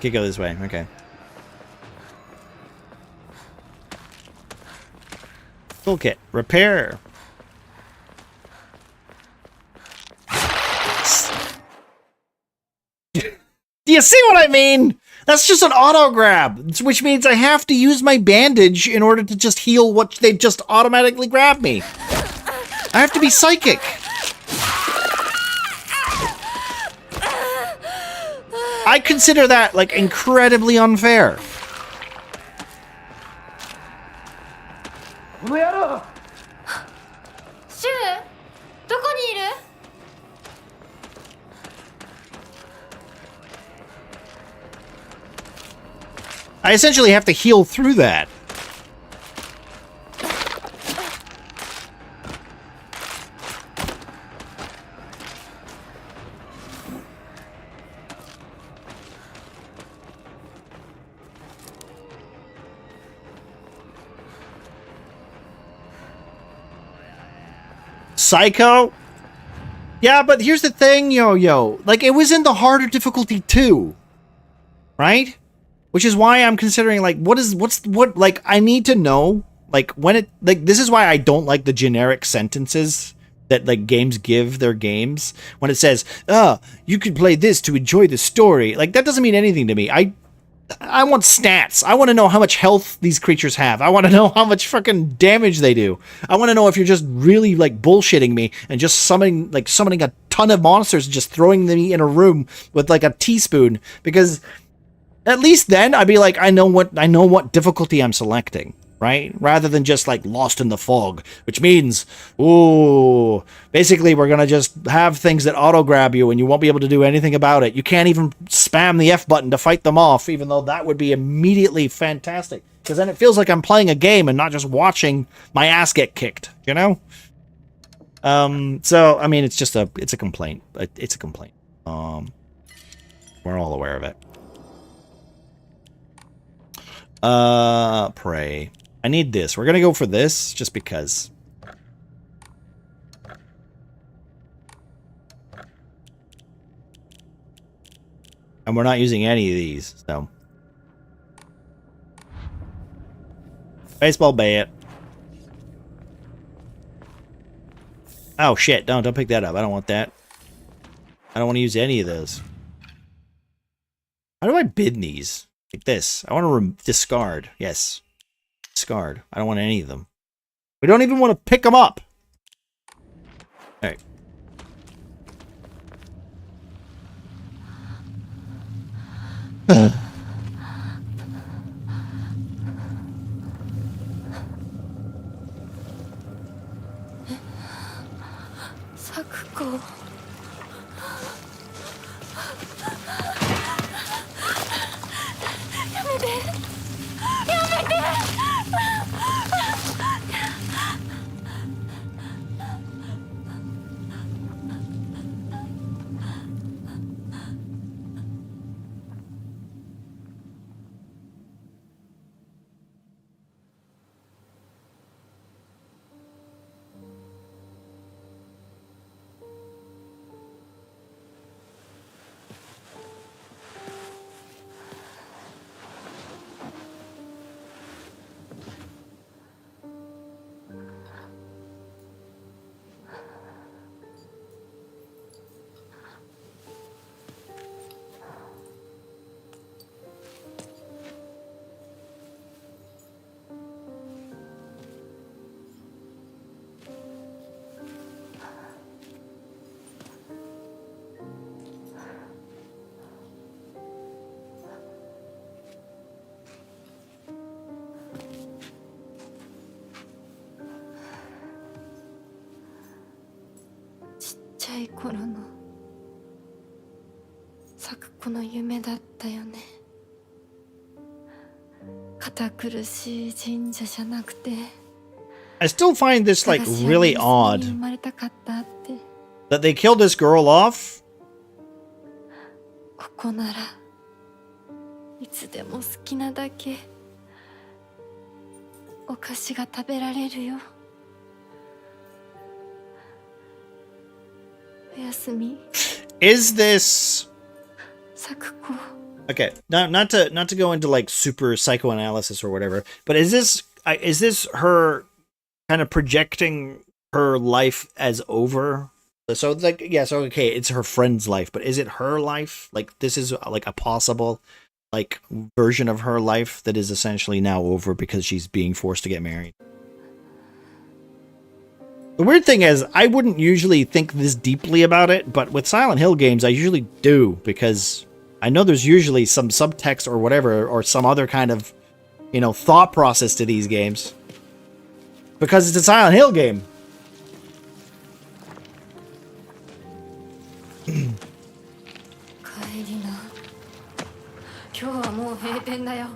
Could go this way. Okay. Toolkit. Repair. Do you see what I mean? That's just an auto grab, which means I have to use my bandage in order to just heal what they just automatically grabbed me. I have to be psychic. I consider that like incredibly unfair. この野郎シュウどこにいる I essentially have to heal through that. Psycho? Yeah, but here's the thing, Yo-Yo. Like, it was in the harder difficulty too. Right? Which is why I'm considering, like, like, I need to know, like, when it, like, this is why I don't like the generic sentences that, like, games give their games. When it says, you can play this to enjoy the story. Like, that doesn't mean anything to me. I want stats. I want to know how much health these creatures have. I want to know how much fucking damage they do. I want to know if you're just really, like, bullshitting me and just summoning a ton of monsters and just throwing them in a room with, like, a teaspoon. Because at least then I'd be like, I know what difficulty I'm selecting, right? Rather than just like lost in the fog, which means, ooh, basically we're gonna just have things that auto grab you and you won't be able to do anything about it. You can't even spam the F button to fight them off, even though that would be immediately fantastic. Because then it feels like I'm playing a game and not just watching my ass get kicked, you know? So I mean, it's a complaint. It's a complaint. We're all aware of it. Pray. I need this. We're gonna go for this, just because. And we're not using any of these, so. Baseball bat. Oh shit, don't pick that up. I don't want that. I don't want to use any of those. How do I bin these? Like this. I want to discard. Yes. Discard. I don't want any of them. We don't even want to pick them up. Alright. Sakuko. I still find this like really odd that they killed this girl off. Is this okay? Not to go into like super psychoanalysis or whatever, but is this her kind of projecting her life as over? So like, yeah, so okay, it's her friend's life, but is it her life? Like this is like a possible like version of her life that is essentially now over because she's being forced to get married. The weird thing is, I wouldn't usually think this deeply about it, but with Silent Hill games, I usually do, because I know there's usually some subtext or whatever, or some other kind of, you know, thought process to these games. Because it's a Silent Hill game. 帰りな。今日はもう閉店だよ。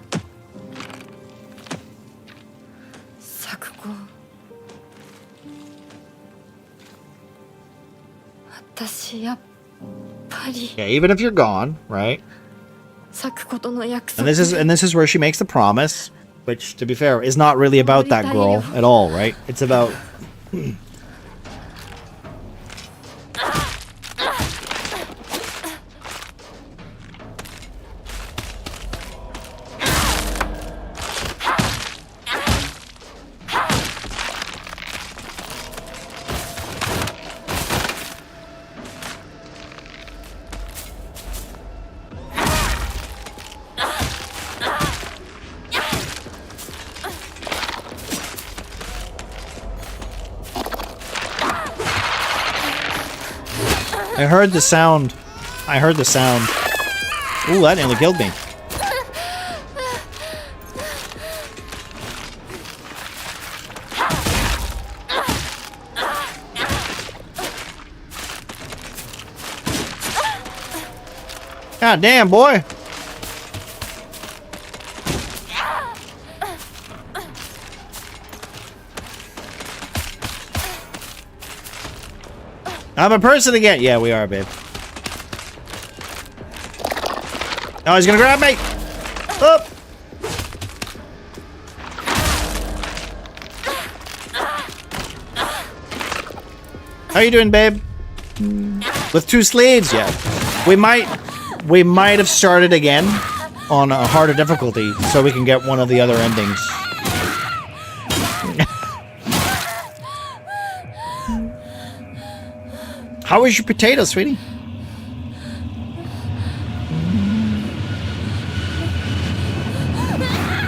咲子。私やっぱり。 Yeah, even if you're gone, right? 咲子との約束。 And this is where she makes the promise, which, to be fair, is not really about that girl at all, right? It's about. I heard the sound. I heard the sound. Ooh, that nearly killed me. God damn, boy. I'm a person again. Yeah, we are, babe. Oh, he's gonna grab me. Up. How you doing, babe? With 2 sleeves, yeah. We might have started again on a harder difficulty so we can get one of the other endings. How is your potato, sweetie?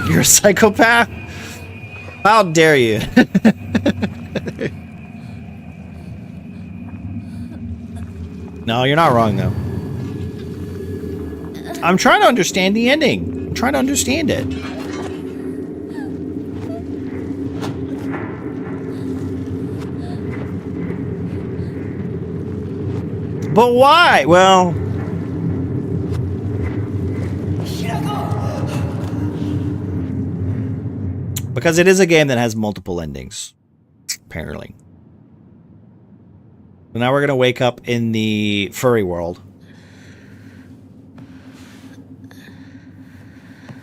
You're a psychopath? How dare you? No, you're not wrong, though. I'm trying to understand the ending. I'm trying to understand it. But why? Well... because it is a game that has multiple endings. Apparently. So now we're going to wake up in the furry world.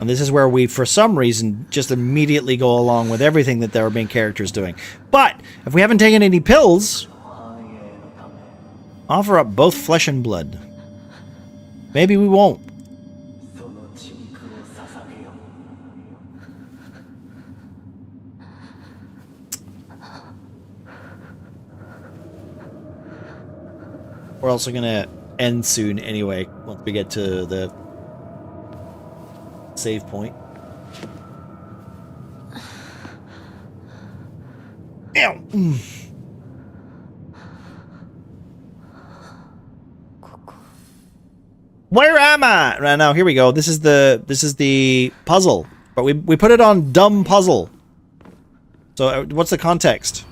And this is where we, for some reason, just immediately go along with everything that our main character is doing. But, if we haven't taken any pills... offer up both flesh and blood. Maybe we won't. We're also gonna end soon anyway, once we get to the save point. Ow! Where am I? Right now, here we go. This is the puzzle, but we put it on dumb puzzle. So what's the context?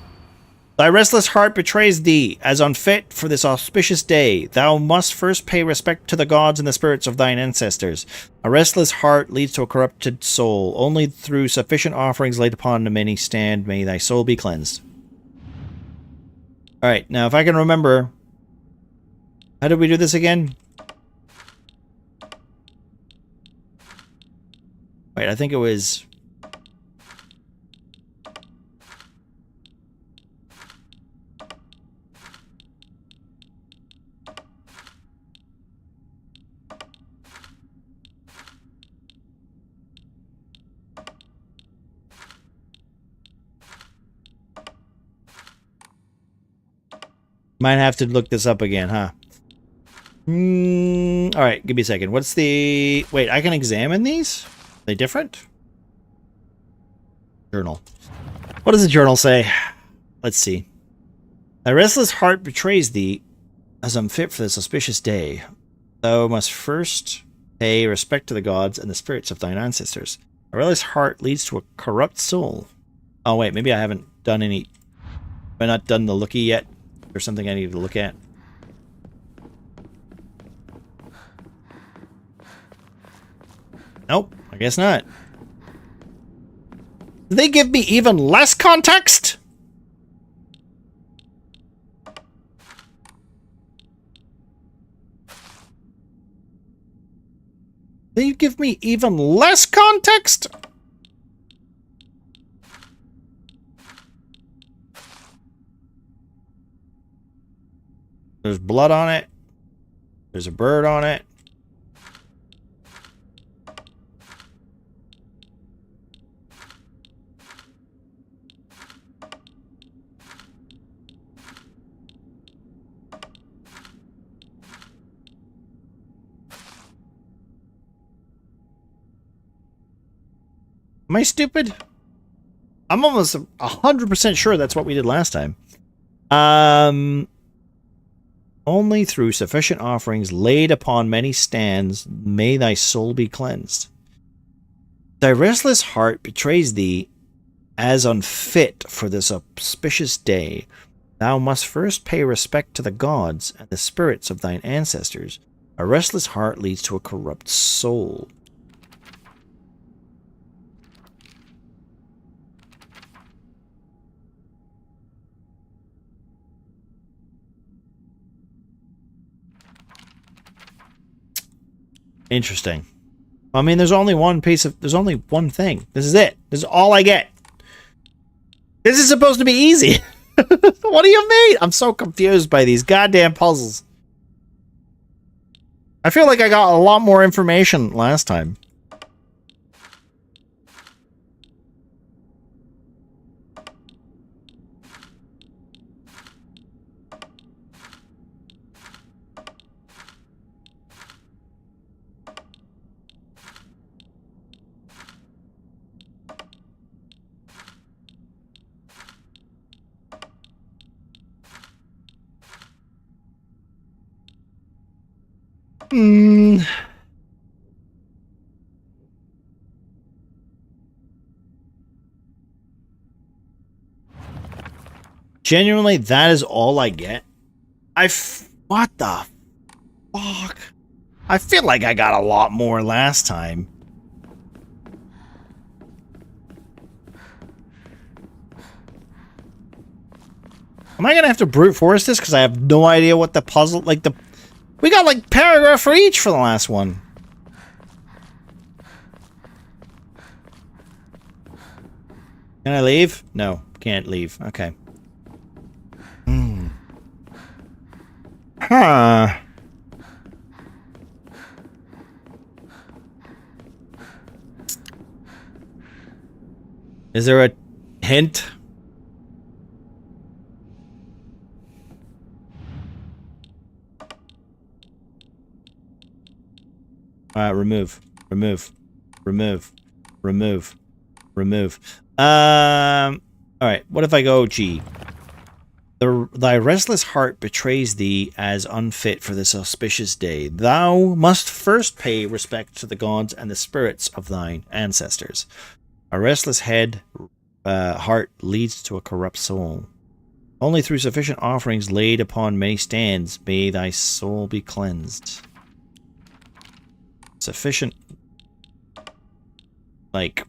Thy restless heart betrays thee, as unfit for this auspicious day. Thou must first pay respect to the gods and the spirits of thine ancestors. A restless heart leads to a corrupted soul. Only through sufficient offerings laid upon the many stand may thy soul be cleansed. Alright, now if I can remember... how did we do this again? Wait, I think it was... might have to look this up again, huh? Alright, give me a second. What's the... wait, I can examine these? Are they different? Journal. What does the journal say? Let's see. Thy restless heart betrays thee, as unfit for this auspicious day. Thou must first Pay respect to the gods and the spirits of thine ancestors. A restless heart leads to a corrupt soul. Oh wait, maybe I haven't done any... Have I not done the looky yet? There's something I need to look at. Nope, I guess not. Did they give me even less context? They give me even less context? There's blood on it. There's a bird on it. Am I stupid? I'm almost 100% sure that's what we did last time. Only through sufficient offerings laid upon many stands may thy soul be cleansed. Thy restless heart betrays thee as unfit for this auspicious day. Thou must first pay respect to the gods and the spirits of thine ancestors. A restless heart leads to a corrupt soul. Interesting. I mean, there's only one there's only one thing. This is it. This is all I get. This is supposed to be easy. What do you mean? I'm so confused by these goddamn puzzles. I feel like I got a lot more information last time. Genuinely, that is all I get. What the fuck? I feel like I got a lot more last time. Am I gonna have to brute force this because I have no idea what the puzzle we got like paragraph for each for the last one. Can I leave? No, can't leave. Okay. Huh. Is there a hint? Remove. Alright, what if I go G? Thy restless heart betrays thee as unfit for this auspicious day. Thou must first pay respect to the gods and the spirits of thine ancestors. A restless heart leads to a corrupt soul. Only through sufficient offerings laid upon many stands may thy soul be cleansed. Sufficient, like...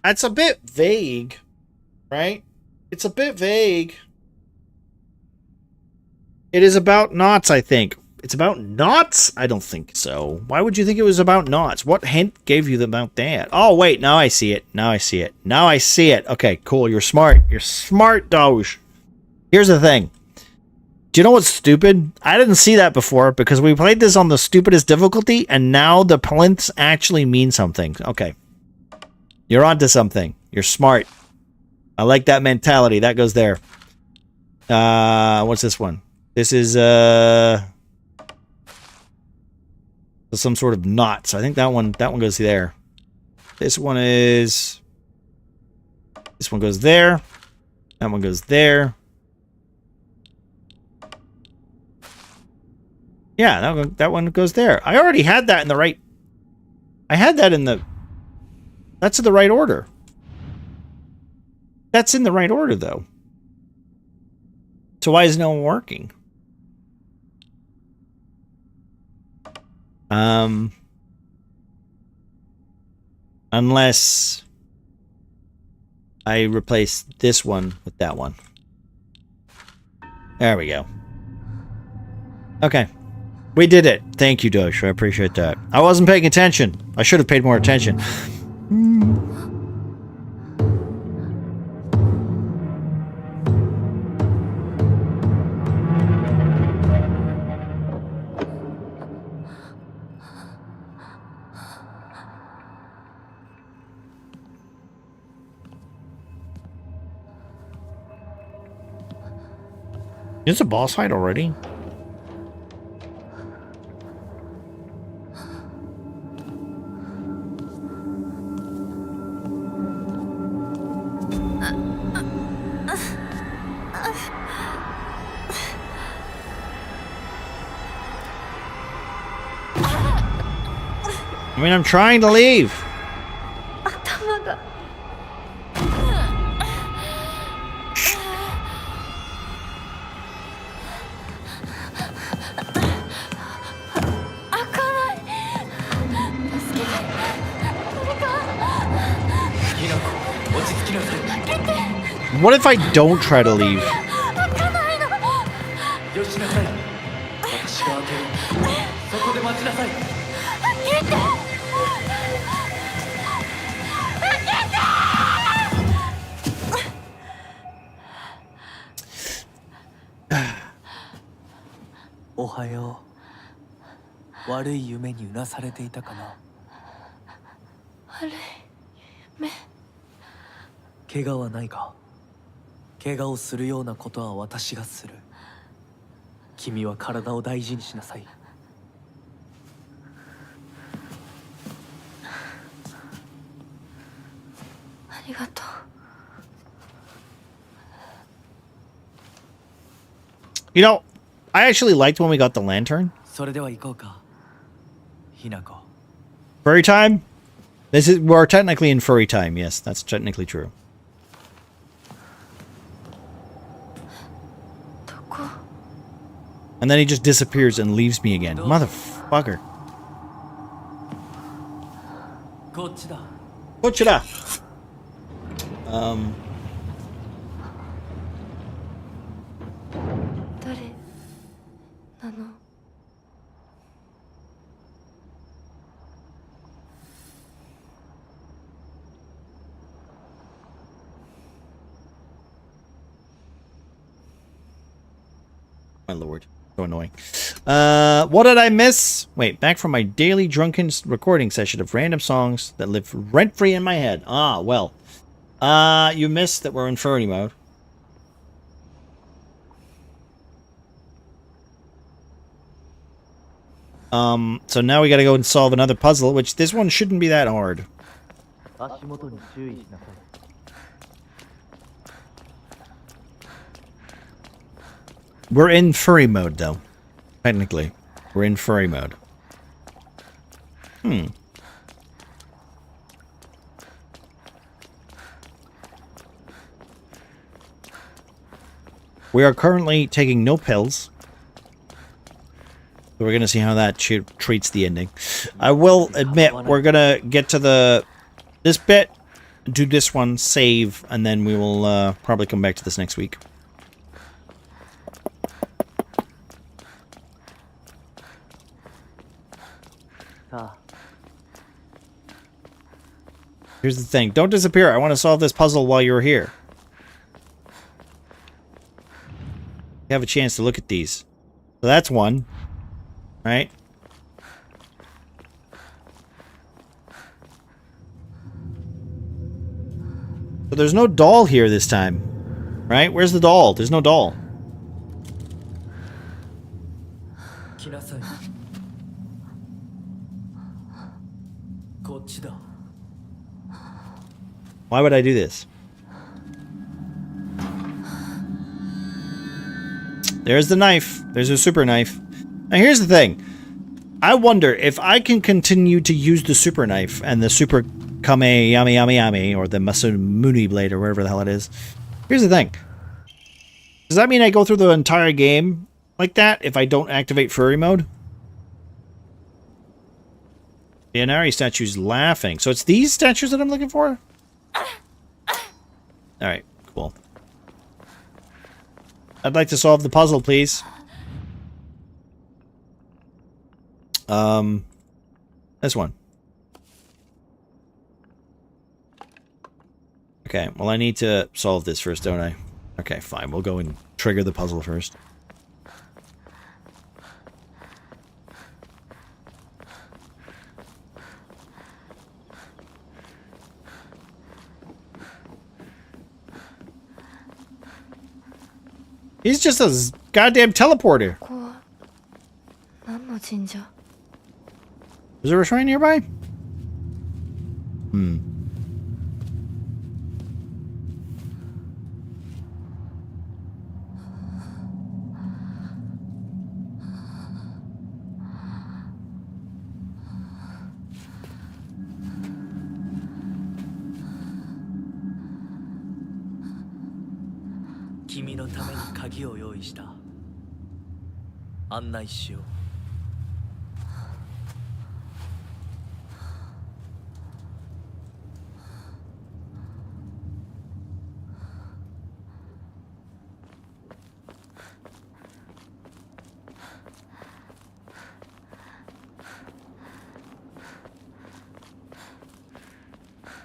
That's a bit vague, right? It's a bit vague. It is about knots, I think. It's about knots? I don't think so. Why would you think it was about knots? What hint gave you about that? Oh, wait. Now I see it. Now I see it. Now I see it. Okay, cool. You're smart. You're smart, Doge. Here's the thing. Do you know what's stupid? I didn't see that before because we played this on the stupidest difficulty, and now the plinths actually mean something. Okay. You're onto something. You're smart. I like that mentality. That goes there. What's this one? This is some sort of knot. So I think that one goes there. This one is This one goes there. That one goes there. Yeah, that one goes there. I already had that in the right... I had that in the... That's in the right order. That's in the right order, though. So why is no one working? Unless I replace this one with that one. There we go. Okay. We did it. Thank you, Dosh. I appreciate that. I wasn't paying attention. I should have paid more attention. It's a boss fight already. I mean, I'm trying to leave. What if I don't try to leave? Ohayo. 悪い夢にうなされていたかな。悪い夢。怪我はないか。怪我をするようなことは私がする。君は体を大事にしなさい。ありがとう。You know, I actually liked when we got the lantern. それでは行こうか。ひなこ。 Furry time? We're technically in furry time. Yes, that's technically true. And then he just disappears and leaves me again. Motherfucker. こっちだ。こっちだ。誰なの？ My lord. So annoying. What did I miss? Wait, back from my daily drunken recording session of random songs that live rent-free in my head. Ah, well. You missed that we're in furry mode. So now we gotta go and solve another puzzle, which this one shouldn't be that hard. We're in furry mode, though. Technically. We're in furry mode. We are currently taking no pills. So we're going to see how that treats the ending. I will admit, we're going to get to this bit, do this one, save, and then we will probably come back to this next week. Here's the thing. Don't disappear. I want to solve this puzzle while you're here. You have a chance to look at these. So that's one. Right? So there's no doll here this time. Right? Where's the doll? There's no doll. Why would I do this? There's the knife. There's a super knife. Now here's the thing. I wonder if I can continue to use the super knife and the super Kame Yami Yami Yami or the Masamune blade or whatever the hell it is. Here's the thing. Does that mean I go through the entire game like that if I don't activate furry mode? The Inari statue's laughing. So it's these statues that I'm looking for? Alright, cool. I'd like to solve the puzzle, please. This one. Okay, well I need to solve this first, don't I? Okay, fine. We'll go and trigger the puzzle first. He's just a goddamn teleporter. Is there a shrine nearby? Hmm.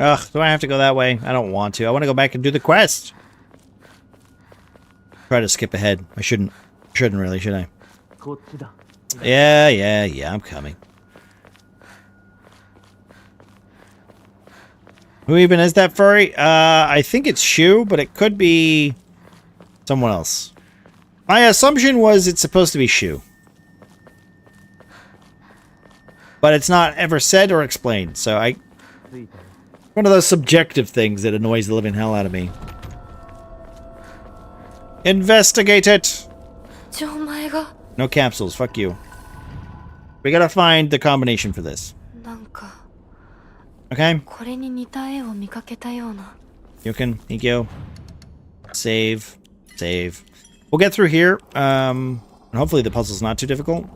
Ugh, do I have to go that way? I don't want to. I want to go back and do the quest. Try to skip ahead. I shouldn't. Shouldn't really, should I? Yeah, I'm coming. Who even is that furry? I think it's Shu, but it could be someone else. My assumption was it's supposed to be Shu. But it's not ever said or explained, so I... One of those subjective things that annoys the living hell out of me. Investigate it! No capsules, fuck you. We gotta find the combination for this. Okay? You can, thank you. Save. Save. We'll get through here. And hopefully the puzzle's not too difficult.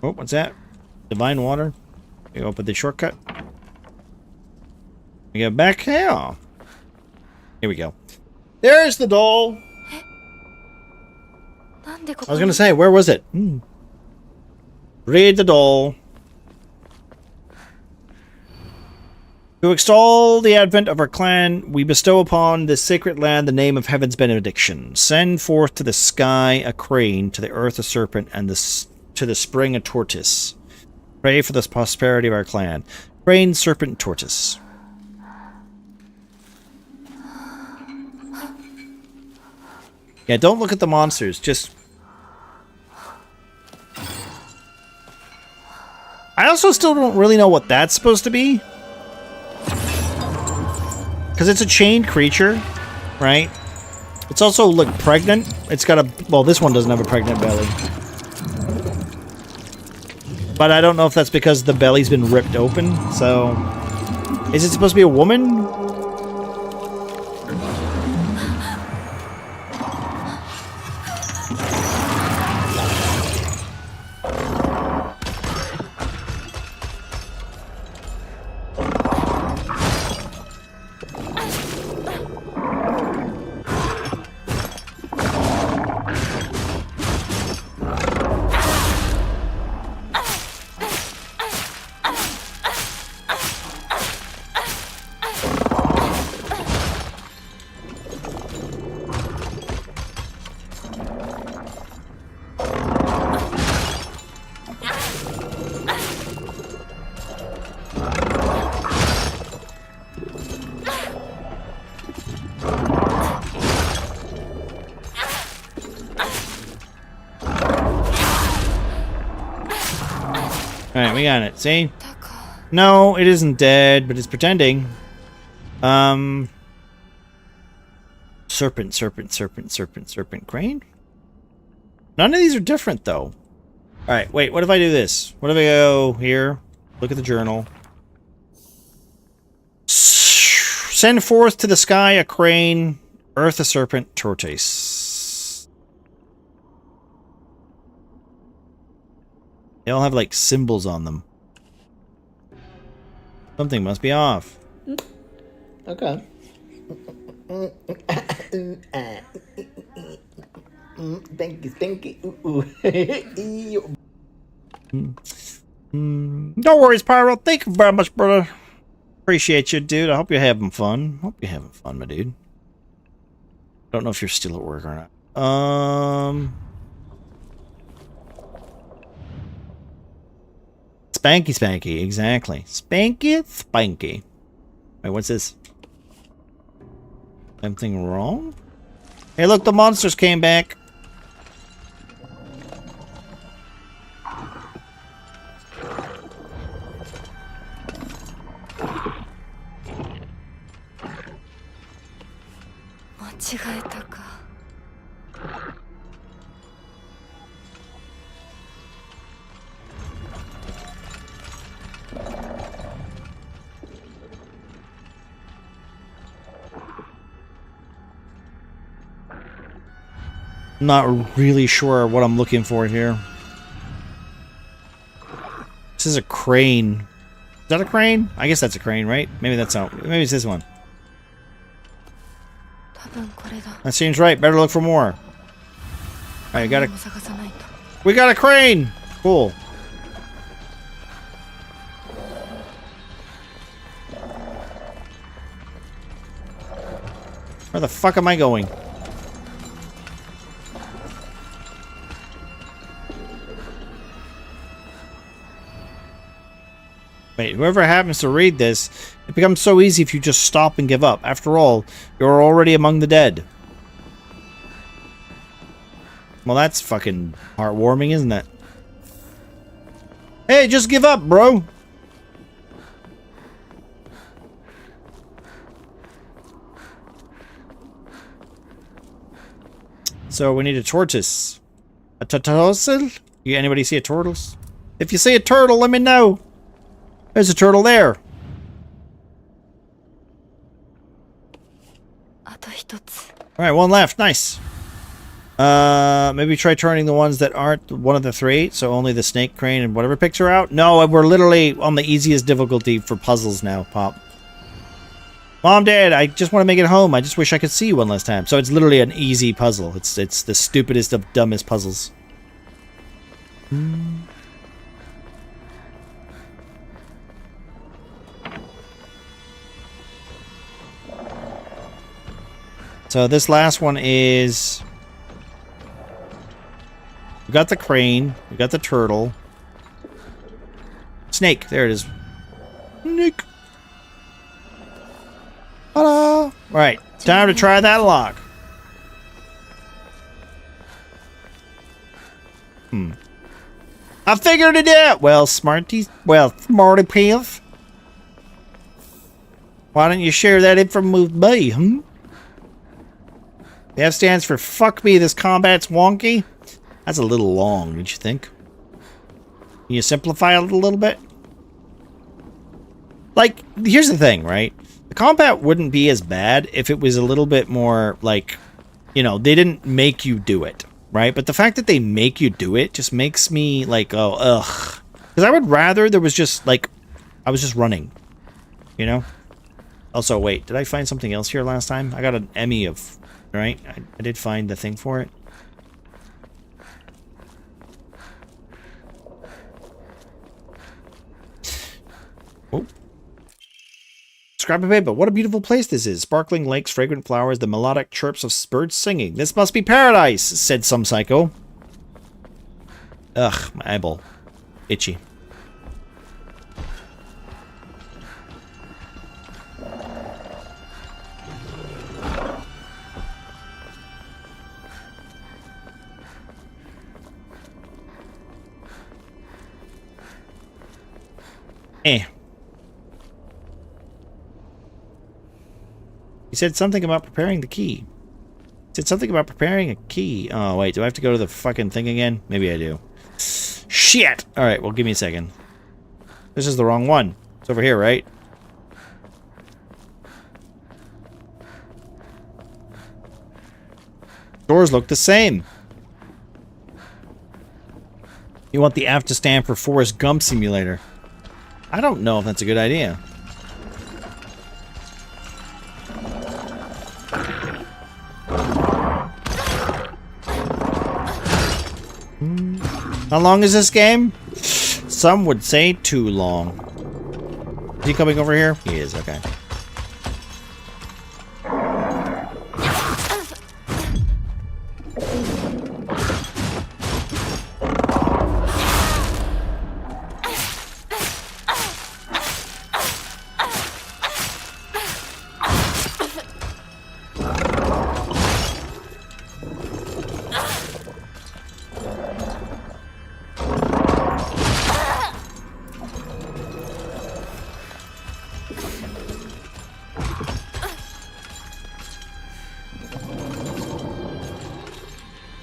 Oh, what's that? Divine water. We open the shortcut. We get back here. Here we go. There's the doll. I was gonna say, where was it? Read the doll. To extol the advent of our clan, we bestow upon this sacred land the name of heaven's benediction. Send forth to the sky a crane, to the earth a serpent, and to the spring a tortoise. Pray for the prosperity of our clan. Crane, serpent, tortoise. Yeah, don't look at the monsters. Just... I also still don't really know what that's supposed to be. Because it's a chained creature, right? It's also, like, pregnant. It's got a... Well, this one doesn't have a pregnant belly. But I don't know if that's because the belly's been ripped open, so... Is it supposed to be a woman? Alright, we got it. See? No, it isn't dead, but it's pretending. Serpent, serpent, serpent, serpent, serpent, crane? None of these are different, though. Alright, wait, what if I do this? What if I go here? Look at the journal. Send forth to the sky a crane, earth a serpent, tortoise. They all have, like, symbols on them. Something must be off. Okay. Thank you. No worries, Pyro. Thank you very much, brother. Appreciate you, dude. I hope you're having fun. Hope you're having fun, my dude. Don't know if you're still at work or not. Spanky Spanky, exactly. Spanky Spanky. Wait, what's this? Something wrong? Hey, look, the monsters came back. Not really sure what I'm looking for here. This is a crane. Is that a crane? I guess that's a crane, right? Maybe that's not. Maybe it's this one. That seems right. Better look for more. Alright, we got a crane! Cool. Where the fuck am I going? Wait, whoever happens to read this, it becomes so easy if you just stop and give up. After all, you're already among the dead. Well, that's fucking heartwarming, isn't it? Hey, just give up, bro! So, we need a tortoise. A turtle? Anybody see a turtle? If you see a turtle, let me know! There's a turtle there. Alright, one left. Nice. Maybe try turning the ones that aren't one of the three, so only the snake, crane, and whatever picture out. No, we're literally on the easiest difficulty for puzzles now, Pop. Mom, Dad, I just want to make it home. I just wish I could see you one last time. So it's literally an easy puzzle. It's the stupidest of dumbest puzzles. So this last one is... We got the crane. We got the turtle. Snake. There it is. Snake. Ta-da! Alright. Time to try that lock. I figured it out! Well, smarty pants. Why don't you share that info with me, The F stands for fuck me, this combat's wonky. That's a little long, don't you think? Can you simplify it a little bit? Like, here's the thing, right? The combat wouldn't be as bad if it was a little bit more, like, you know, they didn't make you do it, right? But the fact that they make you do it just makes me, like, oh, ugh. Because I would rather there was just, like, I was just running, you know? Also, wait, did I find something else here last time? I got an Emmy of... Right? I did find the thing for it. Oh. Scrappy paper. What a beautiful place this is. Sparkling lakes, fragrant flowers, the melodic chirps of birds singing. This must be paradise, said some psycho. Ugh, my eyeball. Itchy. Eh. He said something about preparing the key. He said something about preparing a key. Oh, wait. Do I have to go to the fucking thing again? Maybe I do. Shit! Alright, well, give me a second. This is the wrong one. It's over here, right? Doors look the same. You want the F to stand for Forrest Gump Simulator. I don't know if that's a good idea. How long is this game? Some would say too long. Is he coming over here? He is, okay.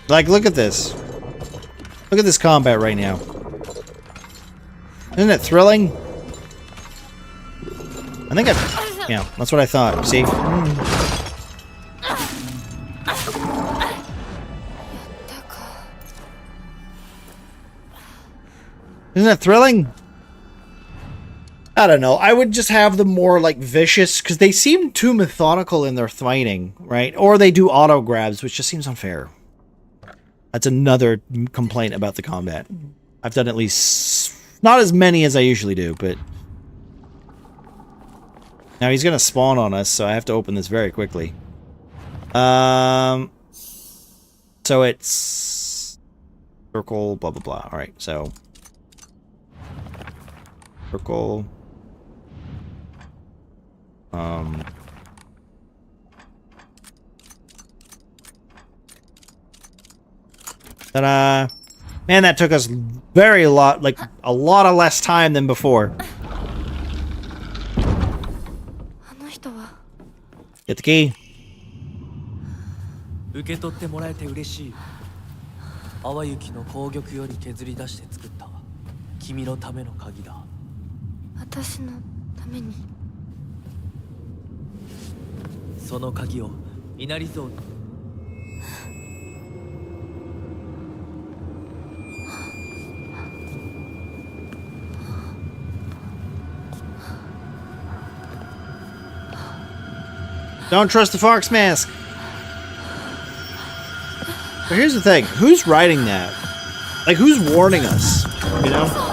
Like, look at this. Look at this combat right now. Isn't it thrilling? I think yeah, that's what I thought. See? Isn't it thrilling? I don't know. I would just have them more, like, vicious, because they seem too methodical in their fighting, right? Or they do auto grabs, which just seems unfair. That's another complaint about the combat. I've done at least not as many as I usually do, but now he's gonna spawn on us, so I have to open this very quickly. So it's circle, blah blah blah. All right, so circle. Ta-da! Man, that took us a lot of less time than before. Get the key. 受け取ってもらえて嬉しい。淡雪の紅玉より削り出して作った君のための鍵だ。私のために。その鍵を稲荷像に。Don't trust the Fox Mask. But here's the thing. Who's writing that? Like, who's warning us? You know?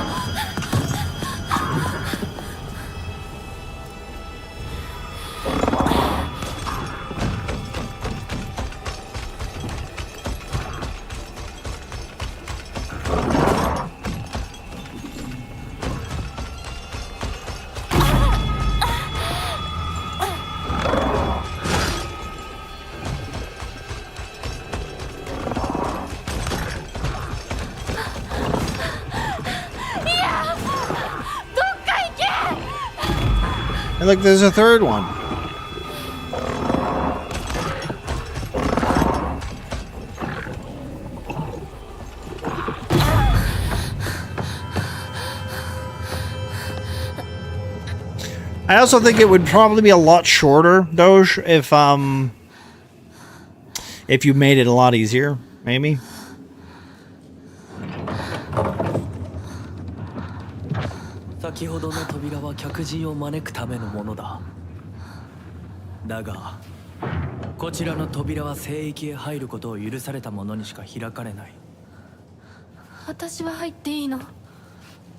And look, there's a third one. I also think it would probably be a lot shorter, Doge, if you made it a lot easier, maybe.先ほどの扉は客人を招くためのものだ。だが、こちらの扉は聖域へ入ることを許された者にしか開かれない。私は入っていいの？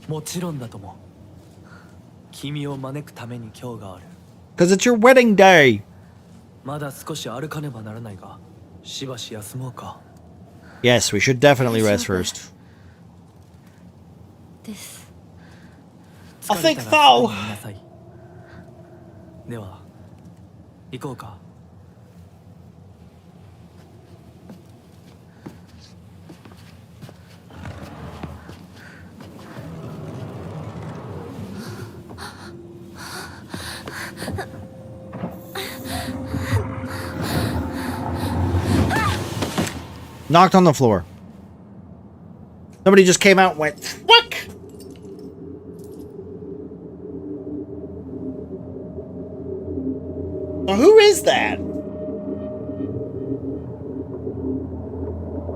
もちろんだとも。君を招くために今日がある。Because it's your wedding day. まだ少し歩かねばならないが、しばし休もうか。Yes, we should definitely rest first. です。I think so. では、行こうか。Knocked on the floor. Somebody just came out and went, fuck! Now, who is that?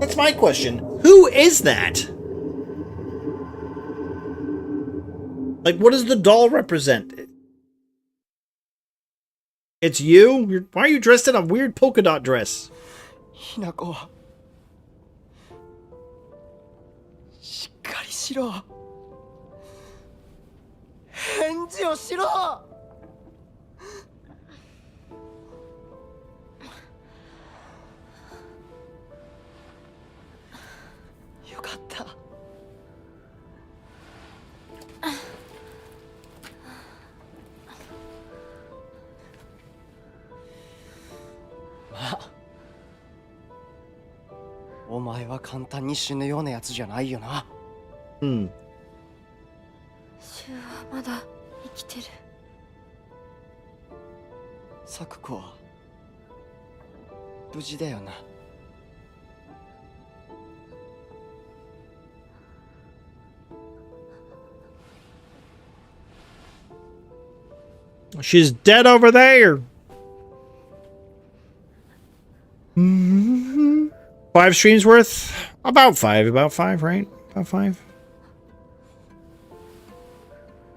That's my question. Who is that? Like, what does the doll represent? It's you? Why are you dressed in a weird polka dot dress? Hinako. しっかりしろ。返事をしろ。よかった。まあ、お前は簡単に死ぬようなやつじゃないよな。うん。シュウはまだ生きてる。サクコは無事だよな。She's dead over there. 5 streams worth? About 5, right? About 5.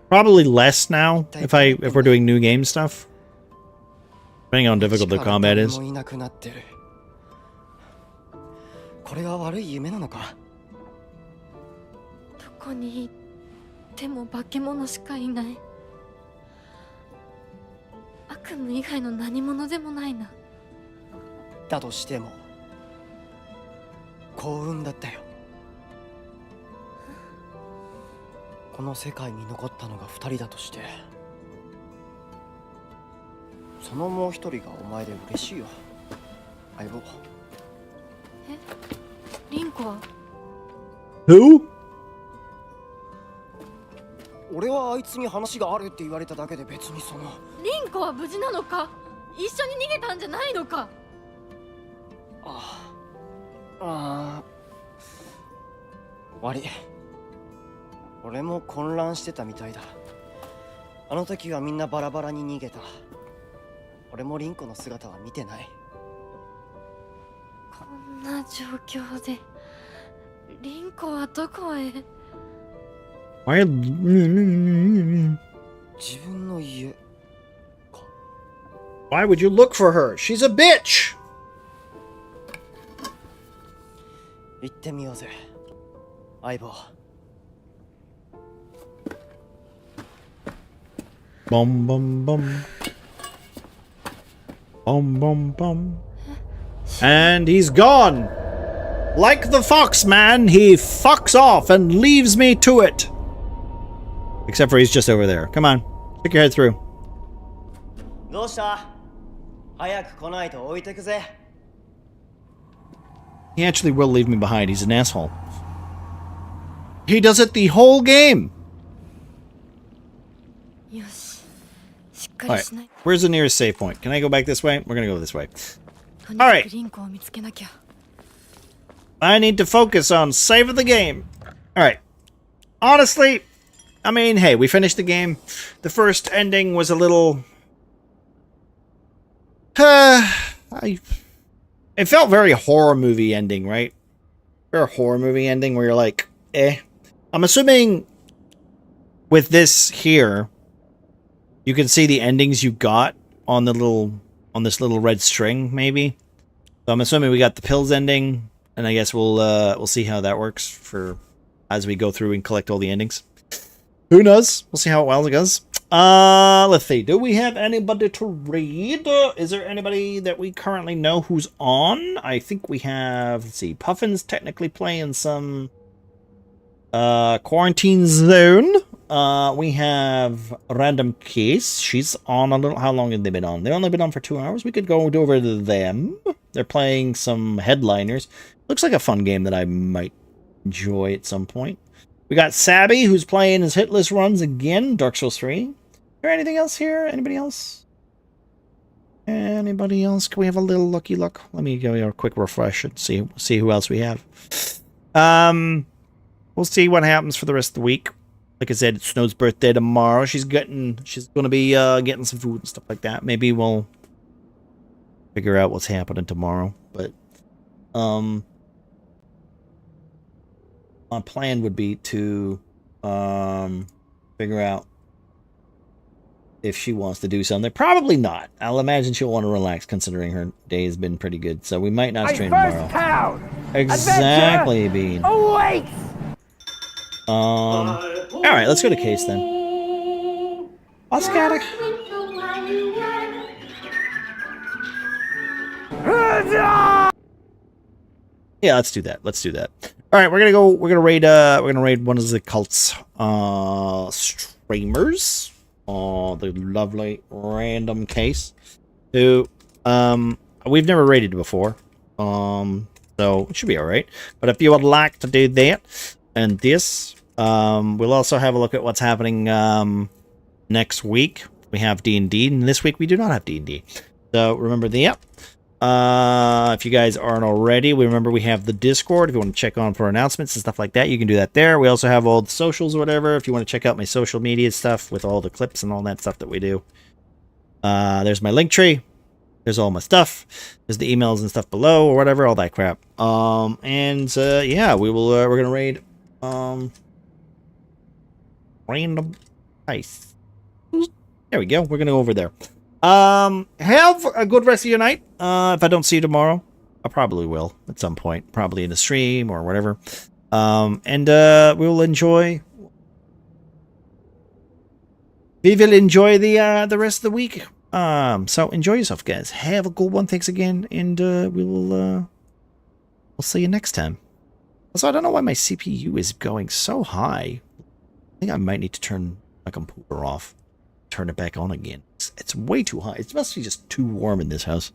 Probably less now if we're doing new game stuff. Depending on how difficult the combat is. これは悪い夢なのか。どこに行っても化け物しかいない。悪夢以外の何者でもないな。だとしても幸運だったよ。この世界に残ったのが2人だとして、そのもう一人がお前で嬉しいよ、相棒。え、リンコは？ Who? 俺はあいつに話があるって言われただけで別にその。リンコは無事なのか？一緒に逃げたんじゃないのか？悪い。俺も混乱してたみたいだ。あの時はみんなバラバラに逃げた。俺もリンコの姿は見てない。こんな状況でリンコはどこへ？Why? 自分の家か。 Why would you look for her? She's a bitch! 行ってみようぜ、相棒。Bum bum bum. Bum bum bum. And he's gone! Like the fox man, he fucks off and leaves me to it! Except for he's just over there. Come on, stick your head through. どうした？早く来ないと置いてくぜ。 He actually will leave me behind. He's an asshole. He does it the whole game! Alright, where's the nearest save point? Can I go back this way? We're gonna go this way. Alright. I need to focus on saving the game. Alright. Honestly, I mean, hey, we finished the game. The first ending was a little... it felt very horror movie ending, right? Very horror movie ending where you're like, eh. I'm assuming with this here, you can see the endings you got on the this little red string, maybe. So I'm assuming we got the pills ending, and I guess we'll see how that works for as we go through and collect all the endings. Who knows? We'll see how well it goes. Let's see. Do we have anybody to read? Is there anybody that we currently know who's on? I think we have, let's see, Puffin's technically playing some Quarantine Zone. We have Random Case. She's on a little. How long have they been on? They've only been on for 2 hours. We could go over to them. They're playing some Headliners. Looks like a fun game that I might enjoy at some point. We got Sabby, who's playing his hitless runs again. Dark Souls 3. Is there anything else here? Anybody else? Anybody else? Can we have a little looky look? Let me give you a quick refresh and see who else we have. We'll see what happens for the rest of the week. Like I said, it's Snow's birthday tomorrow. She's gonna be getting some food and stuff like that. Maybe we'll figure out what's happening tomorrow. But my plan would be to figure out if she wants to do something. Probably not. I'll imagine she'll want to relax considering her day has been pretty good. So we might not stream tomorrow. Exactly, Bean. Oh, wait! Alright, let's go to Case then. Oscar. Yeah, let's do that. Let's do that. Alright, we're gonna raid one of the cult's streamers. The lovely Random Case, who we've never raided before, so it should be all right. But if you would like to do that and this, we'll also have a look at what's happening next week. We have D&D, and this week we do not have D&D. So remember that. If you guys aren't already, remember we have the Discord. If you want to check on for announcements and stuff like that, you can do that there. We also have all the socials or whatever. If you want to check out my social media stuff with all the clips and all that stuff that we do. There's my link tree. There's all my stuff. There's the emails and stuff below or whatever, all that crap. Yeah, we're gonna raid Random Ice. There we go. We're gonna go over there. Have a good rest of your night. If I don't see you tomorrow, I probably will at some point, probably in the stream or whatever. We'll enjoy. We will enjoy the rest of the week. So enjoy yourself, guys. Have a good one. Thanks again, and we'll see you next time. Also, I don't know why my CPU is going so high. I think I might need to turn my computer off. Turn it back on again. It's way too high. It must be just too warm in this house.